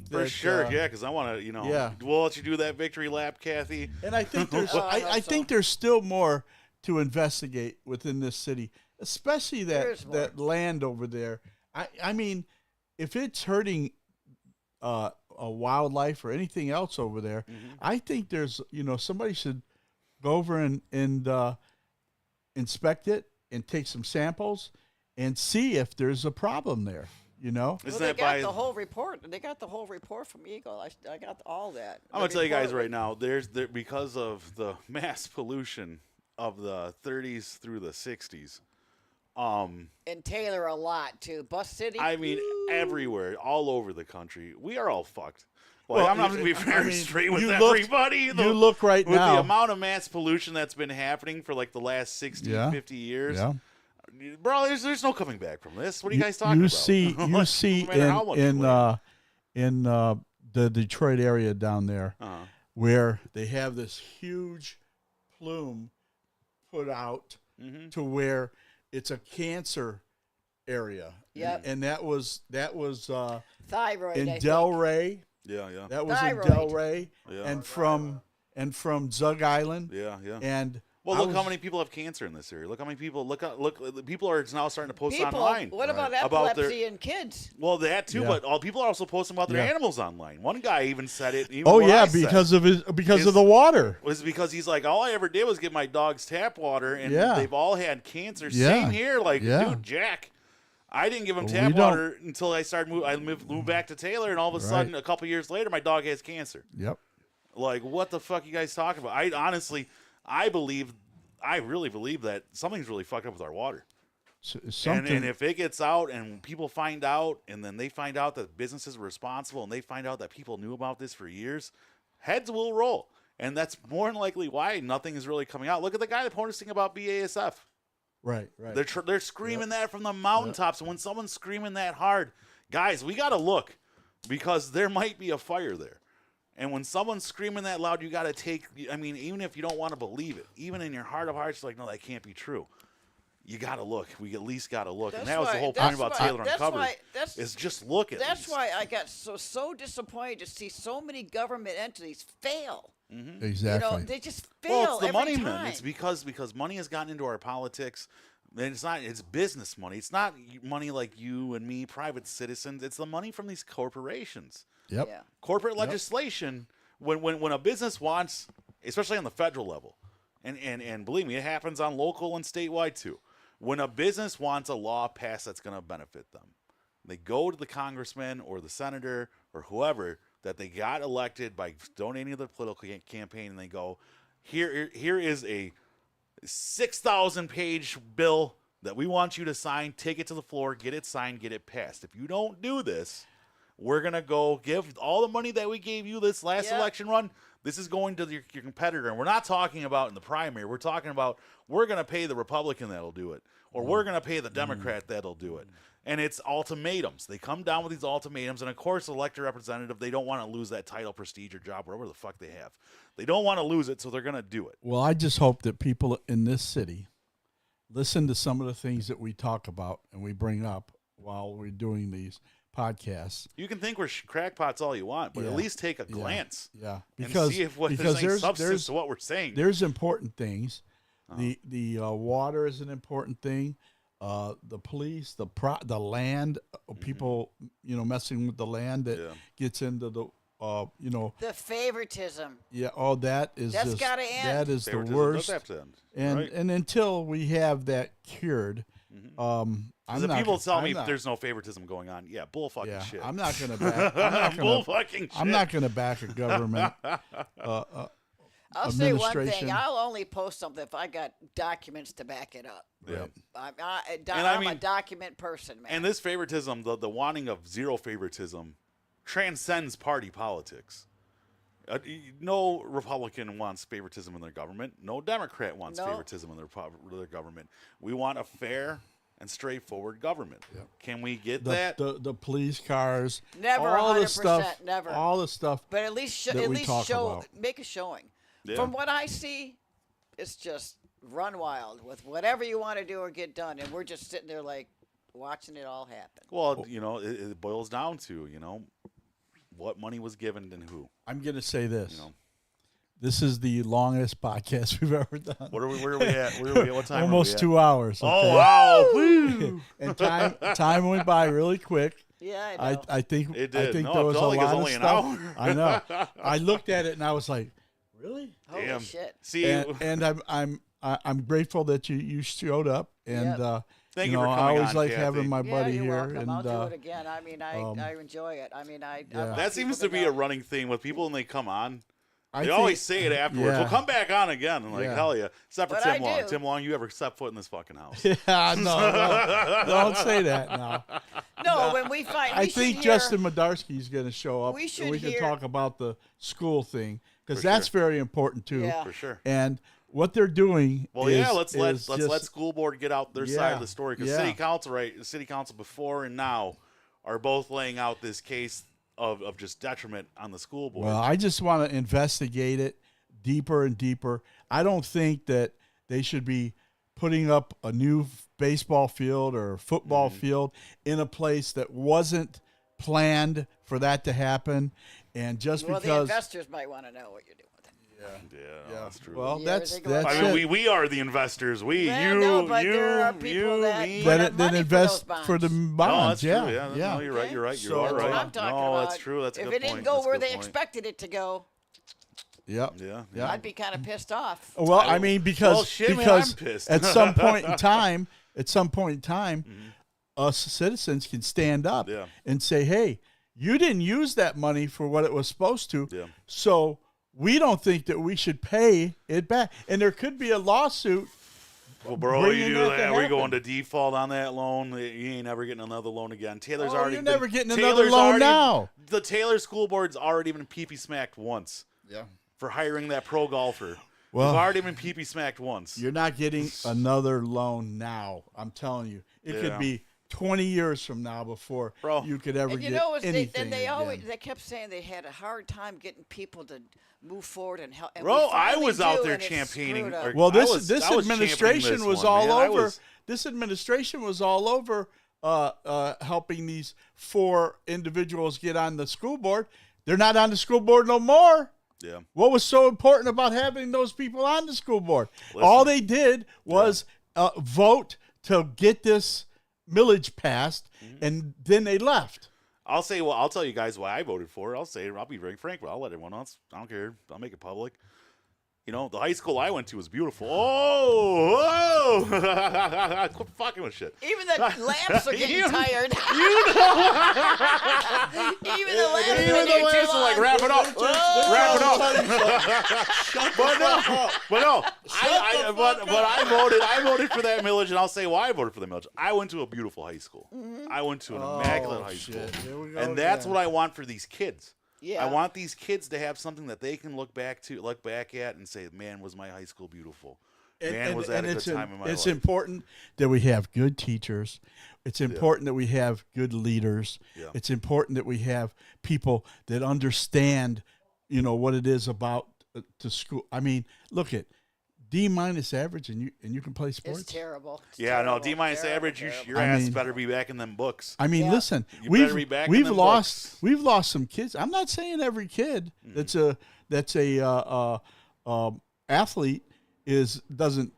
For that, sure, yeah, because I want to, yeah. we'll let you do that victory lap, Kathy. And I think there's Oh, I hope I so. think there's still more to investigate within this city, especially There's more. that land over there. I mean, if it's hurting a wildlife or anything else over there, Mm-hmm. I think there's somebody should go over and inspect it and take some samples and see if there's a problem there. Isn't Well, they that got by? the whole report. They got the whole report from Eagle. I got all that. I'm gonna tell you guys right now. There because of the mass pollution of the 30s through the 60s. In Taylor a lot too. Bus City. I mean, everywhere, all over the country, we are all fucked. Like, Well, I'm not going to be very mean, straight with you look- everybody. you look right with now. the amount of mass pollution that's been happening for like the last 60, Yeah. 50 years. Yeah. Bro, there's no coming back from this. What are you guys talking you about? see Like, see no matter how much blame. in the Detroit area down there Uh-huh. where they have this huge plume put out Mm-hmm. to where it's a cancer area. Yep. And that was Thyroid. I in think. Delray. Yeah, yeah, That was Thyroid. in Delray yeah, and from Zug Island. yeah, yeah. And Well, I look how was- many people have cancer in this area. Look how many people. Look. People are now starting to post People. online. What about About their- epilepsy in kids? Well, that too, Yeah. but all people are also posting about their Yeah. animals online. One guy even said it. Even Oh what yeah, I said because of His- of the water. was because he's like, all I ever did was get my dog's tap water, and Yeah. they've all had cancer. Yeah. Same here, like Yeah. dude, Jack. I didn't give him We tap don't- water until I started moving. I moved back to Taylor, and all of a sudden, Right. a couple years later, my dog has cancer. Yep. Like, what the fuck you guys talking about? I really believe that something's really fucked up with our water. Something. And if it gets out and people find out, and then they find out that businesses were responsible, and they find out that people knew about this for years, heads will roll. And that's more than likely why nothing is really coming out. Look at the guy that posted this thing about BASF. right. They're screaming that from the mountaintops. And when someone's screaming that hard, guys, we got to look because there might be a fire there. And when someone's screaming that loud, you got to take, I mean, even if you don't want to believe it, even in your heart of hearts, like, no, that can't be true. You got to look. We at least got to look. And That's that was the why- whole that's point about why- Taylor that's Uncovered why- that's- is just look at That's least. why I got so disappointed to see so many government entities fail. Exactly. You know, they just fail Well, it's the every money time. men. It's because money has gotten into our politics. And it's business money. It's not money like you and me, private citizens. It's the money from these corporations. Yep. Yeah. Corporate legislation, when a business wants, especially on the federal level, and believe me, it happens on local and statewide too. When a business wants a law passed that's going to benefit them, they go to the congressman or the senator or whoever that they got elected by donating to the political campaign, and they go, here is a 6,000-page bill that we want you to sign. Take it to the floor, get it signed, get it passed. If you don't do this, we're gonna go give all the money that we gave you this last Yeah. election run. This is going to your competitor, and we're not talking about in the primary. We're talking about we're gonna pay the Republican that'll do it, or we're gonna pay the Democrat that'll do it. And it's ultimatums. They come down with these ultimatums, and of course, the elected representative, they don't want to lose that title, prestige, or job, whatever the fuck they have. They don't want to lose it, so they're gonna do it. Well, I just hope that people in this city listen to some of the things that we talk about and we bring up while we're doing these podcasts. You can think we're crackpots all you want, but Yeah. at least take a glance Yeah, and see if there's any substance to what we're saying. there's important things. The water is an important thing. The police, the land, people, messing with the land that Yeah. gets into the, The favoritism. yeah. Oh, that is That's just, gotta end. that is the Favoritism worst. does have to end, And right? and until we have that cured, I'm The not people gonna- tell I'm me not- there's no favoritism going on. Yeah, bull fucking yeah, shit. I'm not gonna back. I'm not bull gonna. fucking shit. I'm not gonna back a government. I'll say one administration. thing. I'll only post something if I got documents to back it up. Yeah. I'm I a mean- document person, man. And this favoritism, the wanting of zero favoritism, transcends party politics. No Republican wants favoritism in their government. No Democrat wants No. favoritism in their government. We want a fair and straightforward government. Can we get that? The police cars, Never all the 100%, stuff, never. all the stuff. But at least that we talk show, about. make a showing. Yeah. From what I see, it's just run wild with whatever you want to do or get done, and we're just sitting there like watching it all happen. Well, it boils down to, what money was given and who. I'm gonna say this. You know. This is the longest podcast we've ever done. Where are we at? Where are we at? What time Almost are we at? 2 hours. Oh, okay? wow. Woo. And time went by really quick. Yeah, I know. I think It I did. think No, there it was a felt like it was lot of only an stuff. hour. I know. I looked at it and I was like, really? Holy Damn. shit. See, And I'm grateful that you showed up and Yep. Thank you you know for I coming always on, like Kathy. having my Yeah, buddy you're here welcome. and I'll do it again. I mean, I enjoy it. I mean, I Yeah. want that people seems to be know. a running thing with people when they come on. I They think- always say it afterwards. yeah. Well, come back on again. I'm like, Yeah. hell yeah. Except for But Tim I Long. do. Tim Long, you ever step foot in this fucking house? Yeah, no, don't say that now. No, when we find, I we think should hear, Justin Madarsky is going to show up. We should we can hear- talk about the school thing because For that's sure. very important too. Yeah. For sure. And what they're doing. Well, is, yeah, let's let just- school board get out their side of Yeah, the story because yeah. city council before and now are both laying out this case of just detriment on the school board. Well, I just want to investigate it deeper and deeper. I don't think that they should be putting up a new baseball field or football Mm-hmm. field in a place that wasn't planned for that to happen. And just well, the because, investors might want to know what you're doing with it. yeah, that's true. well, You that's ever think about that's I mean, it. we are the investors. We, Well, you, no, but you, there are people you, that me. put Then, up then money for invest those for the bonds. No, bonds. that's yeah, true. Yeah, no, you're right. Okay. You're right. You So are that's That's right. what I'm talking no, about. that's true. That's a if good it didn't point. go That's a where good they point. expected it to go, Yep. Yeah, Yeah. I'd be kind of pissed off. Well, I mean, because Well, shit, man, because I'm pissed. at some point in time, us citizens can stand up Yeah. and say, "Hey, you didn't use that money for what it was supposed to, Yeah. so we don't think that we should pay it back." And there could be a lawsuit. Well, bro, bringing you do that to that. We're happen. going to default on that loan. You ain't never getting another loan again. Taylor's Oh, already you're been- never getting another Taylor's loan already- now. The Taylor School Board's already been pee-pee smacked once Yeah. for hiring that pro golfer. Well, We've already been pee-pee smacked once. you're not getting another loan now. I'm telling you, it Yeah. could be 20 years from now before Bro. you could ever And you get know, anything. and they always again. they kept saying they had a hard time getting people to move forward and help. And Bro, we I finally was out do, there and it's championing- screwed up. or- Well, I this was this championing administration this was one, all man. I over. was- This administration was all over helping these 4 individuals get on the school board. They're not on the school board no more. Yeah. What was so important about having those people on the school board? Listen. All they did was vote to get this millage passed, Mm-hmm. and then they left. I'll tell you guys why I voted for it. I'll be very frank, but I'll let everyone else. I don't care. I'll make it public. You know, the high school I went to was beautiful. Oh, quit fucking with shit. Even the lamps are getting You- tired. You know, Even the lamps even are the getting lamps too are like, long. wrap it up, wrap it up. Shut But no, up. but no, Shut the I voted for that millage, and I'll say why I voted for the millage. I went to a beautiful high school. I went to an immaculate high school, Here we go and that's again. what I want for these kids. Yeah. I want these kids to have something that they can look back at, and say, "Man, was my high school beautiful? Man, was that a good time in my it's life?" important that we have good teachers. It's important that we have good leaders. Yeah. It's important that we have people that understand, what it is about to school. I mean, look at D- average, and you can play sports. It's terrible. It's Yeah, no, terrible, D- terrible, average. terrible. Your I ass mean- better be back in them books. I mean, Yeah. listen, You better be back in them books. we've lost some kids. I'm not saying every kid that's a athlete doesn't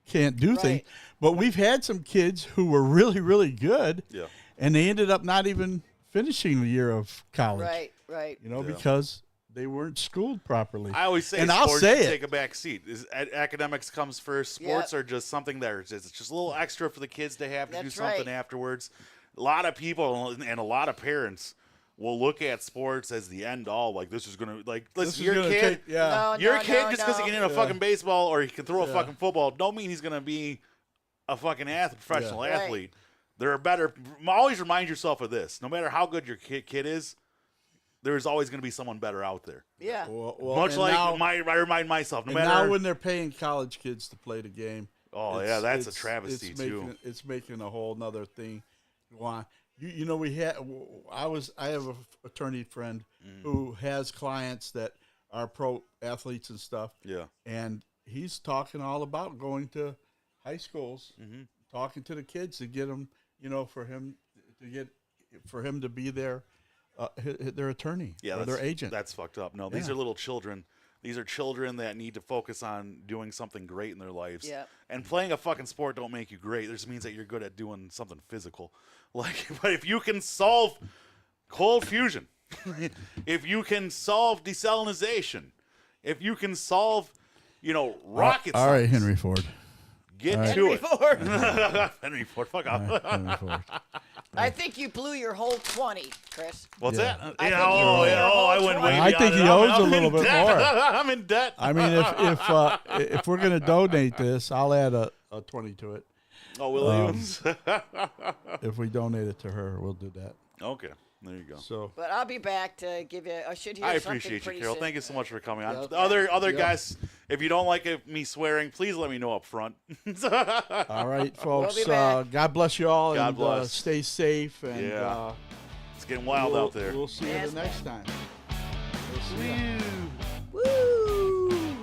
can't do things, Right. but we've had some kids who were really really good, Yeah. and they ended up not even finishing the year of college, Right. because they weren't schooled properly. I always say And sports I'll say should it. take a back seat. Academics comes first. Sports are just something it's just a little extra for the kids to have to do That's something right. afterwards. A lot of people and a lot of parents will look at sports as the end all. Like, this is gonna This listen, is your gonna kid. take- yeah. No, Your no, kid, no, just because he no. can hit a fucking baseball or he can throw a Yeah. fucking football, don't mean he's gonna be a fucking professional Right. athlete. There are better. Always remind yourself of this. No matter how good your kid is, there's always going to be someone better out there. Yeah. Well, Much and like now, I remind myself. No and matter. now when they're paying college kids to play the game. Oh, it's- yeah, that's a it's- travesty, it's too. It's making a whole nother thing. Why? We had. I have a attorney friend Mm. who has clients that are pro athletes and stuff, yeah. and he's talking all about going to high schools, Mm-hmm. talking to the kids to get them, for him to be their attorney Yeah, or that's, their agent. That's fucked up. No, these Yeah. are little children. These are children that need to focus on doing something great in their lives. Yeah. And playing a fucking sport don't make you great. It just means that you're good at doing something physical. Like, but if you can solve cold fusion, if you can solve desalinization, if you can solve, rocket all right, science, Henry Ford. get All right. to Henry it. Ford. Henry Ford, fuck All off. right, Henry Ford. I think you blew your whole 20, Chris. What's Yeah. that? I think Yeah, you oh, owe yeah, your oh, whole I went 20. way I beyond think it. he owes a I'm little in bit debt. more. I'm in debt. I mean, if we're gonna donate this, I'll add a 20 to it. Oh, Williams. If we donate it to her, we'll do that. Okay, there you go. So But I'll be back to give you. I should hear I something appreciate you, pretty Carol. soon. Thank you so much for coming on. Yeah. Other Yeah. guests, if you don't like me swearing, please let me know up front. all right, folks. We'll be back. God bless you all, God and bless. stay safe. And Yeah. It's getting wild out there. We'll see you Yes, the next time. We'll see ya. Woo!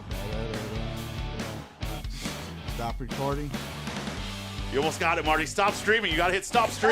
Stop recording. You almost got it, Marty. Stop streaming. You got to hit stop stream.